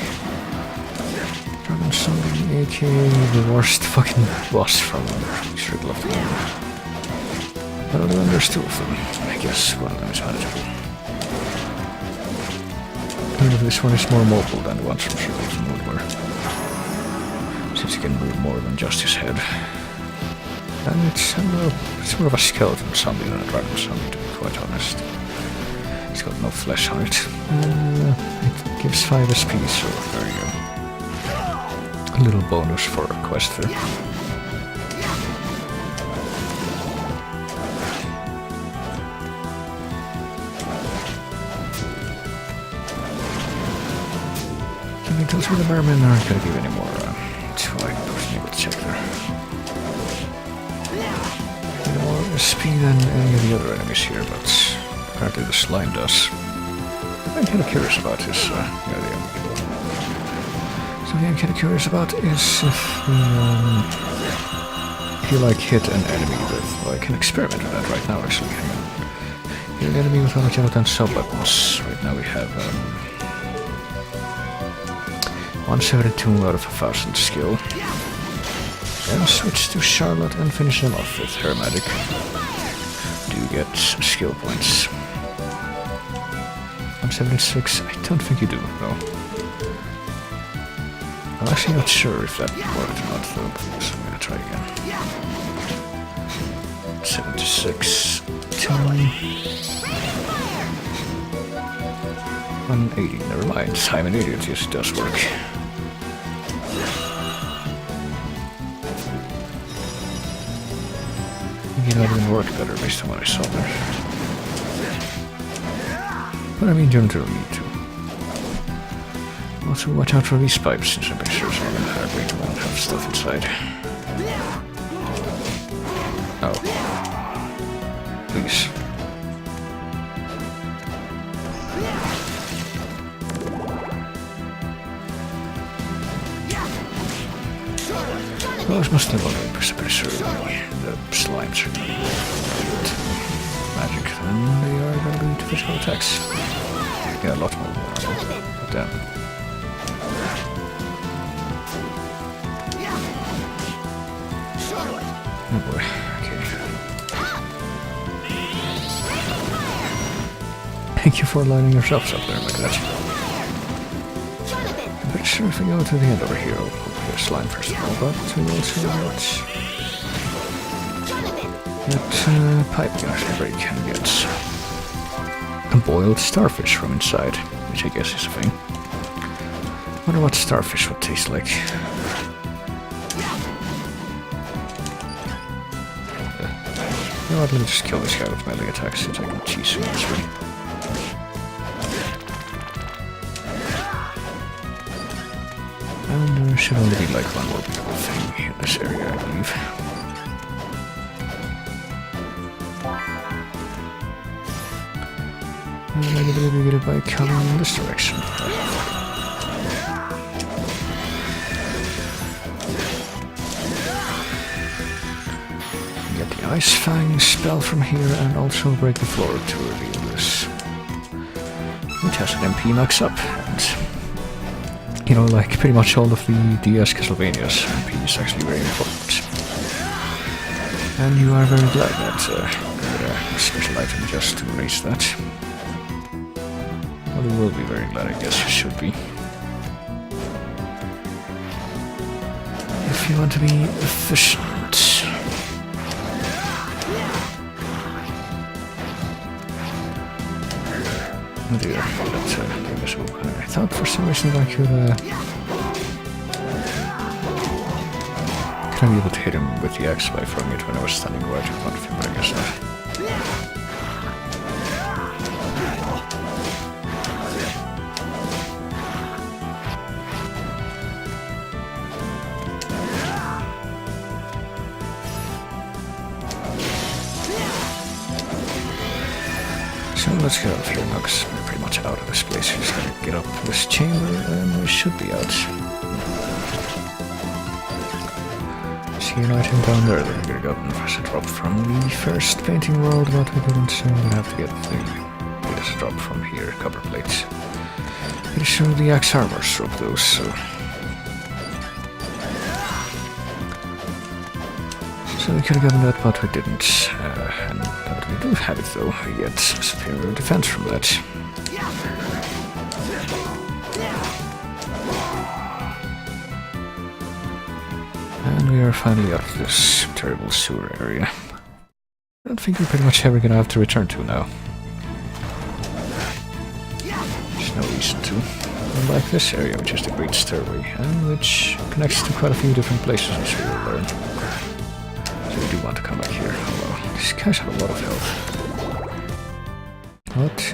Dragon Zombie, aka the worst fucking boss from Struggle of the Moon. Well, then there's two of them. I guess one of them is manageable. This one is more mobile than the ones from Shrivel's Moonware, since he can move more than just his head. And it's more of a skeleton zombie than a dragon zombie, to be quite honest. It's got no flesh on it. It gives 5 SP, so there you go. A little bonus for a quest there. Chemicals with the merman aren't gonna give any more, so I wasn't able to check there. Any more SP than any of the other enemies here, but apparently the slime does. I'm kind of curious about this, Something I'm kind of curious about is if you like hit an enemy with, well, I can experiment with that right now actually. Hang on. Hit an enemy with one of Jonathan's sub-weapons. Right now we have 172 out of 1000 skill. And switch to Charlotte and finish them off with her magic. Do you get skill points? 176, I don't think you do, no. I'm actually not sure if that worked or not though, so I'm gonna try again. 76, 180, never mind. I'm an idiot, yes it does work. It might even work better based on what I saw there. But I mean, you don't really need to. Also, watch out for these pipes, since I'm pretty sure some of them are going to want to have stuff inside. Oh. Please. Those must have already pretty sure the slimes are going to be magic, then they are going to be to physical attacks. Yeah, a lot more vulnerable. Damn. Oh boy, okay. Thank you for lining yourselves up there like that. I'm pretty sure if we go to the end over here, we'll hopefully get a slime first of all, but we will see what pipe we actually very can get. A boiled starfish from inside, which I guess is a thing. Wonder what starfish would taste like. You know what, let me just kill this guy with melee attacks since I can cheese him this way. And there should only be like one more beautiful thing in this area, I believe. And I believe we get it by coming in this direction. Get the Ice Fang spell from here and also break the floor to reveal this. Which has an MP max up, and you know, like pretty much all of the DS Castlevanias, MP is actually very important. And you are very glad that you got a special item just to raise that. Well, you will be very glad, I guess you should be. If you want to be efficient. Oh dear, that's invisible. I thought for some reason I could be able to hit him with the axe by throwing it when I was standing right in front of him, but I guess not. So let's get out of here now, because we're pretty much out of this place. We're just gonna get up this chamber and we should be out. See an item down there that we're gonna go and press a drop from the first painting world, but we didn't, so we're gonna have to get the latest drop from here, copper plates. Pretty sure the axe armors drop those, so So we could have gotten that, but we didn't. And now that we do have it though, we get superior defense from that. And we are finally out of this terrible sewer area. I don't think we're pretty much ever gonna have to return to now. There's no reason to. Unlike this area, which is the Great Stairway, and which connects to quite a few different places, as we will learn. So we do want to come back here. Although these guys have a lot of health.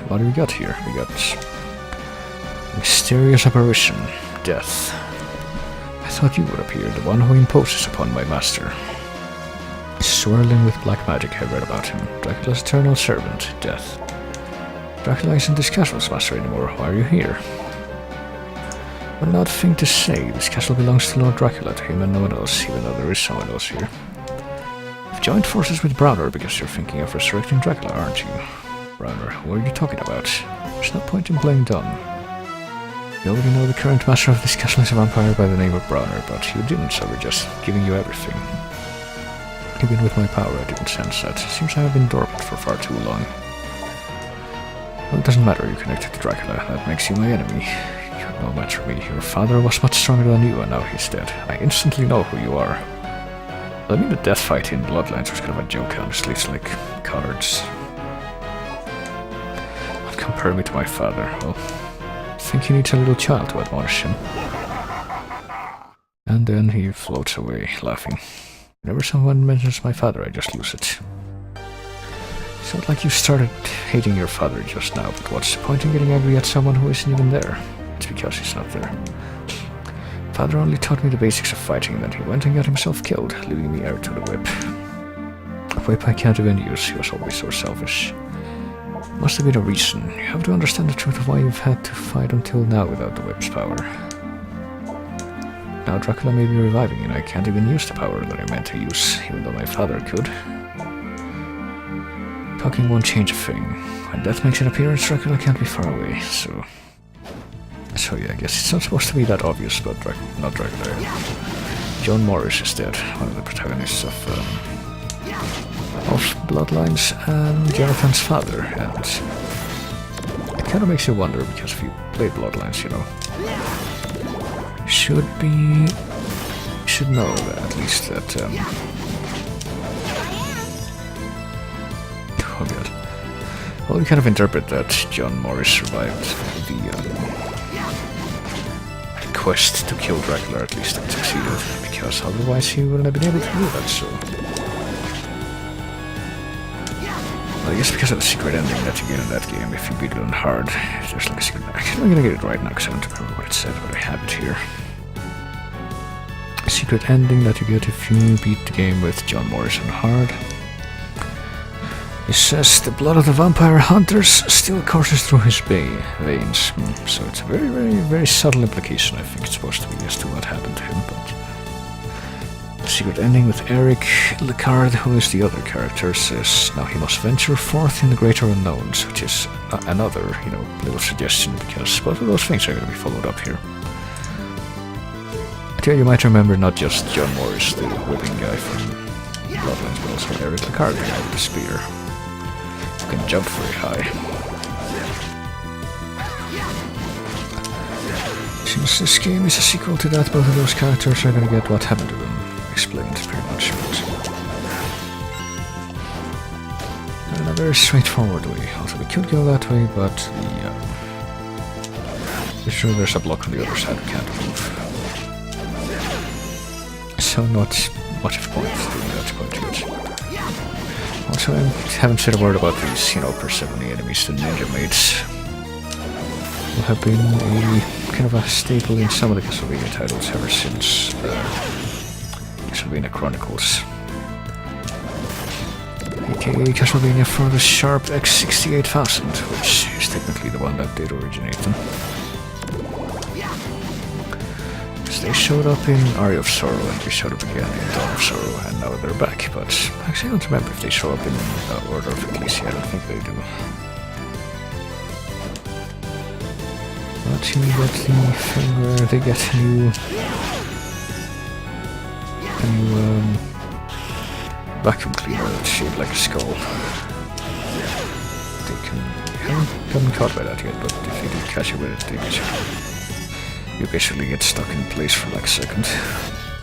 What do we got here? We got mysterious apparition, death. I thought you would appear, the one who imposes upon my master. Swirling with black magic, I read about him. Dracula's eternal servant, death. Dracula isn't this castle's master anymore. Why are you here? What an odd thing to say. This castle belongs to Lord Dracula, to him and no one else, even though there is someone else here. You've joined forces with Browner because you're thinking of resurrecting Dracula, aren't you? Browner, what are you talking about? There's no point in playing dumb. You already know the current master of this castle is a vampire by the name of Browner, but you didn't, so we're just giving you everything. Even with my power, I didn't sense that. It seems I have been dormant for far too long. Well, it doesn't matter, you're connected to Dracula. That makes you my enemy. You're no match for me. Your father was much stronger than you, and now he's dead. I instantly know who you are. I mean, the death fight in Bloodlines was kind of a joke, honestly. It's like cards. Compare me to my father. Well, I think he needs a little child to admonish him. And then he floats away, laughing. Whenever someone mentions my father, I just lose it. It's not like you started hating your father just now, but what's the point in getting angry at someone who isn't even there? It's because he's not there. Father only taught me the basics of fighting, then he went and got himself killed, leaving me heir to the whip. A whip I can't even use, he was always so selfish. Must have been a reason. You have to understand the truth of why you've had to fight until now without the whip's power. Now Dracula may be reviving and I can't even use the power that I meant to use, even though my father could. Talking won't change a thing. When death makes an appearance, Dracula can't be far away, so yeah, I guess it's not supposed to be that obvious, but not Dracula. John Morris is dead, one of the protagonists of Bloodlines and Jonathan's father, and it kind of makes you wonder, because if you play Bloodlines, you know, should know that, at least that, oh god. Well, we kind of interpret that John Morris survived the quest to kill Dracula, at least and succeeded, because otherwise he wouldn't have been able to do that, so... Well, I guess because of the secret ending that you get in that game, if you beat it on hard, there's like a secret... Actually, I'm gonna get it right now because I don't remember what it said, but I have it here. A secret ending that you get if you beat the game with John Morris on hard. It says the blood of the vampire hunters still courses through his veins. So it's a very, very, very subtle implication, I think it's supposed to be, as to what happened to him, but... The secret ending with Eric Lecard, who is the other character, says now he must venture forth in the greater unknowns, which is another, you know, little suggestion, because both of those things are going to be followed up here. But yeah, you might remember not just John Morris, the whipping guy from Bloodlines, but also Eric Lecard, the guy with the spear. You can jump very high. Since this game is a sequel to that, both of those characters are going to get what happened to them explained, pretty much. But in a very straightforward way. Also, we could go that way, but sure there's a block on the other side we can't move. So not much of a point doing that quite yet. Also, I haven't said a word about these, you know, Persephone enemies, the ninja mates. Who have been a kind of a staple in some of the Castlevania titles ever since Castlevania Chronicles. AKA Castlevania for the Sharp X68000, which is technically the one that did originate them. Because they showed up in Aria of Sorrow and they showed up again in Dawn of Sorrow, and now they're back, but actually I don't remember if they show up in Order of Ecclesia, I don't think they do. But you get the thing where they get vacuum cleaner that's shaped like a skull. I haven't gotten caught by that yet, but if you do catch it with it, you basically get stuck in place for like a second.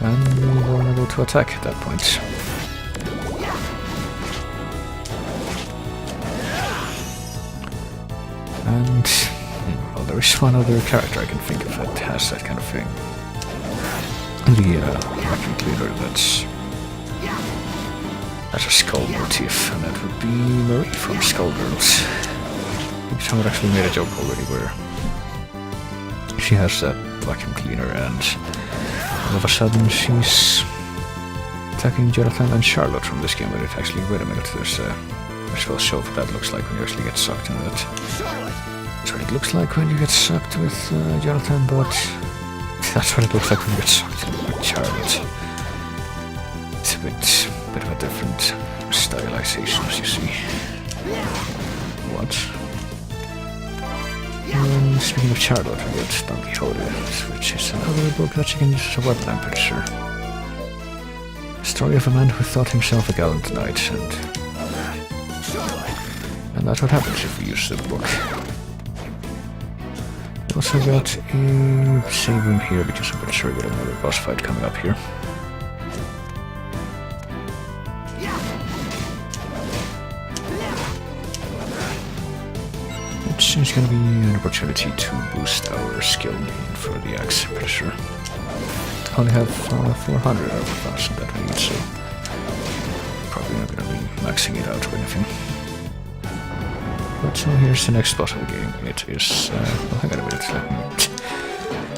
And you're vulnerable to attack at that point. And, well, there is one other character I can think of that has that kind of thing. The vacuum cleaner that's a skull motif, and that would be Marie from Skullgirls. I think someone actually made a joke already where she has that vacuum cleaner and all of a sudden she's attacking Jonathan and Charlotte from this game, but it actually, wait a minute, there's a visual show of what that looks like when you actually get sucked in that. That's what it looks like when you get sucked with Jonathan, but that's what it looks like when you get sucked in with Charlotte. It's a bit of a different stylization, as you see. What? And speaking of Charlotte, we got Don Quixote, which is another book that you can use as a weapon, I'm pretty sure. A story of a man who thought himself a gallant knight, and that's what happens if we use the book. We also got a save room here, because I'm pretty sure we got another boss fight coming up here. It's going to be an opportunity to boost our skill gain for the axe, I'm pretty sure. Only have 400 out of 1,000 that we need, so probably not going to be maxing it out or anything. But so here's the next boss of the game. It is, well, hang on a minute, let me...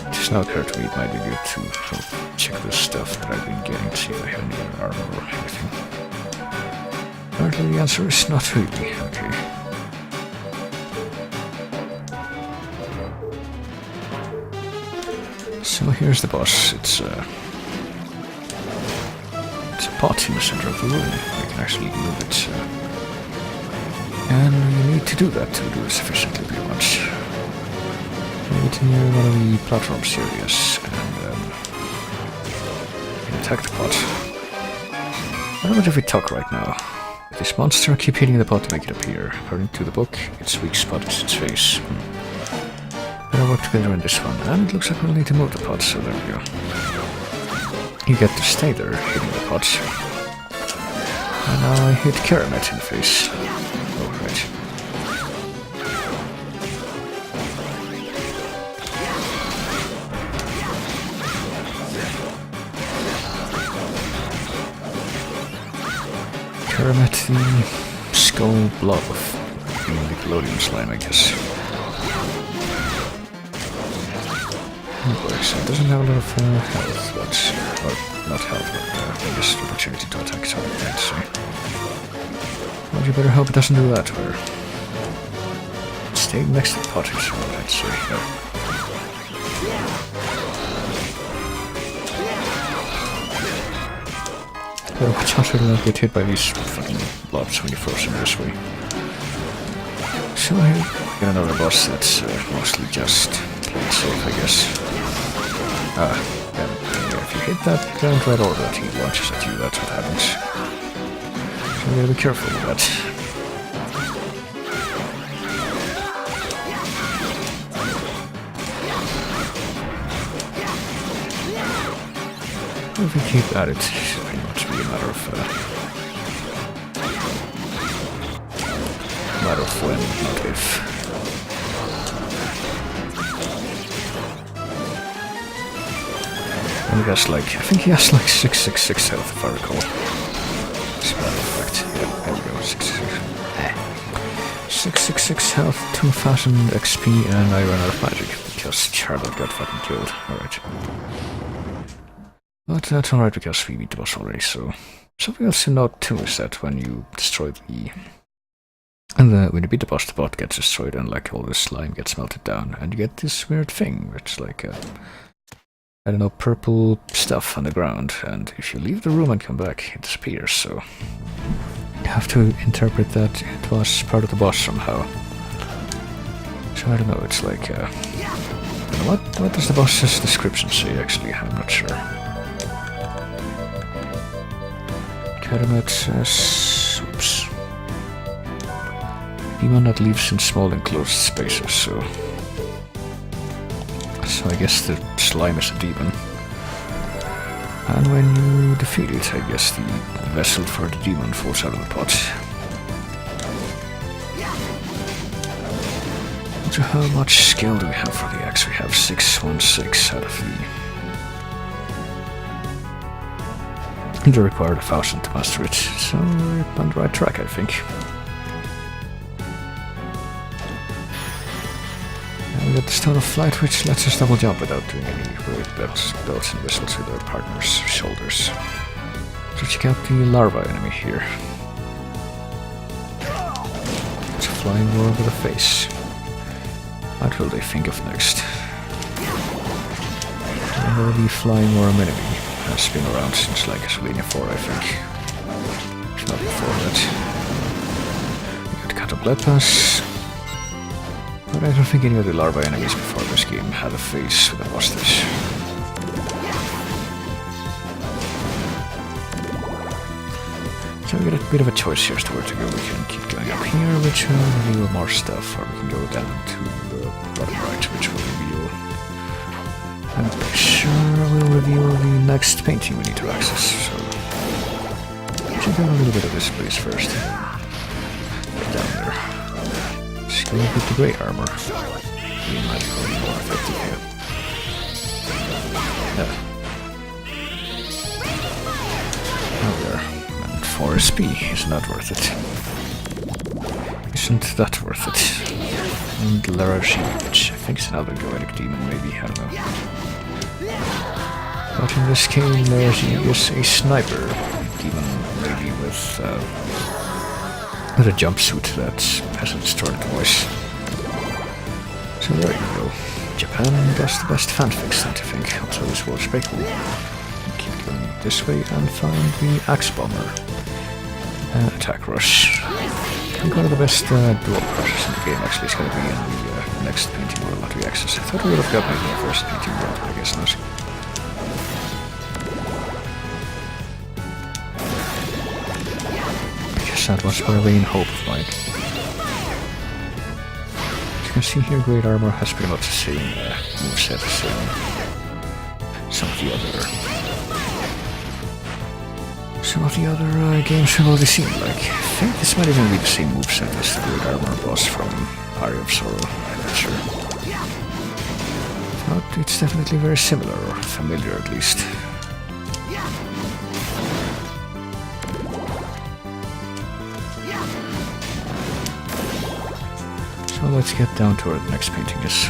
It just now occurred to me it might be good to check the stuff that I've been getting to see if I have any other armor or anything. Apparently the answer is not really, okay. So here's the boss. It's a pot in the center of the room. You can actually move it. And you need to do that to do it sufficiently, pretty much. You need to near one of the platforms here, yes, and you can attack the pot. I don't know if we talk right now. This monster keep hitting the pot to make it appear. According to the book, its weak spot is its face. Better work together in this one, and it looks like we'll need to move the pot, so there we go. You get to stay there, hitting the pot. And now I hit Karamet in the face. Oh, right. Karamet, the skull blob of the Nickelodeon slime, I guess. So it doesn't have a lot of health, but, or not health, but just opportunity to attack target, so. Well, you better hope it doesn't do that, or stay next to the pot is what I'd say. Gotta watch out so you don't get hit by these fucking blobs when you force them this way. So here we got another boss that's mostly just playing safe, I guess. And if you hit that giant red orb that he launches at you, that's what happens. So you gotta be careful with that. If we keep at it, it should pretty much be a matter of when, not if. And he has like, I think he has like 666 health if I recall. As a matter of fact, yeah, there we go, 666 health, 2000 XP, and I ran out of magic because Charlotte got fucking killed. Alright. But that's alright because we beat the boss already, so... Something else to note too is that when you destroy when you beat the boss, the bot gets destroyed and like all the slime gets melted down, and you get this weird thing, which is like I don't know, purple stuff on the ground, and if you leave the room and come back, it disappears, so you have to interpret that it was part of the boss somehow. So I don't know, it's like, I don't know, what does the boss's description say actually? I'm not sure. Kermit says... Oops. Demon that lives in small enclosed spaces, so I guess the slime is a demon. And when you defeat it, I guess the vessel for the demon falls out of the pot. So how much skill do we have for the axe? We have 616 out of the... You required 1,000 to master it, so we're on the right track, I think. We got the Stone of Flight, which lets us double jump without doing any weird belts and whistles with our partner's shoulders. So check out the larva enemy here. It's a flying worm with a face. What will they think of next? The flying worm enemy has been around since like Castlevania 4, I think. If not before that. We got Cataplepas. But I don't think any of the larva enemies before this game had a face with a mustache. So we got a bit of a choice here as to where to go. We can keep going up here, which will reveal more stuff, or we can go down to the bottom right, which will reveal... I'm pretty sure will reveal the next painting we need to access, so... check out a little bit of this place first. Right down there. Just go with the grey armor. We might be more effective here. Oh, there. And 4 SP is not worth it. Isn't that worth it? And Laraji, which I think is another goetic demon, maybe, I don't know. But in this game, Laraji is a sniper demon lady with a jumpsuit that has a distorted voice. So there you go. Japan does the best fanfics, don't you think? Also, this was pretty cool. Keep going this way and find the Axe Bomber. Attack Rush. I think one of the best dual crushes in the game actually is going to be in the next painting world that we access. I thought we would have gotten it in the first painting world, but I guess not. Because that was my vain hope of mine. As you can see here, Great Armor has pretty much the same moveset as some of the other games we've already seen. Like, I think this might even be the same moveset as the Great Armor boss from Aria of Sorrow, I'm not sure. But it's definitely very similar, or familiar at least. So let's get down to where the next painting is.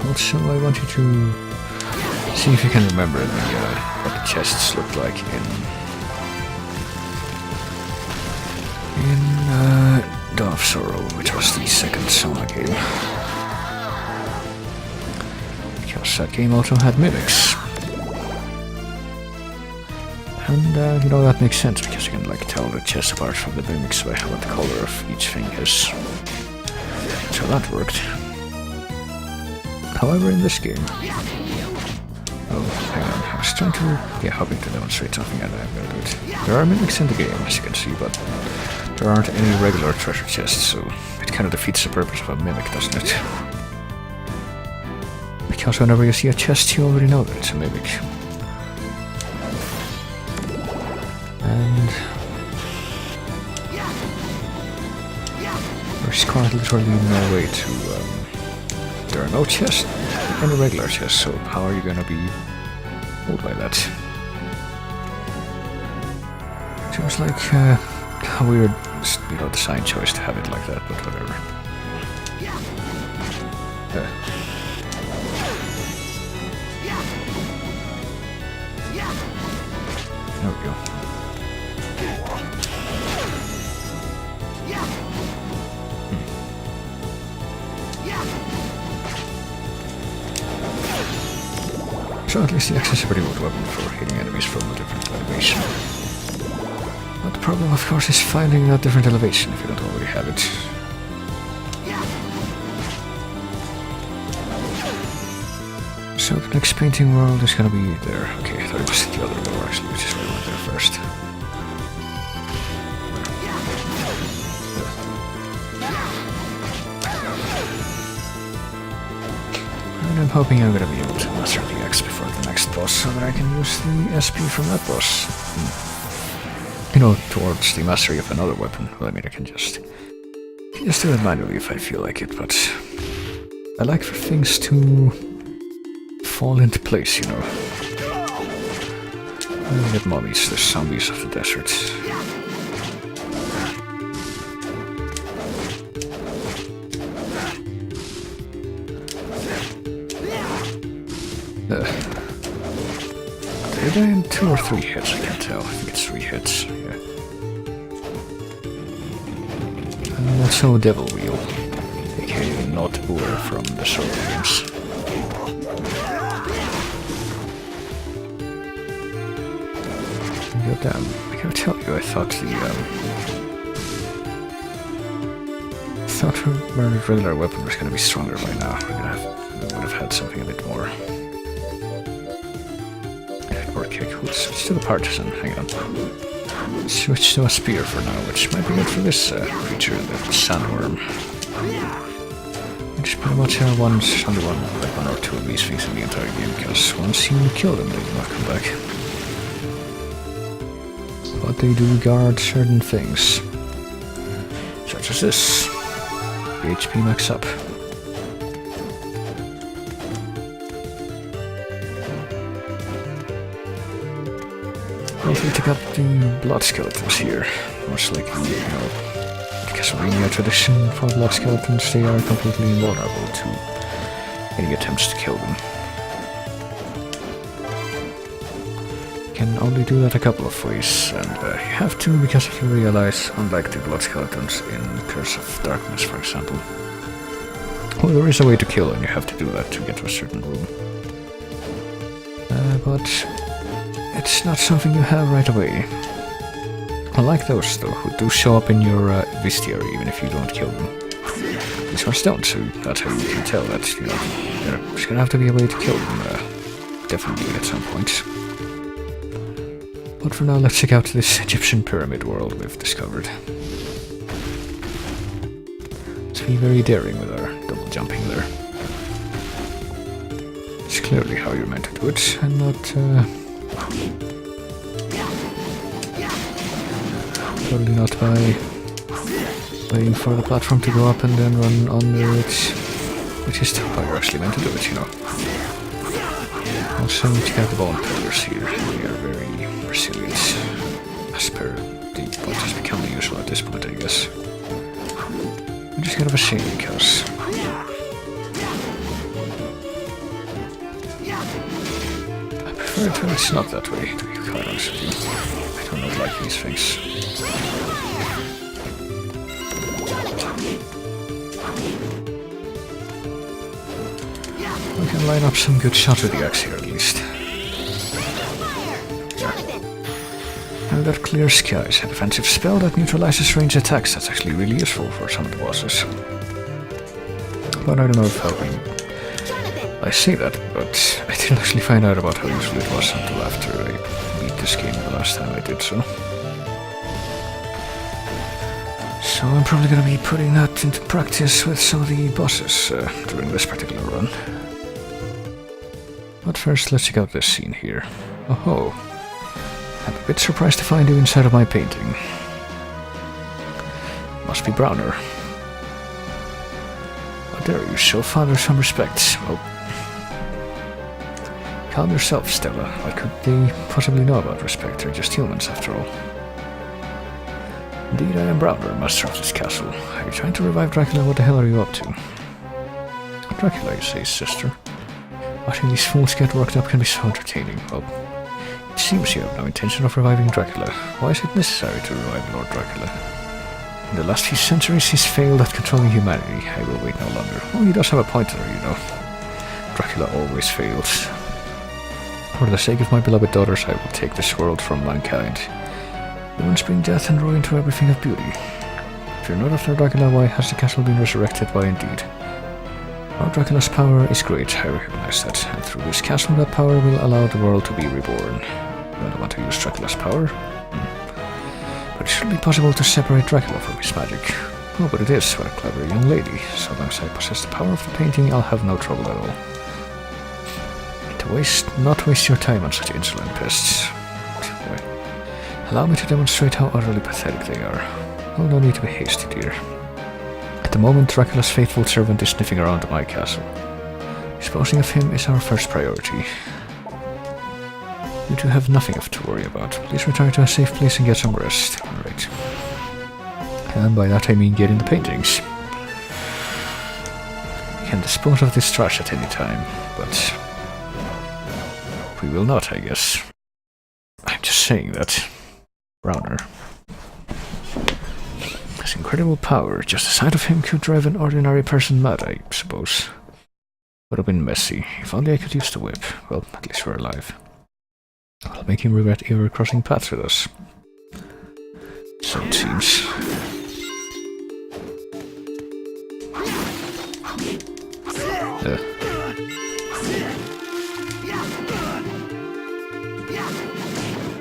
Also, I want you to see if you can remember what the chests looked like in Dawn of Sorrow, which was the second Sona game. Because that game also had mimics. And, that makes sense, because you can, tell the chest apart from the mimics by what the color of each thing is. So that worked. However, in this game... Oh, hang on, I was trying to... hoping to demonstrate something, and I'm gonna do it. There are mimics in the game, as you can see, but there aren't any regular treasure chests, so it kind of defeats the purpose of a mimic, doesn't it? Because whenever you see a chest, you already know that it's a mimic. And... there's quite literally no way to... there are no chests, and a regular chest, so how are you gonna be fooled by that? Seems like a weird, design choice to have it like that, but whatever. There we go. So at least the axe is a pretty good weapon for hitting enemies from a different elevation. But the problem, of course, is finding that different elevation if you don't already have it. So the next painting world is gonna be there. Okay, I thought it was the other door actually, which is why I went there first. And I'm hoping I'm gonna be able to master the X before the next boss so that I can use the SP from that boss. You know, towards the mastery of another weapon. Well, I mean, I can just do it manually if I feel like it, but I like for things to fall into place, you know. I get mummies, the zombies of the desert. Did I in 2 or 3 hits? I can't tell. I think it's 3 hits. Yeah. And also Devil Wheel, aka not Ur from the Sword games. Damn, I gotta tell you, I thought the regular weapon was gonna be stronger by now. I would have had something a bit more. Okay, cool. Switch to the partisan. Hang on. Switch to a spear for now, which might be good for this creature, the sandworm. Which pretty much only one or two of these things in the entire game, because once you kill them, they do not come back. But they do guard certain things, such as this. The HP max up. Hopefully to get the blood skeletons here. Much like the, the Castlevania tradition for blood skeletons, they are completely invulnerable to any attempts to kill them. Can only do that a couple of ways, and you have to because if you realize, unlike the blood skeletons in Curse of Darkness, for example, well, there is a way to kill, and you have to do that to get to a certain room. But it's not something you have right away. Unlike those, though, who do show up in your bestiary even if you don't kill them. These ones don't, so that's how you can tell that, there's gonna have to be a way to kill them, definitely at some point. But for now, let's check out this Egyptian pyramid world we've discovered. Let's be very daring with our double jumping there. It's clearly how you're meant to do it, and not totally not by waiting for the platform to go up and then run under it, which is how you're actually meant to do it, you know. Also, check out the bone pillars here. They are very resilient, as per what has become the usual at this point, I guess. I'm just kind of a shame because I prefer it when it's not that way, to be quite honest with you. I do not like these things. We can line up some good shots with the axe here at least. And that clear skies, a defensive spell that neutralizes range attacks. That's actually really useful for some of the bosses. But I don't know if helping. I say that, but I didn't actually find out about how useful it was until after I beat this game the last time I did so. So I'm probably gonna be putting that into practice with some of the bosses during this particular run. But first, let's check out this scene here. Oh-ho. I'm a bit surprised to find you inside of my painting. Must be Browner. How dare you show father some respect. Oh. Calm yourself, Stella. What could they possibly know about respect? They're just humans, after all. Indeed, I am Browner, master of this castle. Are you trying to revive Dracula? What the hell are you up to? Dracula, you say, sister. Watching these fools get worked up can be so entertaining. Well, it seems you have no intention of reviving Dracula. Why is it necessary to revive Lord Dracula? In the last few centuries, he's failed at controlling humanity. I will wait no longer. Oh, he does have a point there, you know. Dracula always fails. For the sake of my beloved daughters, I will take this world from mankind. Humans bring death and ruin to everything of beauty. If you're not after Dracula, why has the castle been resurrected? Why indeed? Lord Dracula's power is great, I recognize that, and through this castle that power will allow the world to be reborn. I don't want to use Dracula's power. But it should be possible to separate Dracula from his magic. Oh, but it is, what a clever young lady. So long as I possess the power of the painting, I'll have no trouble at all. Not waste your time on such insolent pests. Anyway, allow me to demonstrate how utterly pathetic they are. Oh, no need to be hasty, dear. At the moment, Dracula's faithful servant is sniffing around my castle. Disposing of him is our first priority. You two have nothing to worry about. Please retire to a safe place and get some rest. Alright. And by that I mean getting the paintings. We can dispose of this trash at any time, but we will not, I guess. I'm just saying that. Browner. His incredible power, just the sight of him could drive an ordinary person mad, I suppose. Would have been messy. If only I could use the whip. Well, at least we're alive. I'll make him regret ever crossing paths with us. So it seems.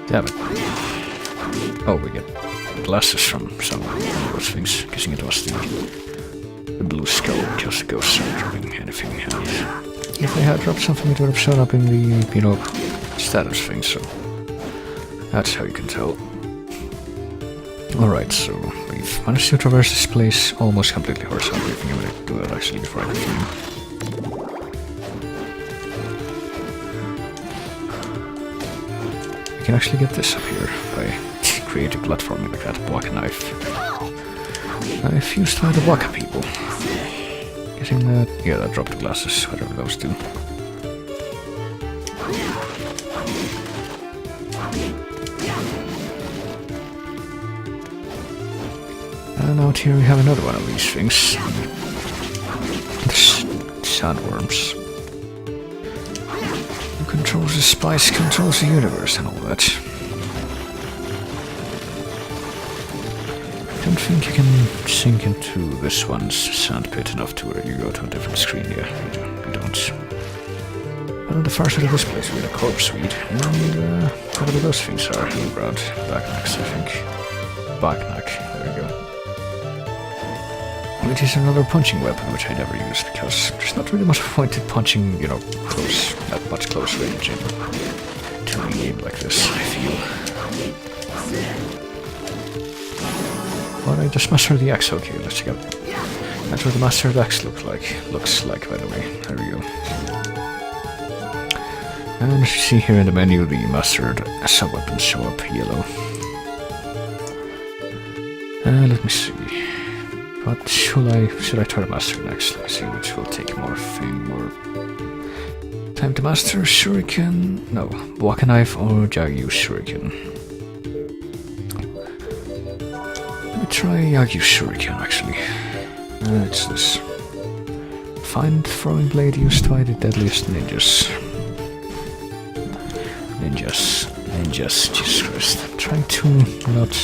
Damn it. Oh, we get glasses from some of those things. Guessing it was the blue skull, because the ghosts aren't dropping anything. And if they had dropped something, it would have shown up in the, status thing, so that's how you can tell. Alright, so we've managed to traverse this place almost completely horizontally. I think I'm gonna do that actually before I continue. We can actually get this up here by creating platforming like that. Waka knife. Knife used by the Waka people. Guessing that, yeah, that dropped the glasses, whatever those do. And out here we have another one of these things. Sandworms. Who controls the spice, controls the universe and all that. I don't think you can sink into this one's sandpit enough to where you go to a different screen. Yeah, you don't. But on the far side of this place we have a corpse weed, and whatever those things are, Hilbrad, Backnacks, I think. Backnack, there we go. Which is another punching weapon, which I never use, because there's not really much point in punching, close, at much close range in a game like this, I feel. But I just mastered the axe. Okay, let's check out. That's what the mastered axe looks like, by the way. There we go. And as you see here in the menu, the mastered sub-weapons show up yellow. Let me see. What should I try to master next? Let's see which will take more time to master. Shuriken, no, Waka knife or Yagyu Shuriken. Let me try Yagyu Shuriken actually. It's this. Find throwing blade used by the deadliest ninjas. Ninjas, Jesus Christ. I'm trying to not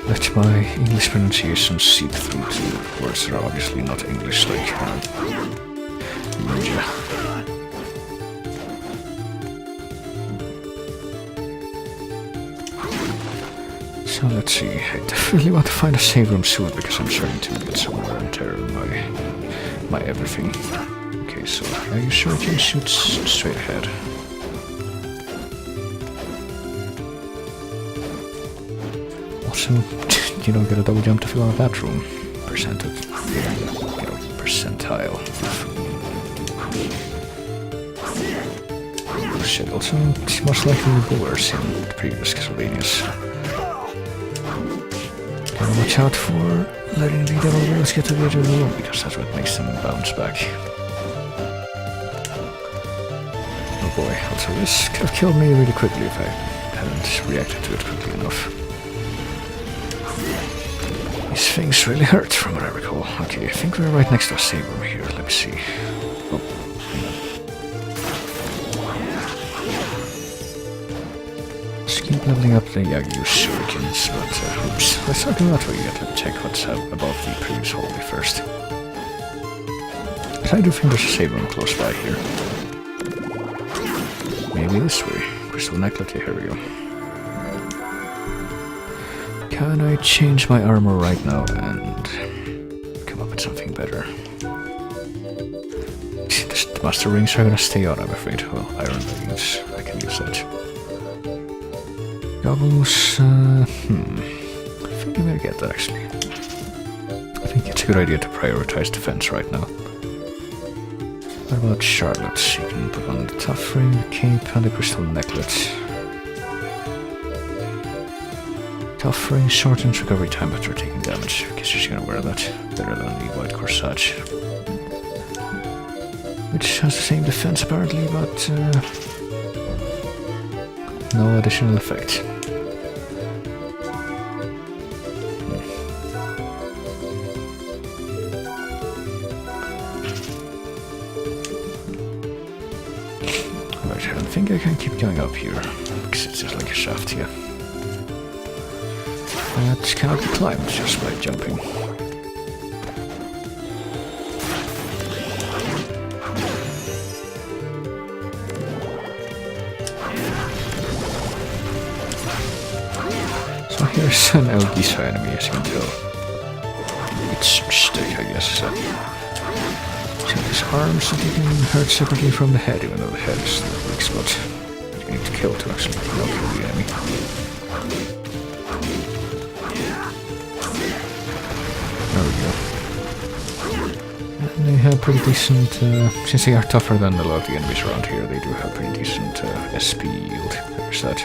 let my English pronunciation seep through to words that are obviously not English, like ninja. So let's see, I definitely want to find a save room soon because I'm starting to get somewhere and tear my everything. Okay, so are you sure it can shoot straight ahead? Also, you don't get a double jump to fill out that room. Percentile. Oh shit, also, most likely the bullers in the previous Castlevanias. Gotta watch out for letting the devil wheels get to the edge of the room, because that's what makes them bounce back. Oh boy, also this could have killed me really quickly if I hadn't reacted to it quickly enough. These things really hurt, from what I recall. Okay, I think we're right next to a save room here. Let me see. Oh. Let's keep leveling up the Yagyu Shurikens, but oops. Let's not do that way yet. Let's check what's above the previous hallway first. But I do think there's a save room close by here. Maybe this way. Crystal necklace, here we go. Can I change my armor right now and come up with something better? The Master Rings are gonna stay on, I'm afraid. Well, Iron Leggings, I can use that. Goggles, I think I'm gonna get that actually. I think it's a good idea to prioritize defense right now. What about Charlotte? She can put on the tough ring, the cape, and the crystal necklace. Tough ring shortens recovery time after taking damage. I guess she's gonna wear that. Better than the white corsage. Which has the same defense apparently, but no additional effect. Right, I don't think I can keep going up here, because it's just like a shaft here. That cannot be climbed just by jumping. So here's an Elgisa enemy, as you can tell. It's stick, I guess. So his arms that you can hurt separately from the head, even though the head is the weak spot. You need to kill to actually kill the enemy. There we go. And they have pretty decent, since they are tougher than a lot of the enemies around here, they do have pretty decent SP yield. There's that.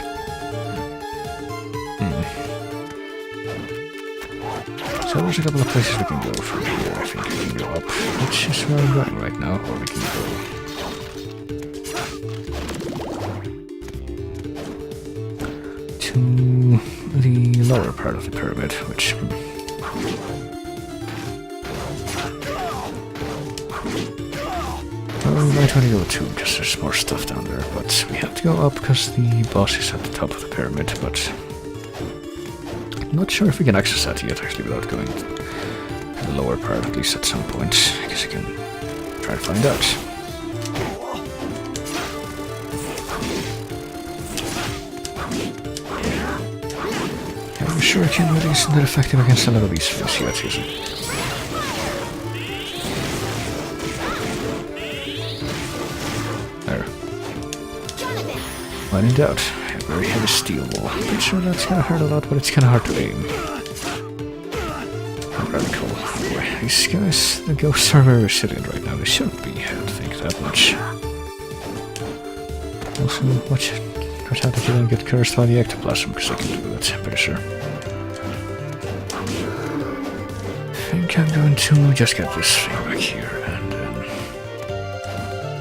So there's a couple of places we can go from here. I think we can go up, which is where I'm going right now, or we can go to the lower part of the pyramid, which... Well, we might want to go too, because there's more stuff down there, but we have to go up because the boss is at the top of the pyramid, but... I'm not sure if we can access that yet, actually, without going to the lower part, at least at some point. I guess I can try to find out. I'm sure Shuriken isn't that effective against a lot of these things yet, is it? There. When in doubt, a very heavy steel wall. Pretty sure that's gonna hurt a lot, but it's kinda hard to aim. Rather cool. Boy, these guys, the ghosts are very resilient right now. They shouldn't be, I don't think, that much. Also, watch out that you don't get cursed by the ectoplasm, because I can do that, I'm pretty sure. I think I'm going to just get this thing back here, and then...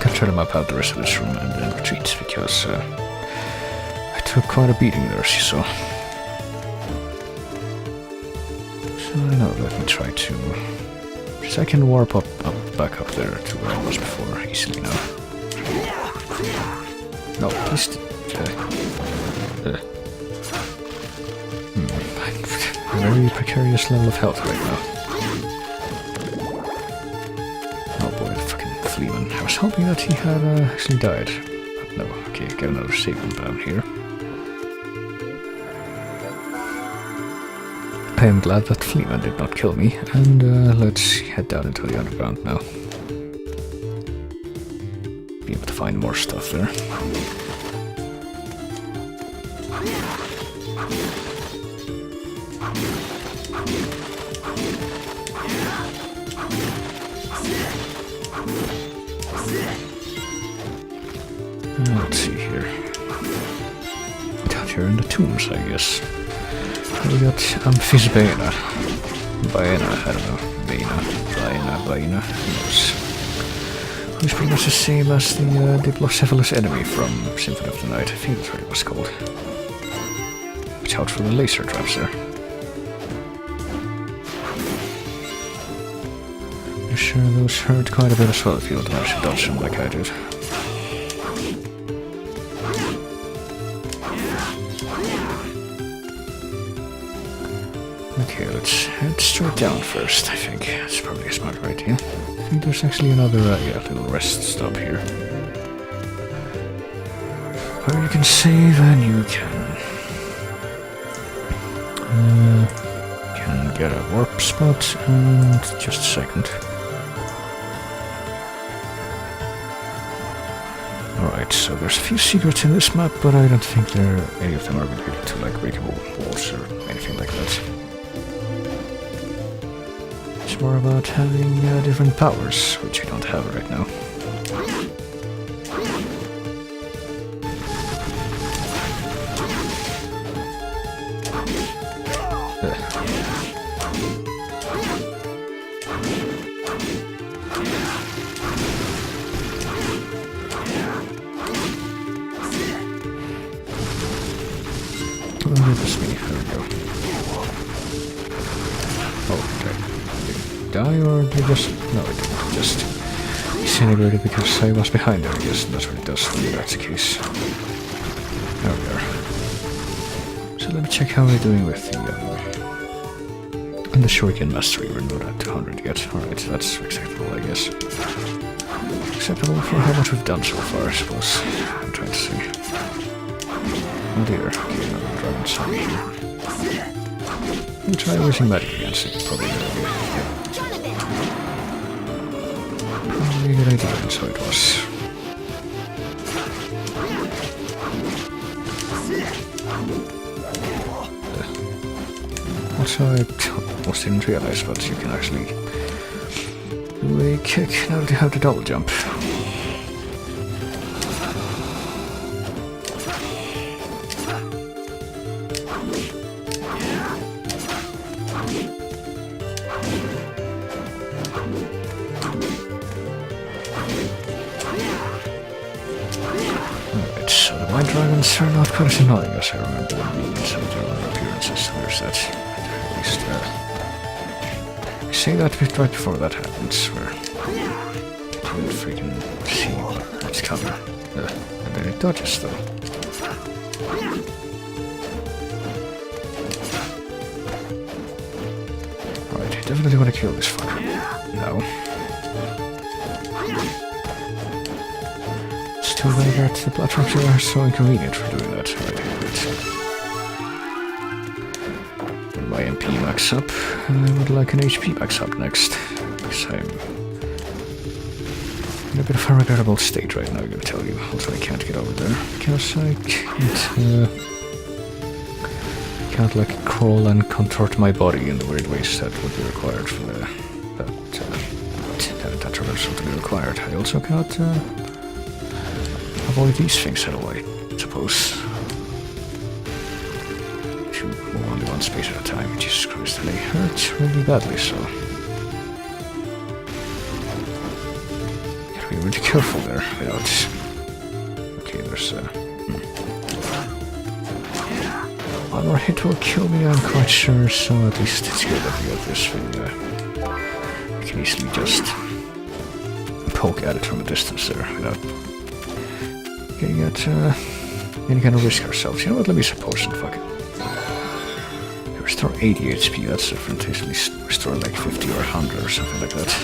can try to map out the rest of this room, and then retreat, because I took quite a beating there, as you saw. So I know, let me try to... because I can warp back up there to where I was before, easily now. No, please... a very precarious level of health right now. Oh boy, the fucking Fleeman. I was hoping that he had actually died. But no, okay, get another save room down here. I am glad that Fleeman did not kill me, and let's head down into the underground now. Be able to find more stuff there. Let's see here. Down here in the tombs, I guess. We got Amphis Baena. Baena, I don't know. Baena, who knows? Who's pretty much the same as the Diplocephalus enemy from Symphony of the Night. I think that's what it was called. Watch out for the laser traps there. I'm sure those hurt quite a bit as well if you don't manage to dodge them like I did. Okay, let's head straight down first, I think. That's probably a smarter idea. I think there's actually another, little rest stop here. Where you can save and you can get a warp spot and just a second. Alright, so there's a few secrets in this map, but I don't think any of them are related to like breakable walls or anything like that. It's more about having different powers, which you don't have right now. Die or you just... No, it didn't. Just disintegrated because I was behind there, I guess. That's what it does when that's the case. There we are. So let me check how we're doing with the... and the Shuriken Mastery. We're not at 200 yet. Alright, that's acceptable, I guess. Acceptable for how much we've done so far, I suppose. I'm trying to see. Oh dear. Okay, another dragon zombie here. We'll try using magic against it. Probably a good idea. Yeah. Probably a good idea, and so it was. Also, I almost didn't realize, but you can actually do a kick now that you have the double jump. Dragons are not quite as annoying as I remember them being in some of their other appearances, so there's that. At least, I say that bit right before that happens, where you can freaking see what's coming. And then it dodges, though. Alright, I definitely want to kill this fucker. No. Too bad that the platforms are so inconvenient for doing that. Right, when my MP max up, I would like an HP max up next. Because I'm in a bit of a regrettable state right now, I'm gonna tell you. Also, I can't get over there because I can't like crawl and contort my body in the weird ways that would be required for that traversal to be required. I also cannot avoid these things at all, I suppose. If you move only one space at a time, Jesus Christ, they hurt really badly, so... Gotta be really careful there, without... Okay, there's one more hit will kill me, I'm quite sure, so at least it's good that we got this thing. You can easily just poke at it from a distance there, without getting at any kind of risk ourselves. You know what, let me suppose and fuck it. Restore 80 HP, that's different. At least restore like 50 or 100 or something like that.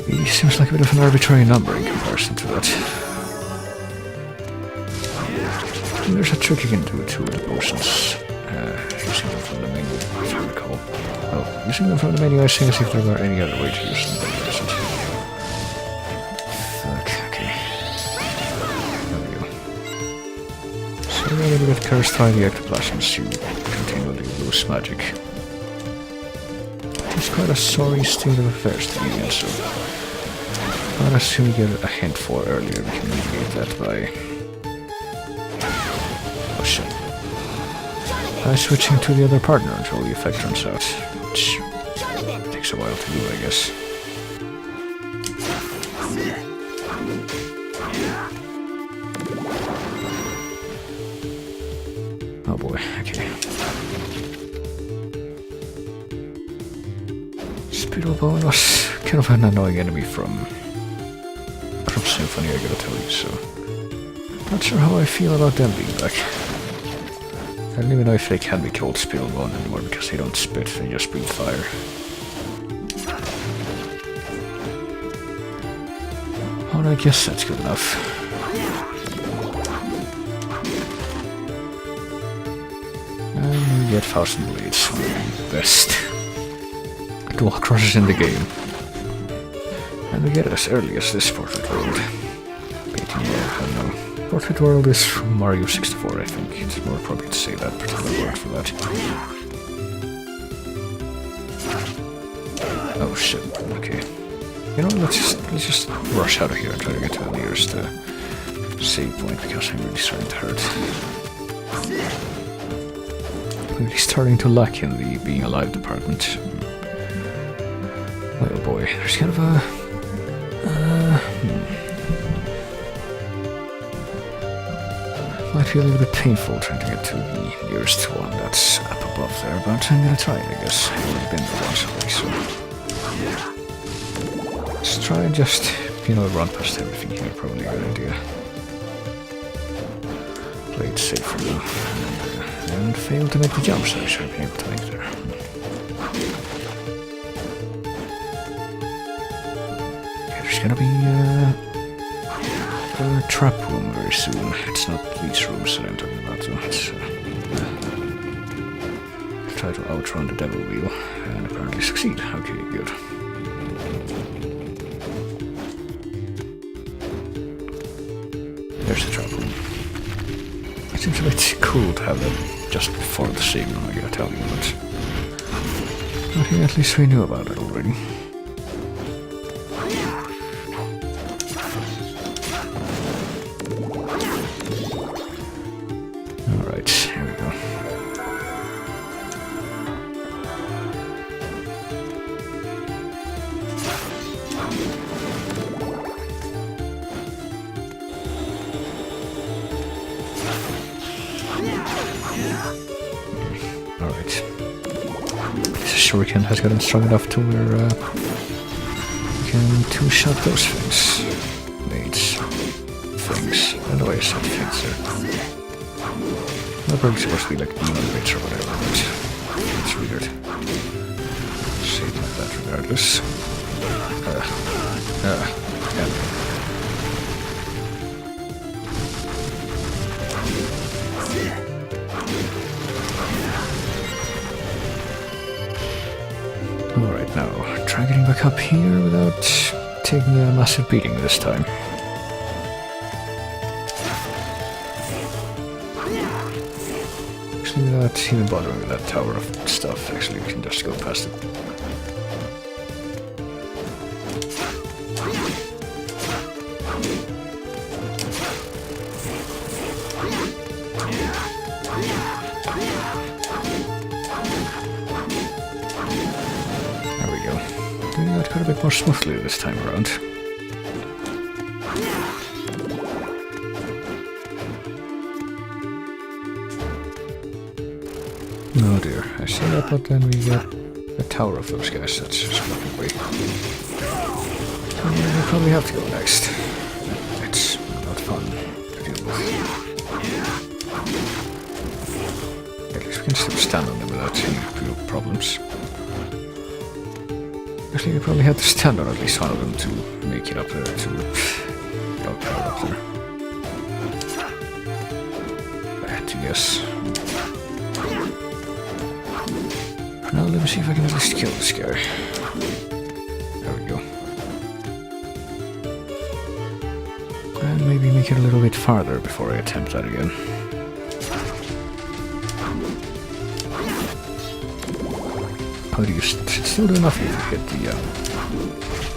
It seems like a bit of an arbitrary number in comparison to that. And there's a trick you can do to the potions. Using them from the menu, if I recall. Well, using them from the menu, I see as if there were any other way to use them, but there isn't. When you get cursed by the ectoplasms, you continually lose magic. It's quite a sorry state of affairs to be in, so... But as we get a hint for earlier, we can mitigate that by... Oh shit. By switching to the other partner until the effect runs out, which takes a while to do, I guess. Oh boy, okay. Speedball was kind of an annoying enemy from Symphony, I gotta tell you, so... Not sure how I feel about them being back. I don't even know if they can be called Spill 1 anymore because they don't spit, they just breathe fire. Well, I guess that's good enough. And we get 1000 Blades, the best dual crosses in the game. And we get it as early as this Portrait World. Painting World, I don't know. Portrait World is from Mario 64, I think. It's more appropriate to say that particular word for that. Oh shit, okay. You know, let's just rush out of here and try to get to the nearest save point because I'm really starting to hurt. Really starting to lack in the being alive department. Oh boy, there's kind of a... Might feel a little bit painful trying to get to the nearest one that's up above there, but I'm gonna try it, I guess. I've already been there once already, so... Let's try and just, you know, run past everything here, probably a good idea. Play it safe for now. And fail to make the jumps I should be able to make there. Okay, there's gonna be a trap room very soon. It's not these rooms that I'm talking about, so it's try to outrun the devil wheel and apparently succeed. Okay, good. There's the trap room. It seems a bit cool to have that just before the save room, I gotta tell you, but I think at least we knew about it already. Alright, here we go. Alright. This shuriken has gotten strong enough to where we can two-shot those things. Nades. Things. I don't know why I said things there. They're probably supposed to be like demon bits or whatever, but it's weird. Save like that regardless. Yeah. Alright, now, try getting back up here without taking a massive beating this time. Actually, without even bothering with that tower of stuff, actually, we can just go past it. Doing that quite a bit more smoothly this time around. Oh dear, I see that, but then we get the tower of those guys that's just blocking way. So we probably have to go next. It's not fun to deal with. At least we can still stand on them without any real problems. Actually, we probably had to stand on at least one of them to make it up there, to dog power up there. I had to guess. Now let me see if I can at least kill this guy. There we go. And maybe make it a little bit farther before I attempt that again. How do you still do nothing if you hit the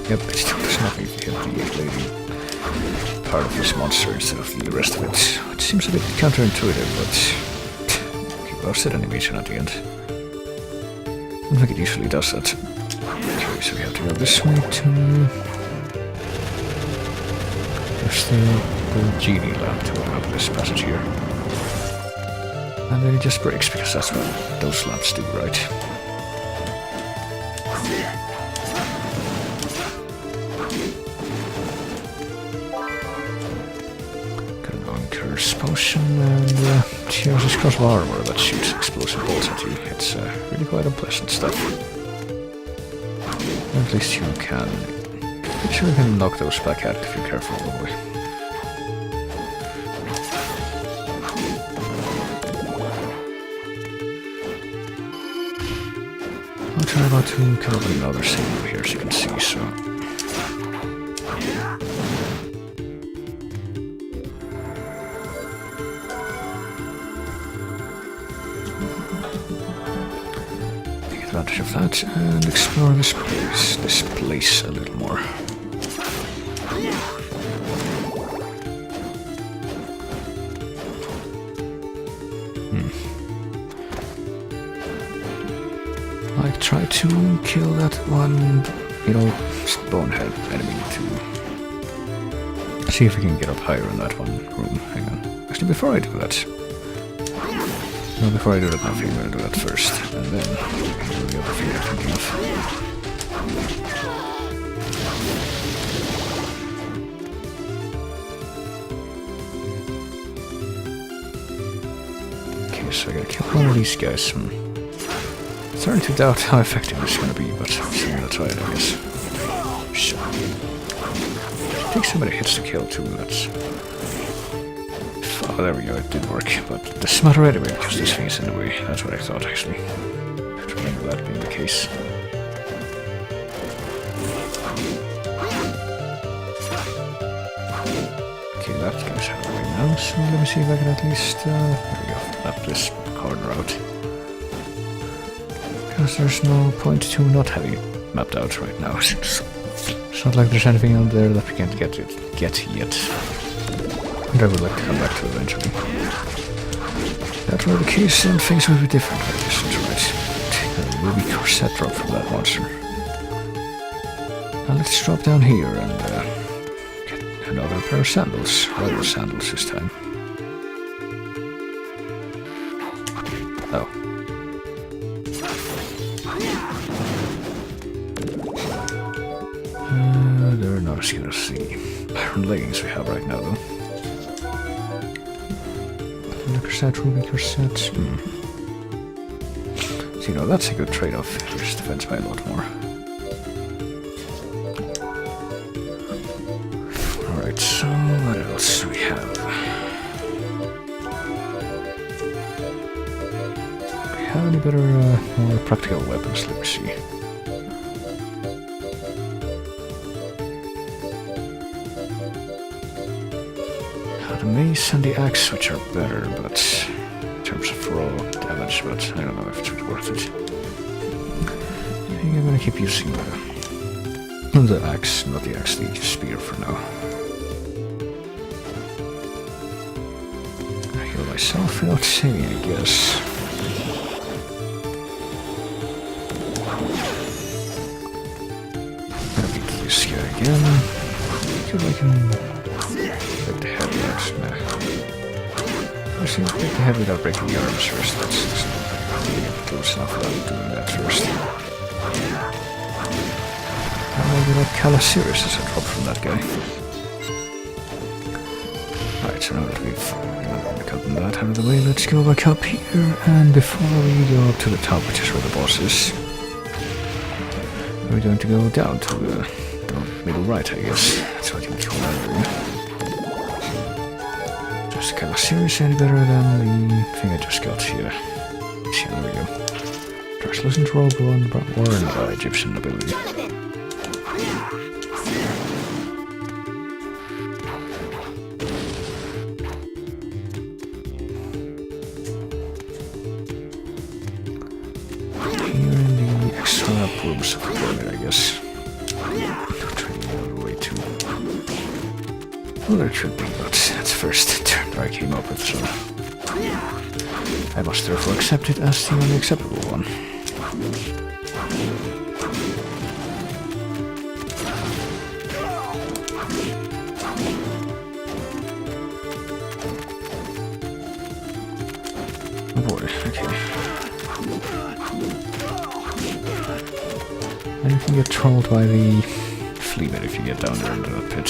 yep, it still does nothing if you hit the lady part of this monster instead of the rest of it. It seems a bit counterintuitive, but he lost it animation at the end. I don't think it usually does that. Okay, so we have to go this way to there's the genie lamp to open up this passage here. And then it just breaks because that's what those lamps do, right? Here's potion, and here's this cross of armor that shoots explosive bolts at you. It's really quite unpleasant stuff. At least you can... I'm sure you can knock those back out if you're careful, probably. I'll try about to kill another thing over here, as you can see, so... Take advantage of that and explore this place a little more. Like, try to kill that one, you know, bonehead enemy to see if we can get up higher in that one room. Hang on. Actually, before I do that... No, before I do that, I think I'm gonna do that first, and then I can do the other thing I'm thinking of. Okay, so I gotta kill one of these guys. Starting to doubt how effective this is gonna be, but I'm still gonna try it, I guess. Shit. It takes so many hits to kill too, that's... Oh, there we go, it did work, but it doesn't matter anyway, because this thing is in the way. That's what I thought, actually. I have to remember that being the case. Okay, that goes out of the way now, so let me see if I can at least, there we go, map this corner out. Because there's no point to not having it mapped out right now. It's not like there's anything out there that we can't get yet. And I would like to come back to eventually. That were the case, and things would be different, I guess, that's right. Take a ruby corset drop from that monster. Now let's drop down here and get another pair of sandals. Royal sandals this time. Oh. They're not as good as the iron leggings we have right now, though. Corset, ruby corset. So, you know, that's a good trade-off. There's defense by a lot more. Alright, so what else do we have? Do we have any better, more practical weapons? Let me see. The mace and the axe, which are better, but in terms of raw damage, but I don't know if it's really worth it. I think I'm gonna keep using the axe, not the axe, the spear for now. I heal myself without saving, I guess. Gonna beat this guy again. See if I can... Take the head without... I should take the head without breaking the arms first. That's really close enough without doing that first. And maybe that Calasiris is a drop from that guy. Right, so now that we've gotten that out of the way, let's go back up here. And before we go up to the top, which is where the boss is, we're going to go down to the middle right, I guess. That's what you can call that area. Just kind of serious any better than the thing I just got here. See, there we go. Translucent robe worn by Egyptian nobility. Here in the extra rooms of the pyramid, I guess. Training all the way to... Well, there should be, but that's the first turn that I came up with, so... I must therefore accept it as the only acceptable one. Oh boy, okay. And you can get trolled by the fleabit if you get down there into the pit.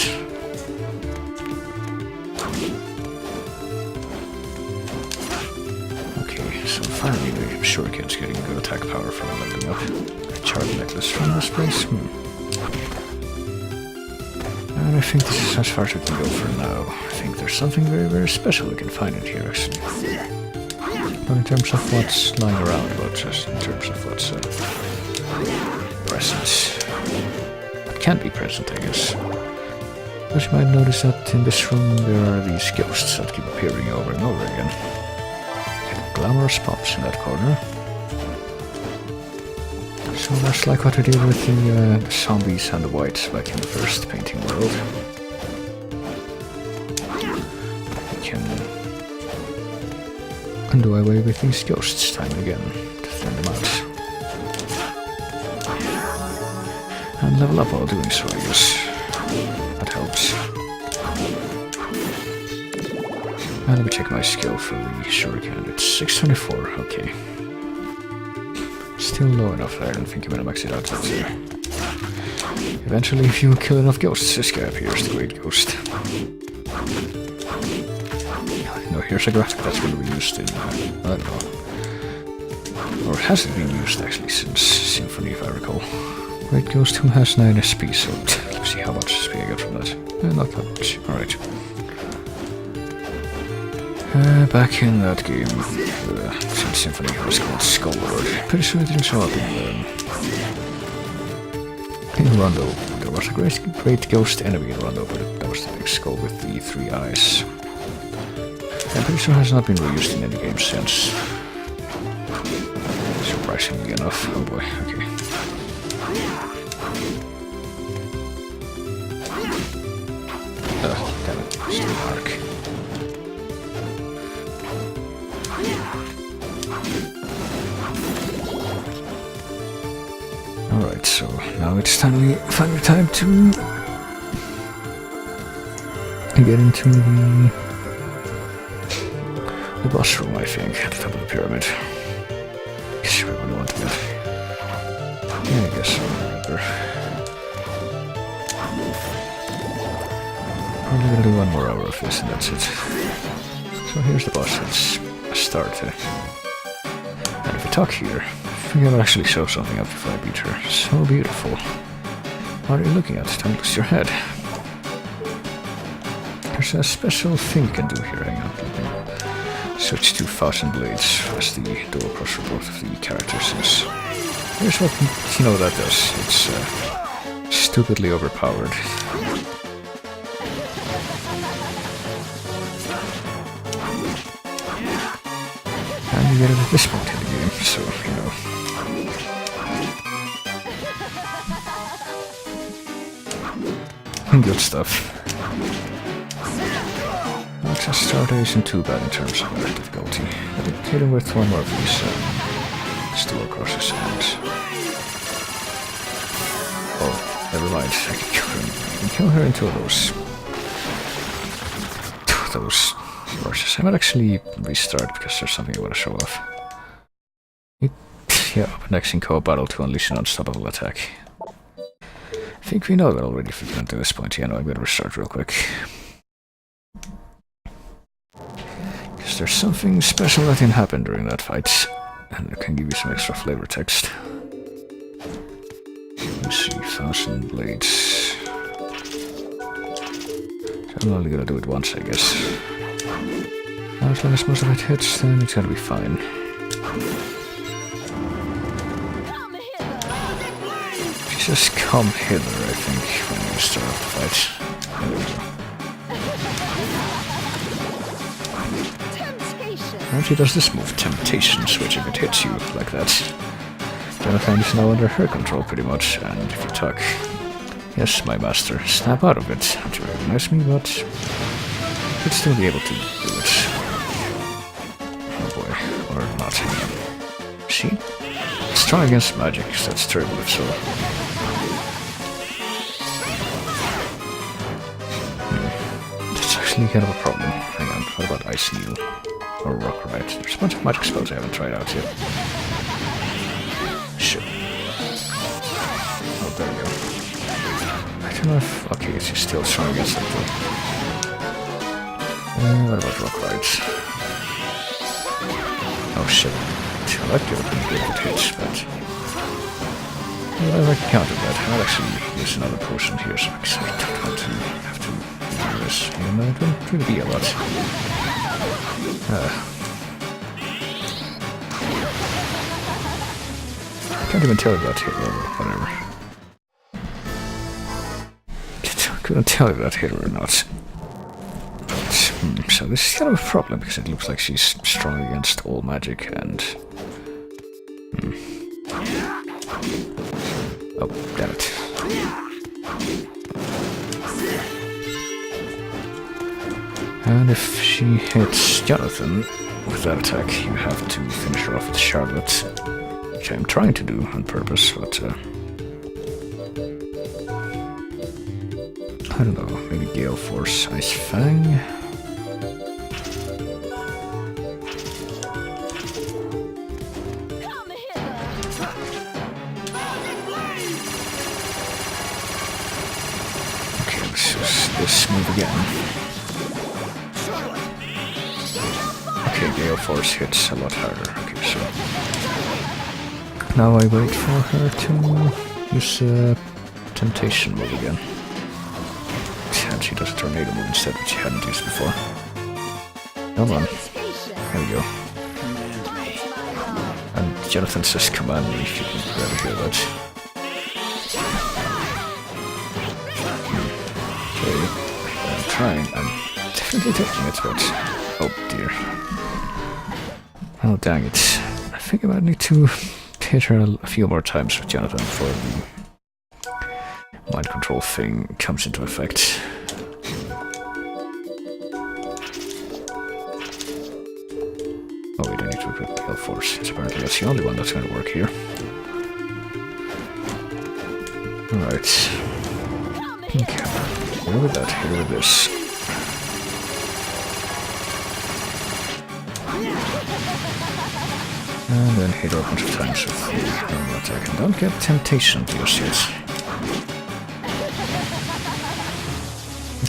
finally the shuriken's getting good attack power from leveling up. A charm necklace from this place. And I think this is as far as we can go for now. I think there's something very, very special we can find in here, actually. Not in terms of what's lying around, but just in terms of what's present. What can be present, I guess. But you might notice that in this room there are these ghosts that keep appearing over and over again. Glamorous pops in that corner. So much like what we did with the zombies and the whites back in the first painting world. We can do away with these ghosts time and again to thin them out. And level up while doing so, I guess. That helps. And let me check my skill for the shuriken. It's 624, okay. Still low enough that I don't think I'm gonna max it out that year. Eventually, if you kill enough ghosts, this guy appears, the Great Ghost. No, here's a graphic that's gonna be used in, I don't know. Or has it been used actually since Symphony, if I recall. Great Ghost who has 9 SP, so let's see how much SP I get from that. Not that much, alright. Back in that game, since Symphony was called Skull Lord, pretty sure it didn't show up in Rondo. There was a great ghost enemy in Rondo, but that was the big skull with the 3 eyes. I'm pretty sure it has not been reused in any game since. Surprisingly enough. Oh boy, okay. Damn it, still dark. Alright, so now it's finally time to get into the boss room, I think, at the top of the pyramid. Guess you really want to get. Yeah, I guess so. Probably gonna do 1 more hour of this and that's it. So here's the boss, it's a start. And if we talk here, I think I'll actually show something up before I beat her. So beautiful. What are you looking at? Don't lose your head. There's a special thing you can do here. Hang on. Switch to 1000 Blades as the dual cross for both of the characters. Here's what that does. It's stupidly overpowered. And you get it at this point in the game, so, good stuff. Access starter isn't too bad in terms of difficulty. But it hit him with 1 more of these dual crosses and... Oh, never mind. I can kill her in 2 of those rushes. I might actually restart because there's something I want to show off. Yeah, up next in co-op battle to unleash an unstoppable attack. I think we know that already if we get to this point. Yeah, no, I'm gonna restart real quick. Because there's something special that can happen during that fight. And I can give you some extra flavor text. Let's see, 1000 Blades. So I'm only gonna do it once, I guess. As long as most of it hits, then it's gonna be fine. Just come hither, I think, when you start off the fight. And she does this move, Temptation, which if it hits you like that, Jonathan is now under her control pretty much, and if you talk, yes, my master, snap out of it. Don't you recognize me, but you'd still be able to do it. Oh boy, or not. See? Strong against magic, that's terrible if so. That's actually kind of a problem. Hang on, what about Ice Needle? Or Rock Right? There's a bunch of magic spells I haven't tried out yet. Shit. Oh, there we go. I don't know if... Okay, she's still strong against that though. What about Rock Right? Oh shit. I like the open good with hits, but whatever I can counter that. I'll actually use another potion here, so I don't want to have to do this. Even though it wouldn't really be a lot. Can't even tell if that hit or whatever. Couldn't tell if that hit or not. But, so this is kind of a problem because it looks like she's strong against all magic and... Oh, damn it. And if she hits Jonathan with that attack, you have to finish her off with Charlotte. Which I'm trying to do on purpose, but I don't know, maybe Gale Force, Ice Fang? Okay, let's use this move again. Okay, Gale Force hits a lot harder. Okay, so now I wait for her to use Temptation move again. And she does a tornado move instead, which she hadn't used before. Come on. There we go. And Jonathan says command me if you can ever hear that. Okay, I'm trying. I'm definitely taking it, but... Oh dear. Oh dang it. I think I might need to hit her a few more times with Jonathan before the mind control thing comes into effect. Oh wait, I need to equip Gale Force. It's apparently that's the only one that's going to work here. Alright. Okay. Here with that, here with this. And then hit her a bunch of times with the normal attack. And don't get Temptation just yet.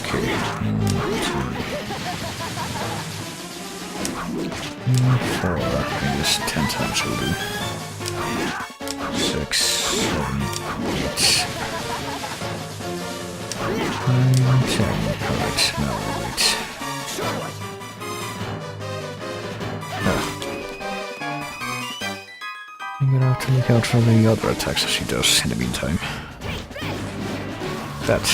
Okay, 1, 2, 4, I guess 10 times will do. 6, 7, 8, 9, 10. Alright, now we'll wait. Get out to look out for the other attacks that she does in the meantime. That.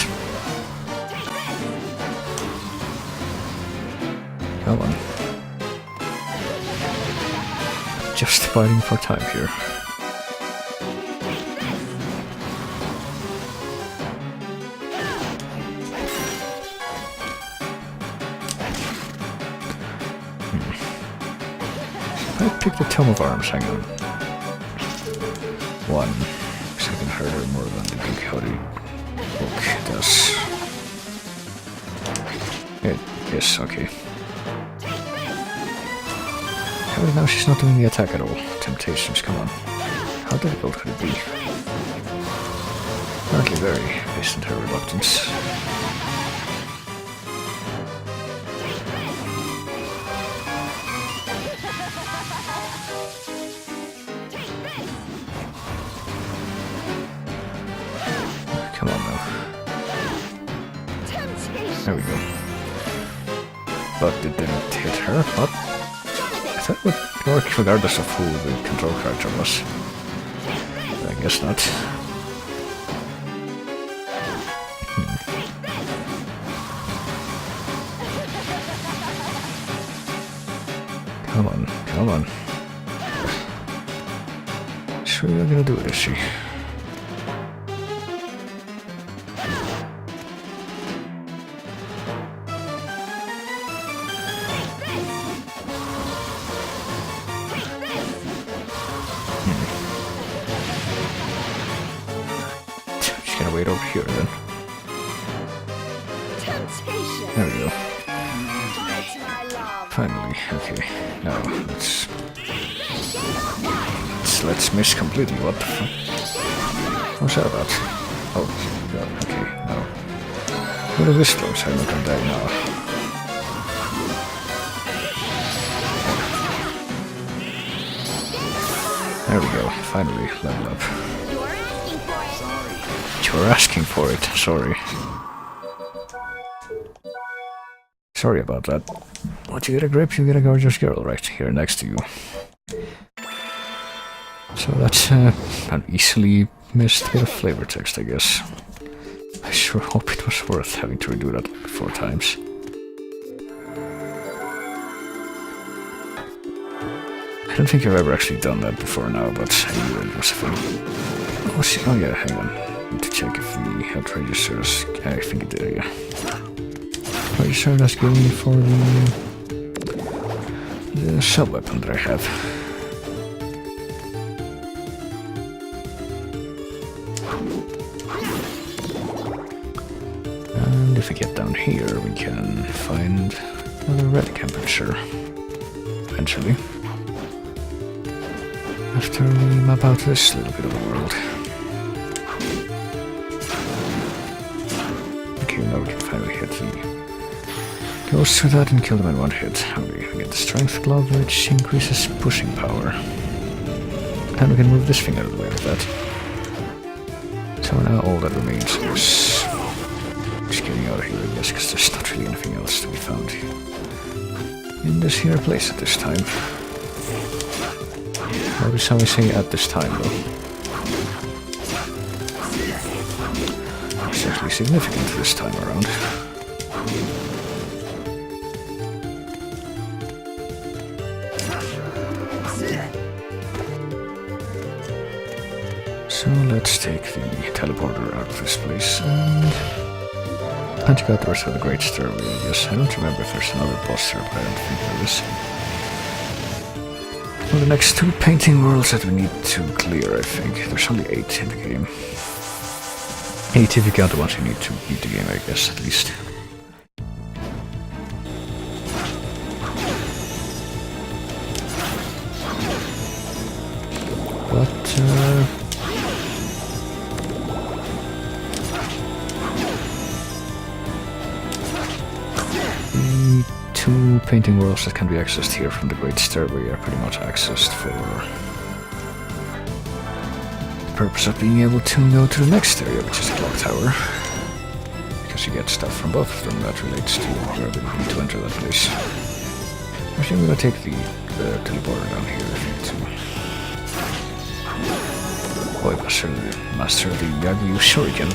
Come on. Just fighting for time here. I picked the Tome of Arms, hang on. 1. So I can hurt her more than the Big Howdy book does. Yes, okay. However, now she's not doing the attack at all. Temptations, come on. How difficult could it be? Apparently very, based on her reluctance. Come on now. There we go. But it didn't hit her, but I thought it would work regardless of who the control character was. But I guess not. Come on, come on. She's really gonna do it, is she? Wait over here then. There we go. Finally, okay. Now let's miss completely. What the fuck? What's that about? Oh god, okay, no. What are this close? I'm not gonna die now. There we go, finally level up. You're asking for it. You're asking for it, sorry. Sorry about that. Once you get a grip, you get a gorgeous girl right here next to you. So that's an easily missed bit of flavor text, I guess. I sure hope it was worth having to redo that 4 times. I don't think I've ever actually done that before now, but I knew it was a thing. Oh yeah, hang on. Need to check if the outrageous service... I think it did, yeah. Outrageous service gave me for the sub-weapon that I have. And if we get down here, we can find another red temperature. Eventually. After we map out this little bit of the world. Okay, now we can finally hit the... Goes through that and kill them in one hit. Okay, we get the strength glove, which increases pushing power. And we can move this thing out of the way with that. So now all that remains is... just getting out of here, I guess, because there's not really anything else to be found in this here place at this time. Notice how I say at this time, though. It's actually significant this time around. So let's take the teleporter out of this place and check out the rest of the Great Stairway, I guess. I don't remember if there's another boss there, but I don't think there is. Well, the next 2 painting worlds that we need to clear, I think. There's only 8 in the game. 8 if you count the ones you need to beat the game, I guess, at least. But, the 2 painting worlds that can be accessed here from the Great Stairway are pretty much accessed for the purpose of being able to go to the next area, which is the clock tower. Because you get stuff from both of them that relates to your ability to enter that place. Actually, I'm gonna take the teleporter down here if I need to. Boy, master of the Yagyu Shuriken.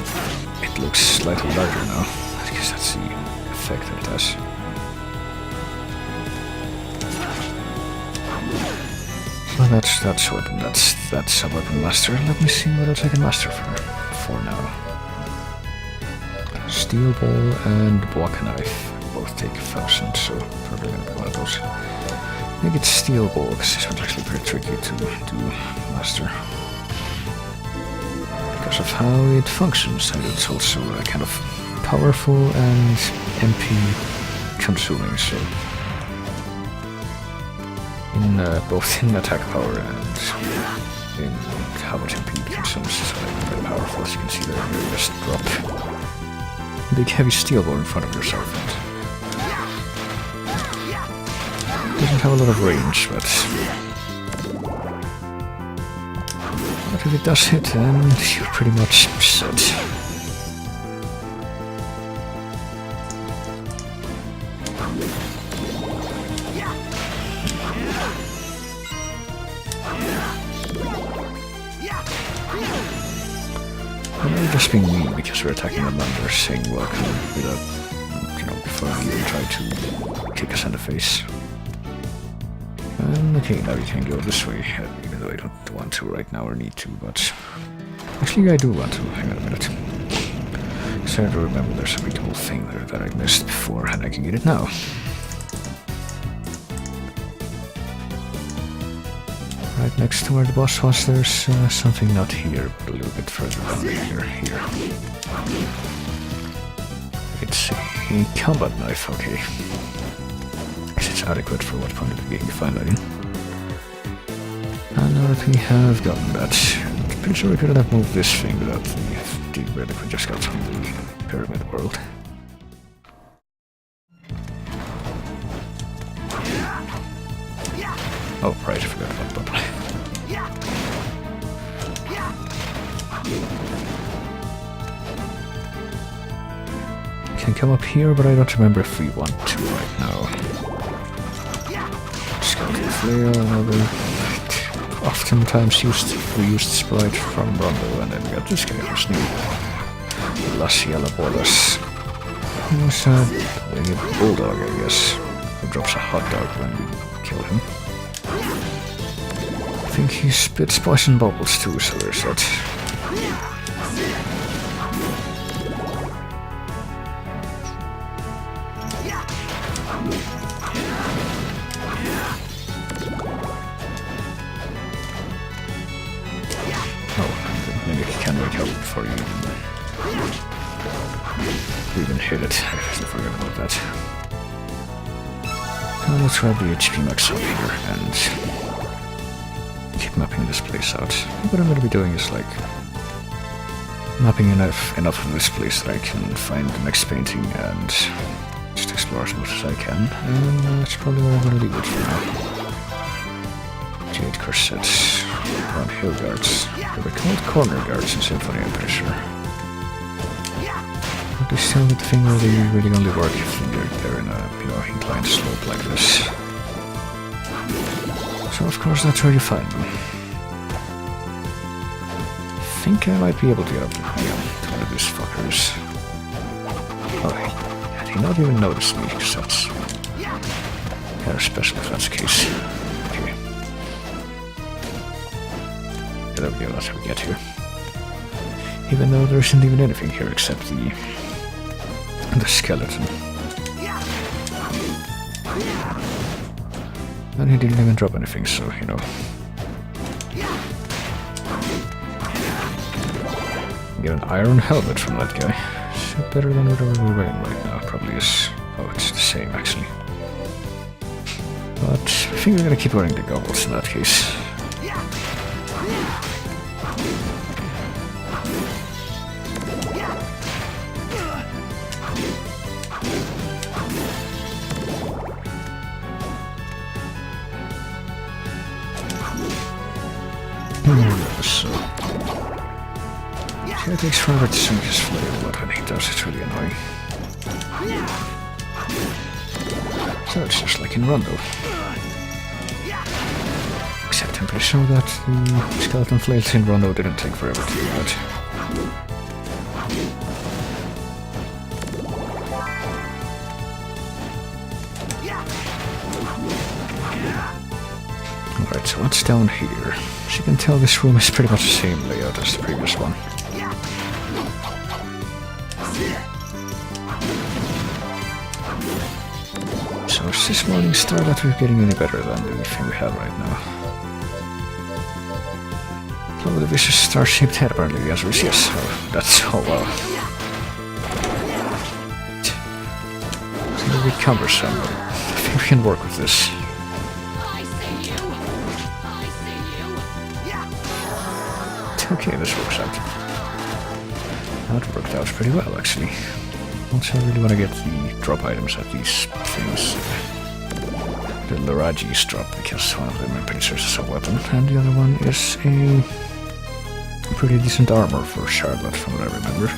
It looks slightly larger now. I guess that's the effect that it has. Well, that's weapon. That's a weapon master. Let me see what else I can master for now. Steel ball and block knife both take 1,000, so probably gonna be one of those. I think it's steel ball because this one's actually pretty tricky to do master because of how it functions, and it's also kind of powerful and MP consuming. So. In both in attack power and in how much MP it consumes, is very powerful, as you can see there. You just drop a big heavy steel ball in front of yourself. It doesn't have a lot of range, but if it does hit, then you're pretty much set. Just being mean because we're attacking them and they're saying welcome without, before we even try to kick us in the face. Okay, now we can go this way, even though I don't want to right now or need to, but actually I do want to. Hang on a minute. So I remember there's a big whole thing there that I missed before, and I can get it now. Right next to where the boss was, there's something not here, but a little bit further down here. It's a combat knife, okay. Guess it's adequate for what point of the game you find that in. And now that we have gotten that, I'm pretty sure we couldn't have moved this thing without the relic we just got from the pyramid world. Oh, right, I forgot about that. can come up here, but I don't remember if we want to right now. Skeleton Flare, another... Oftentimes we used Sprite from Rondo, and then we got this guy who's new. Las Yellow Bolas. He was a bulldog, I guess, who drops a hot dog when we kill him. I think he spits poison bubbles too, so there's that. Before you even hit it. I forgot about that. Now let's grab the HP max up here and keep mapping this place out. What I'm going to be doing is like mapping enough of this place that I can find the next painting and just explore as much as I can. And that's probably where I'm going to leave it for now. Jade corsets, around hill guards. They were called corner guards in Symphony, I'm pretty sure. But they still with the thing where they really only work if they're in a, inclined slope like this. So of course that's where you find them. I think I might be able to get up to one of these fuckers. Oh, had he not even noticed me, because that's kind of special if that's the case. Okay. There we go, that's how we get here. Even though there isn't even anything here except the skeleton. And he didn't even drop anything, so, Get an iron helmet from that guy. So better than whatever we're wearing right now, probably is. Oh, it's the same, actually. But I think we're gonna keep wearing the goggles in that case. So it takes forever to sink his flail, but when he does, it's really annoying. So it's just like in Rondo. Except I'm pretty sure that the skeleton flails in Rondo didn't take forever to do that. Alright, so what's down here? As you can tell, this room is pretty much the same layout as the previous one. So is this morning star that we're getting any better than the thing we have right now? So with a vicious star-shaped head, apparently the answer is yes. Oh, that's oh well. It's a little bit cumbersome, but I think we can work with this. Okay, this works out. That worked out pretty well, actually. Also, I really want to get the drop items at these things. The Larajis drop, because one of them I'm pretty sure is a weapon, and the other one is a pretty decent armor for Charlotte, from what I remember.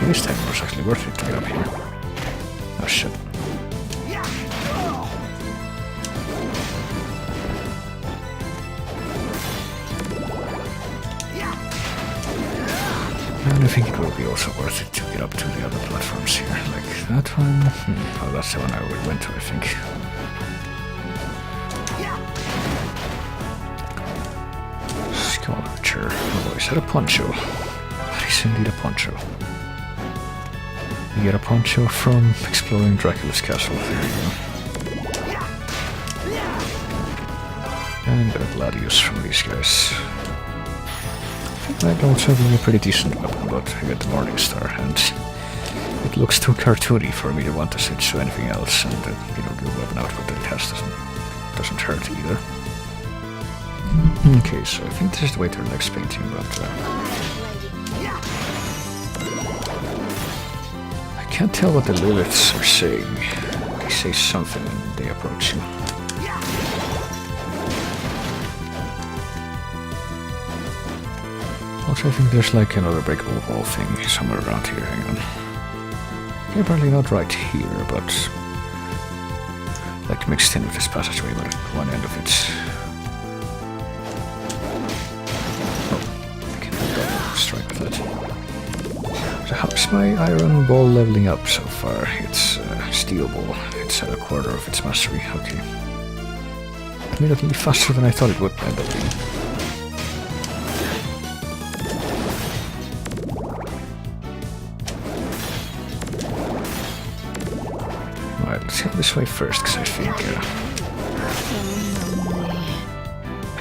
This time it was actually worth it to get up here. Oh shit. And I think it will be also worth it to get up to the other platforms here. Like that one. Oh, that's the one I already went to, I think. Sculpture. Oh, is that a poncho? That is indeed a poncho. You get a poncho from exploring Dracula's castle. There you go. And got a gladius from these guys. That also be a pretty decent weapon, but I got the Morning Star, and it looks too cartoony for me to want to switch to anything else, and the good weapon output that it has doesn't hurt either. Okay, so I think this is the way to the next painting, but I can't tell what the Liliths are saying. They say something when they approach you. Also, I think there's like another breakable wall thing somewhere around here. Hang on. Yeah, apparently not right here, but like mixed in with this passageway, but one end of it. Oh, I can double strike with that. So how's my iron ball leveling up so far? It's steel ball. It's at a quarter of its mastery. Okay. Admittedly faster than I thought it would end up being. Let's head this way first, because I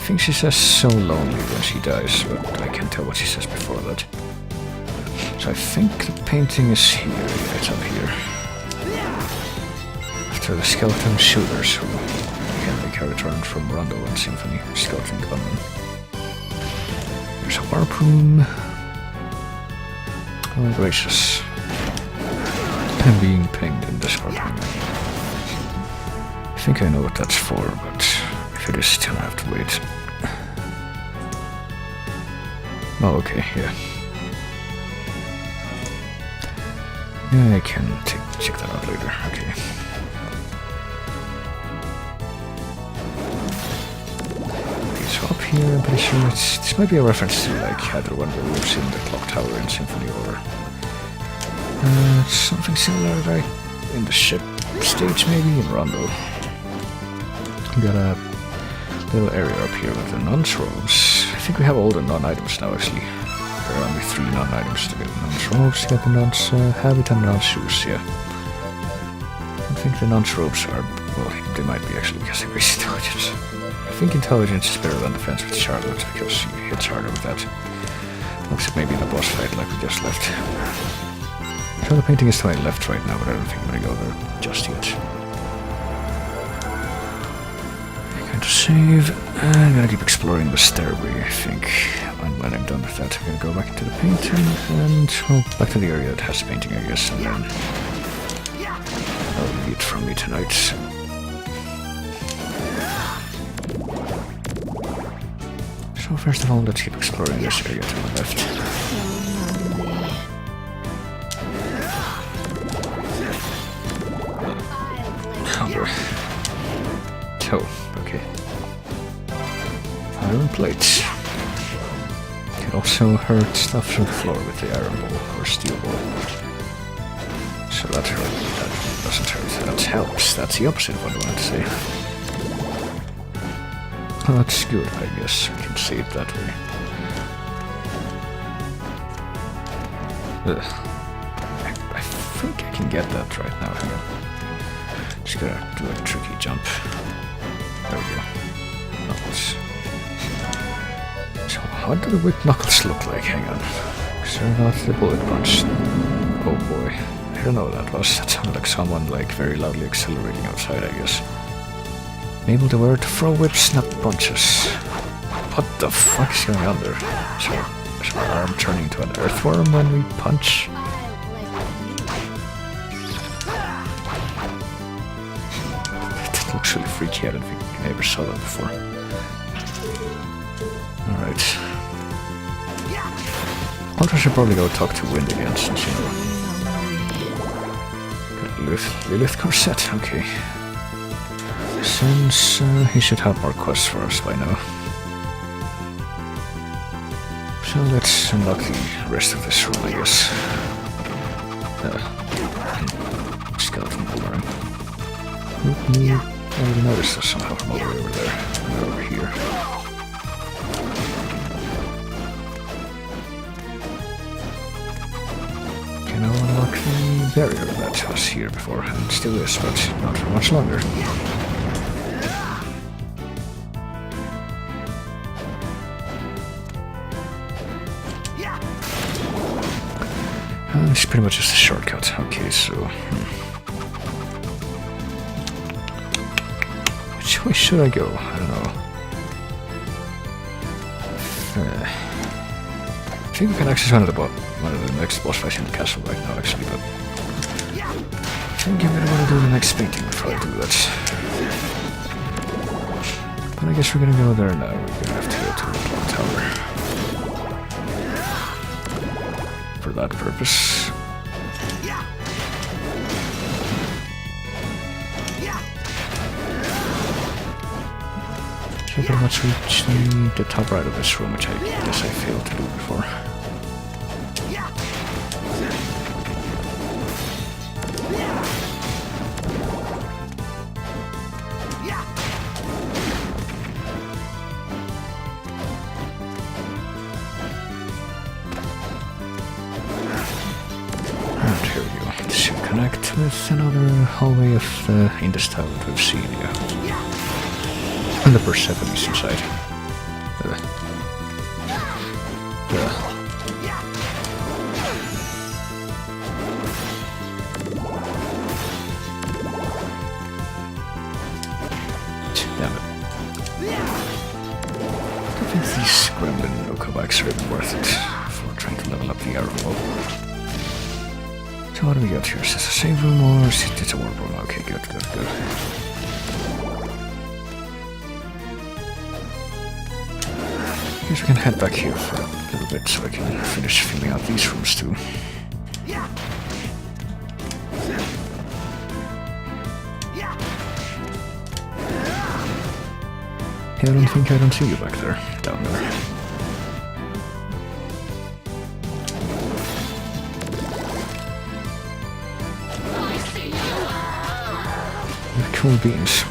think she says so lonely when she dies, but I can't tell what she says before that. So I think the painting is here. Yeah, it's up here. After the skeleton shooters, who again they carried around from Rondo and Symphony, skeleton gunmen. There's a harpoon. Oh gracious. I'm being pinged in this harpoon. I think I know what that's for, but if it is still, I have to wait. Oh, okay, yeah. Yeah, I can check that out later, okay. Okay, so up here, I'm pretty sure this might be a reference to like either one of the rooms in the clock tower in Symphony or something similar like in the ship stage maybe in Rondo. Got a little area up here with the nun's robes. I think we have all the nun items now actually. There are only 3 nun items to get the nun's robes, get the nun's habit and nun's shoes, yeah. I think the nun's robes are, well, they might be actually because they waste intelligence. I think intelligence is better than defense with Charlotte because she hits harder with that. Looks like maybe in a boss fight like we just left. So the painting is to my left right now, but I don't think I'm gonna go there just yet. To save, I'm gonna keep exploring the stairway, I think. And when I'm done with that, I'm gonna go back into the painting and, well, back to the area that has the painting, I guess, and then that'll be it from me tonight. So first of all, let's keep exploring this area to my left. Hunger. So, okay. Iron plates. Can also hurt stuff through the floor with the iron ball or steel ball. So that doesn't hurt. That helps. That's the opposite of what I wanted to say. Well, that's good, I guess. We can see it that way. I think I can get that right now. Hang on. Just gotta do a tricky jump. There we go. Knuckles. So how do the whip knuckles look like? Hang on. Because they're not the bullet punch. Oh boy. I don't know what that was. That sounded like someone like very loudly accelerating outside, I guess. Able to wear to throw whip snap punches. What the fuck is going on there? Is our arm turning into an earthworm when we punch? That looks really freaky. I don't think I ever saw that before. Alright. I should probably go talk to Wind again since, you know. Got Lilith Corset, okay. Since he should have more quests for us by now. So let's unlock the rest of this room, I guess. Skeleton boomerang. I already noticed this somehow from all the way over there. And over here. Can now unlock the barrier that was here before, and still is, but not for much longer. It's pretty much just a shortcut. Okay, so... Which way should I go? I don't know. I think we can access one of the next boss fights in the castle right now, actually, but... think I'm gonna want to do the next painting before I do that. But I guess we're gonna go there now. We're gonna have to go to the clock tower. For that purpose. So pretty much reach the top right of this room, which I guess I failed to do before. And here we go. This should connect with another hallway of in the style that we've seen, yeah. And the Persepolis inside. Damn it. I think these gremlin Okobaks are even worth it for trying to level up the arrow mob. So what do we got here? Is this a save room or is it a warp room? Okay, good. I guess we can head back here for a little bit so I can finish filling out these rooms too. Yeah, I don't see you back there, down there. They're cool beans.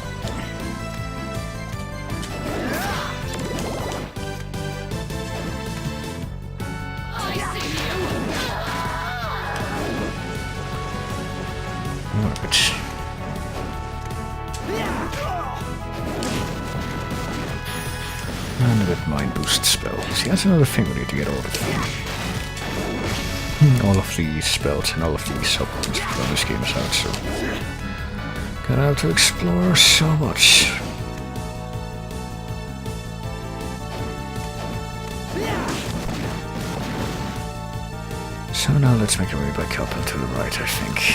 And a bit mind boost spell. See, that's another thing we need to get all of these spells and all of these supplements before this game is out, so gonna have to explore so much. So now let's make our way back up and to the right, I think.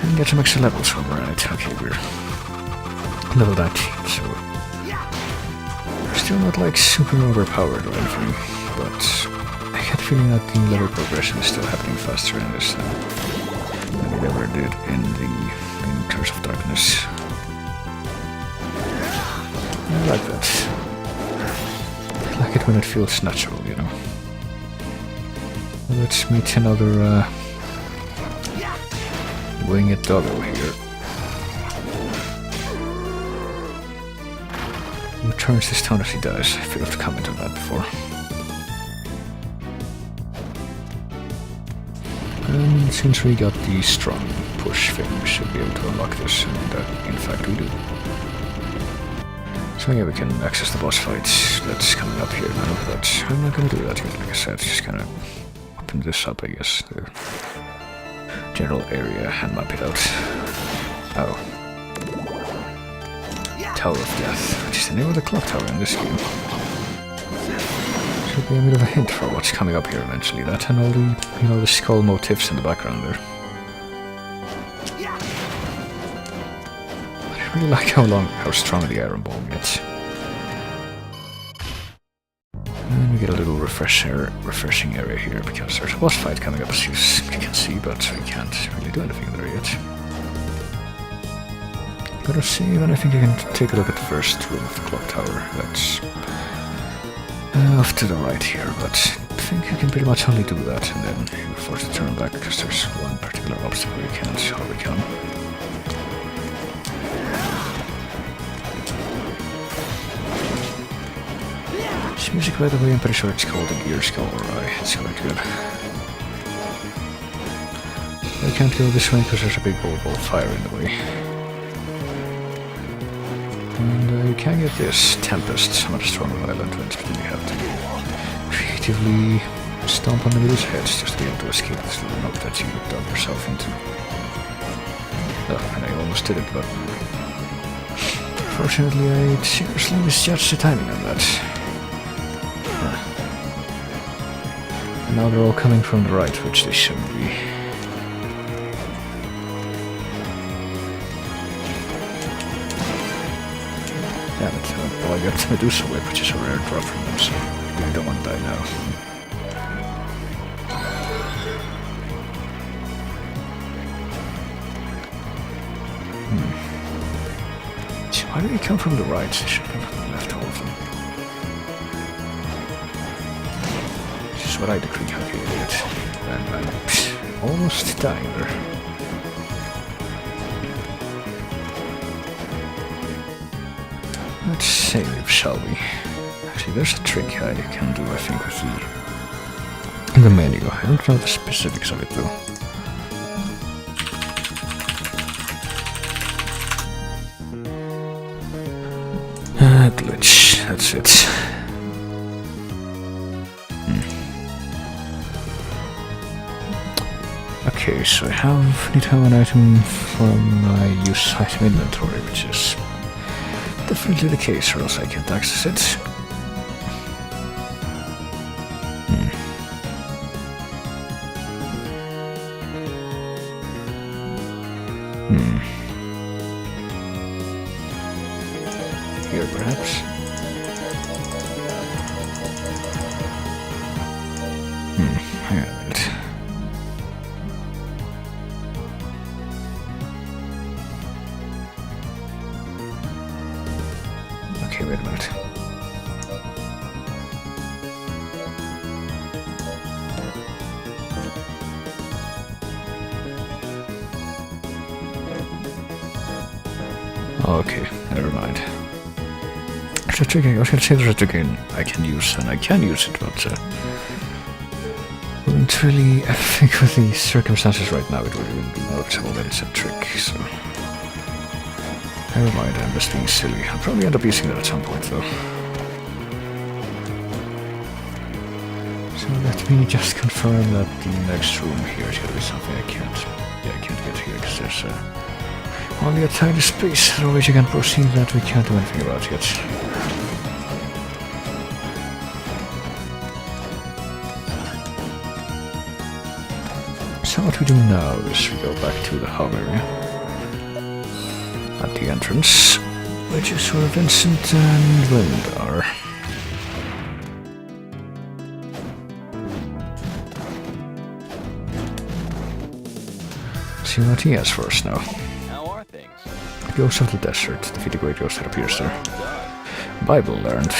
And get some extra levels while we're at it. Okay, we're level 19, so we're still not like super overpowered or anything, but I get the feeling that the level progression is still happening faster in this than it ever did in Curse of Darkness. I like that. I like it when it feels natural, you know. Let's meet another winged doggo here. Who turns his tone as he dies. I failed to comment on that before. And since we got the strong push thing, we should be able to unlock this, and in fact we do. So yeah, we can access the boss fights that's coming up here now, but I'm not gonna do that yet, like I said, just gonna open this up, I guess, the general area, and map it out. Oh. Tower of Death, which is the name of the clock tower in this game. Should be a bit of a hint for what's coming up here eventually, that and all the, the skull motifs in the background there. I really like how strong the iron ball gets. And we get a little refreshing area here because there's a boss fight coming up, as you can see, but we can't really do anything there yet. But let's see, and I think you can take a look at the first room of the clock tower. That's off to the right here, but I think you can pretty much only do that, and then you're forced to turn back because there's one particular obstacle you can't overcome. This music, by the way, I'm pretty sure it's called an ear skull or eye. It's quite good. I can't go this way because there's a big ball of fire in the way. And you can get this Tempest, some of the stronger violent ones, but then you have to creatively stomp on the enemy's heads just to be able to escape this little note that you dug yourself into. Oh, and I almost did it, but Unfortunately, I seriously misjudged the timing on that. And now they're all coming from the right, which they shouldn't be. Damn it, well, I got the Medusa Whip, which is a rare drop from them, so I really don't want to die now. Why do they come from the right? They should have left all of them. This is what I decree calculated. And I'm almost dying there. Let's save, shall we? Actually, there's a trick I can do, I think, with the menu. I don't know the specifics of it, though. Glitch, that's it. Okay, so I need to have an item from my use item inventory, which is definitely the case, or else I can't access it. Here, perhaps. Hang on a minute. Okay, wait a minute. Okay, never mind. I was gonna say there's a trick I can use, and I can use it, but wouldn't really, I think with the circumstances right now, it wouldn't be noticeable that it's a trick, so... Never mind, I'm just being silly. I'll probably end up using that at some point, though. So let me just confirm that the next room here is gonna be something I can't get here, because there's only a tiny space through which you can proceed that we can't do anything about yet. So what we do now is we go back to the hub area at the entrance, which is where Vincent and Wind are. See what he has for us now. How are things? Ghost of the Desert, defeat the great ghost that appears there. Bible learned.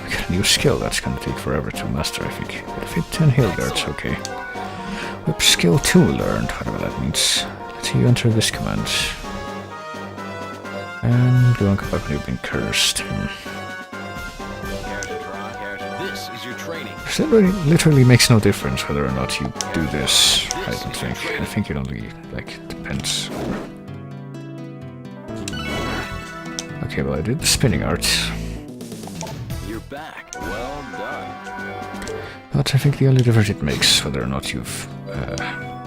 We got a new skill that's gonna take forever to master, I think. Defeat 10 hill guards, okay. Whip skill 2 learned, whatever that means. Let's see you enter this command. And go and come back when you've been cursed. This is your training. So it literally makes no difference whether or not you do this, I don't think. I think it only, depends. Okay, well I did the spinning art. You're back. Well done. But I think the only difference it makes whether or not you've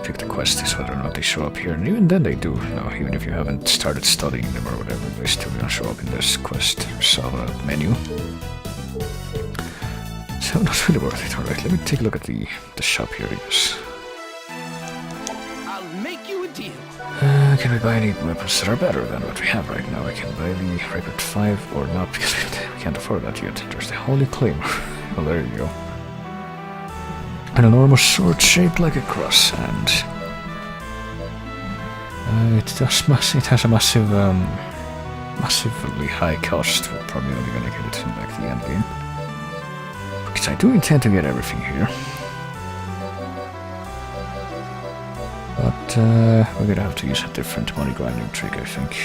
picked a quest is whether or not they show up here. And even then they do. No, even if you haven't started studying them or whatever, they still don't show up in this quest menu. So not really worth it. Alright, let me take a look at the shop here, I guess. I'll make you a deal. Can we buy any weapons that are better than what we have right now? I can buy the Record 5 or not, because we can't afford that yet. There's the Holy Claymore. Well, there you go. An enormous sword shaped like a cross, and it has a massively high cost. We're probably only gonna get it in like the end game, because I do intend to get everything here. But we're gonna have to use a different money grinding trick, I think.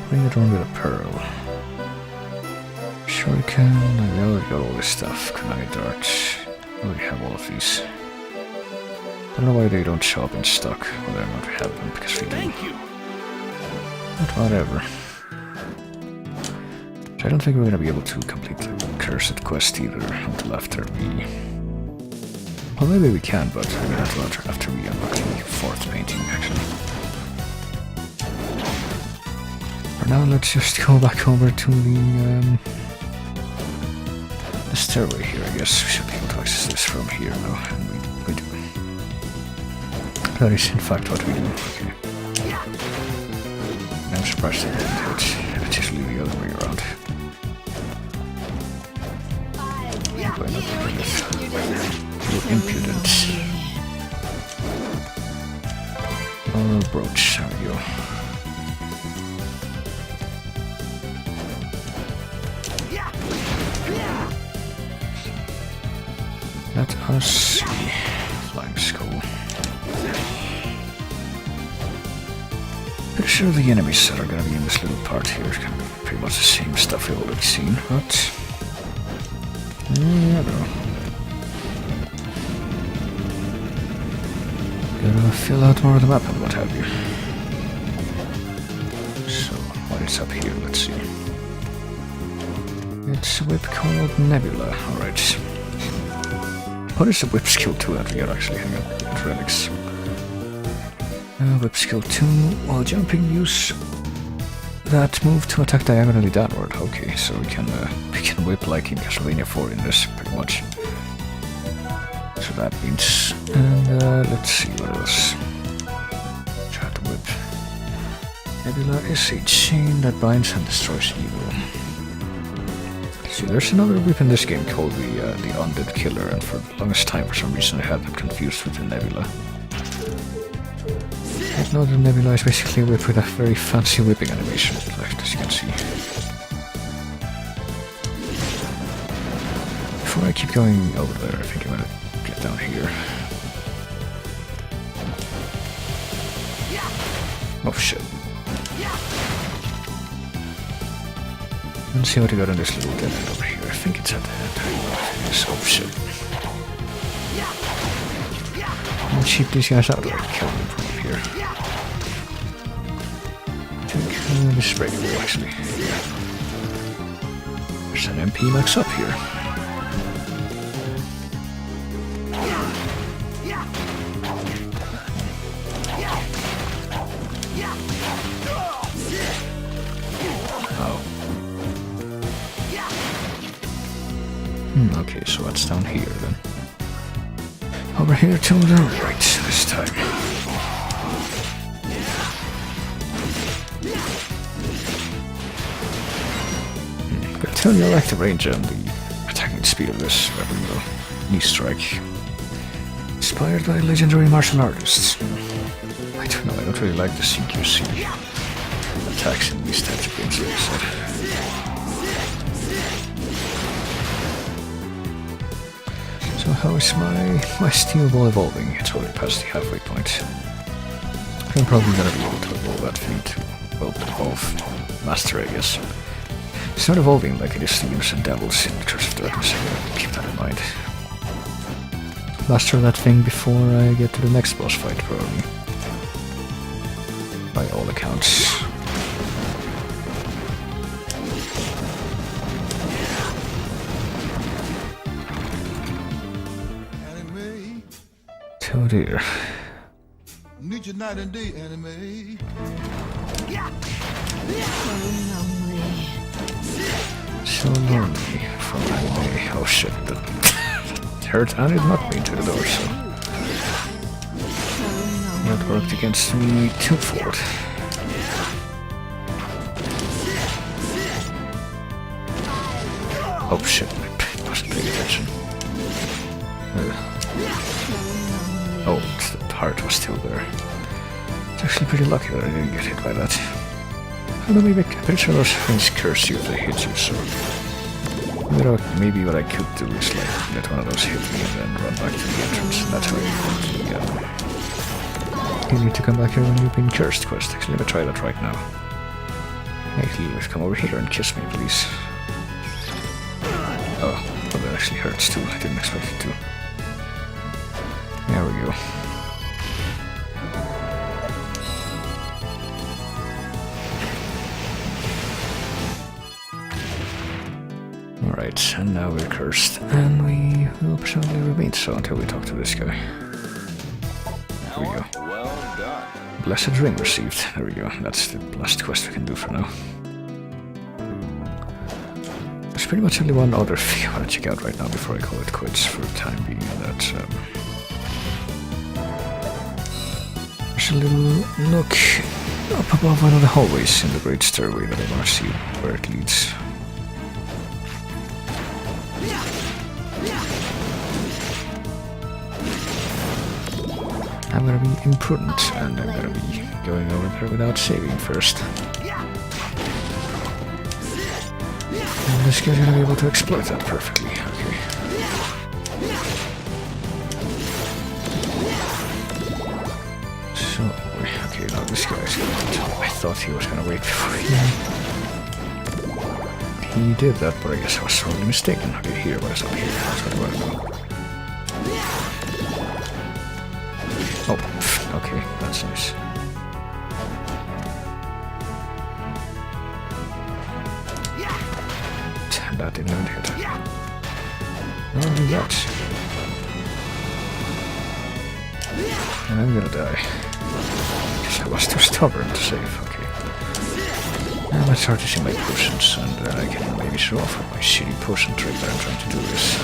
Bring it on with a pearl. Shuriken, I already got all this stuff. Kunai Dart. I already have all of these. I don't know why they don't show up in stock, whether or not we have them, because we do. Thank you. But whatever. So I don't think we're gonna be able to complete the cursed quest either until after we... Well, maybe we can, but we're gonna have to after we unlock the 4th painting, actually. For now, let's just go back over to the stairway here. I guess we should be able to access this from here now, and we do. That is in fact what we do. Okay. I'm surprised they didn't do it. It's usually the other way around. Why not doing this? You're impudent. Oh, brooch. There we go. Let us see. Flying skull. Pretty sure the enemies that are gonna be in this little part here is gonna be pretty much the same stuff we've already seen, but I don't know. Gotta fill out more of the map and what have you. So, what is up here? Let's see. It's a whip called Nebula, alright. What is the whip skill 2 that we are actually hanging out with relics? Whip skill 2, while jumping, use that move to attack diagonally downward. Okay, so we can whip like in Castlevania 4 in this, pretty much. So that means... And let's see what else. Try to whip. Nebula is a chain that binds and destroys evil. See, there's another whip in this game called the Undead Killer, and for the longest time, for some reason, I had them confused with the Nebula. But no, the Nebula is basically a whip with a very fancy whipping animation, as you can see. Before I keep going over there, I think I'm gonna get down here. Oh shit. Let's see what we got on this little dead end over here. I think it's at the end. Oh shit. I'll cheat these guys out or kill them from up here. I think this spray will actually. There's an MP max up here. Okay, so what's down here then? Over here to the right this time. I gotta tell you, I like the range and the attacking speed of this weapon though. Knee strike. Inspired by legendary martial artists. I don't know, I don't really like the CQC attacks in these types of games, like I said. So how is my steel ball evolving? It's already past the halfway point. I'm probably gonna be able to evolve that thing to, well, evolve master, I guess. It's not evolving like it is Demons and Devils in the Curse of Darkness, so I'm gonna keep that in mind. Master that thing before I get to the next boss fight, probably. By all accounts. Oh dear. Need your night and day, anime. So lonely from anime. Oh shit, that hurt and it knocked me into the door, so that worked against me twofold. Oh shit, I wasn't paying attention. Oh, the heart was still there. It's actually pretty lucky that I didn't get hit by that. I don't know, maybe I'm pretty sure those things curse you if they hit you, so... Maybe what I could do is like let one of those hit me and then run back to the entrance, and that's how you need to come back here when you've been cursed quest. Actually, let me try that right now. Hey, Leaf, come over here and kiss me, please. Oh, well, that actually hurts too. I didn't expect it to. There we go. Alright, and now we're cursed, and we will presumably remain so until we talk to this guy. There we go. Well done. Blessed ring received. There we go. That's the last quest we can do for now. There's pretty much only one other thing I want to check out right now before I call it quits for the time being, and that's there's a little nook up above one of the hallways in the great stairway that I want to see where it leads. I'm gonna be imprudent, and I'm gonna be going over there without saving first. And this guy's gonna be able to exploit that perfectly, okay. So, okay, now this guy's gonna... I thought he was gonna wait before he did that, but I guess I was totally mistaken. Okay, here, what is up here? That's what I want to know. Oh, okay, that's nice. That didn't even hit. I'll do that. And I'm gonna die. Because I was too stubborn to save, okay. Now let's start using my potions, and then I can maybe show off with my shitty potion trick that I'm trying to do this.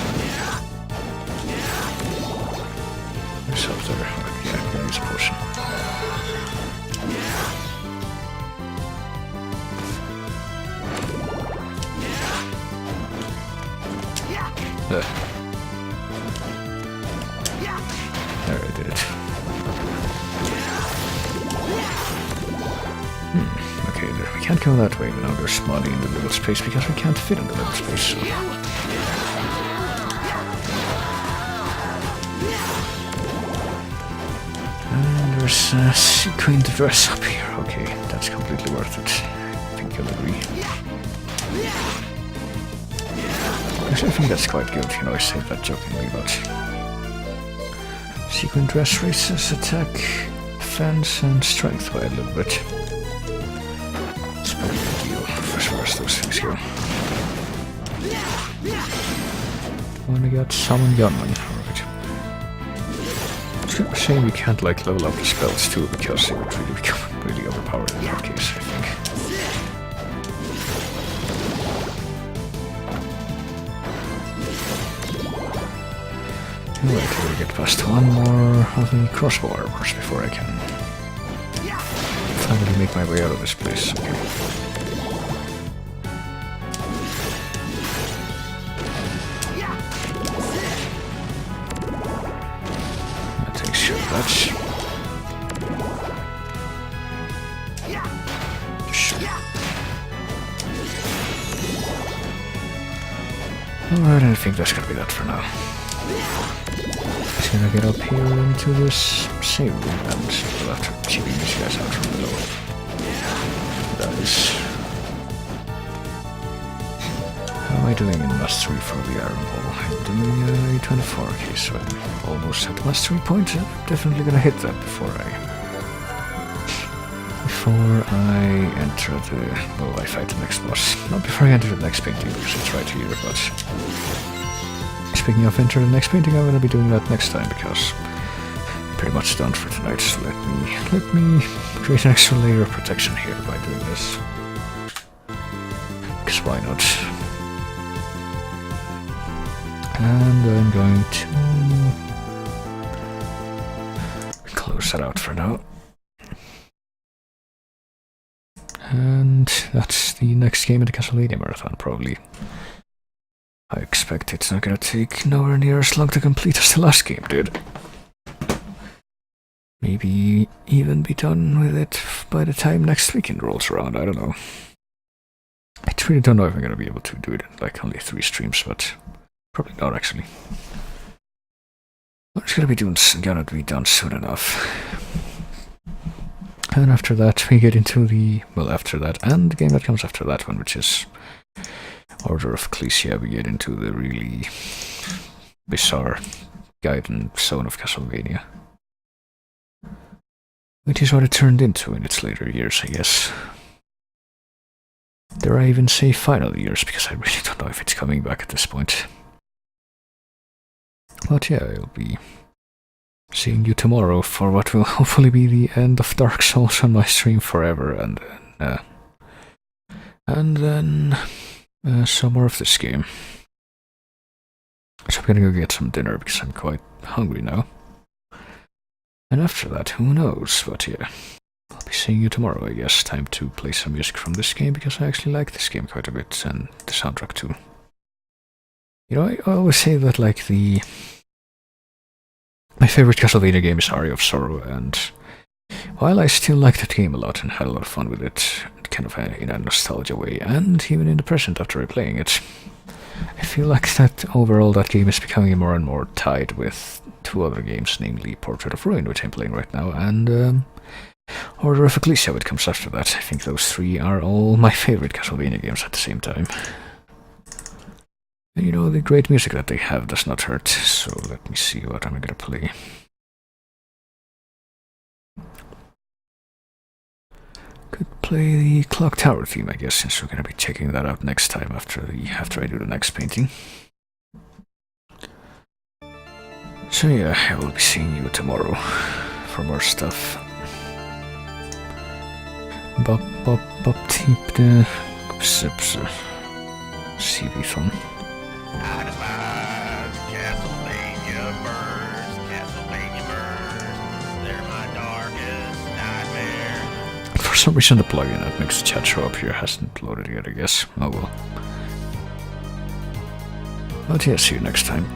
There's up there. Okay, I'm gonna use a potion. There, I did it. Okay, there. We can't go that way, but now there's money in the little space because we can't fit in the little space. So. And there's a sequined dress up here. Okay, that's completely worth it. I think you'll agree. Actually, I think that's quite good, you know, I say that jokingly, but... Sequin dress raises attack, defense, and strength by a little bit. It's pretty big deal, as far as those things go. Only got Summon Gunman, alright. It's kind of a shame we can't, like, level up the spells too, because they would really become really overpowered in that case, I think. Wait till we get past one more of the crossbow armors before I can finally make my way out of this place. Okay. That takes sure that's... Alright, I think that's gonna be that for now. Gonna get up here into this save room and we'll have to cheaping these guys out from below. That is... How am I doing in mastery for the Iron Ball? I'm doing a 24, okay, so I'm almost at mastery point. I'm definitely gonna hit that before I enter the... Well, I fight the next boss. Not before I enter the next painting, because it's right here, but... Speaking of enter the next painting, I'm gonna be doing that next time because I'm pretty much done for tonight. So let me create an extra layer of protection here by doing this. Because why not? And I'm going to close that out for now. And that's the next game in the Castlevania Marathon, probably. I expect it's not gonna take nowhere near as long to complete as the last game did. Maybe even be done with it by the time next weekend rolls around, I don't know. I really don't know if I'm gonna be able to do it in like only 3 streams, but probably not actually. It's gonna be done soon enough. And after that we get into the, well after that, and the game that comes after that one, which is Order of Ecclesia. We get into the really bizarre Gaiden zone of Castlevania. Which is what it turned into in its later years, I guess. Dare I even say final years, because I really don't know if it's coming back at this point. But yeah, it'll be seeing you tomorrow for what will hopefully be the end of Dark Souls on my stream forever, and then some more of this game. So I'm gonna go get some dinner because I'm quite hungry now. And after that, who knows, but yeah. I'll be seeing you tomorrow, I guess. Time to play some music from this game, because I actually like this game quite a bit, and the soundtrack too. You know, I always say that, like, my favorite Castlevania game is Aria of Sorrow, and while I still like that game a lot and had a lot of fun with it, kind of in a nostalgia way, and even in the present after replaying it, I feel like that overall that game is becoming more and more tied with two other games, namely Portrait of Ruin, which I'm playing right now, and Order of Ecclesia, which comes after that. I think those three are all my favorite Castlevania games at the same time. And you know, the great music that they have does not hurt, so let me see what I'm gonna play. Could play the Clock Tower theme, I guess, since we're gonna be checking that out next time after I do the next painting. So yeah, I will be seeing you tomorrow for more stuff. Bop bop bop teep de sips CB-thon. Castlevania birds, they're my darkest nightmare. For some reason the plugin that makes the chat show up here hasn't loaded yet, I guess. Oh well. But yeah, see you next time.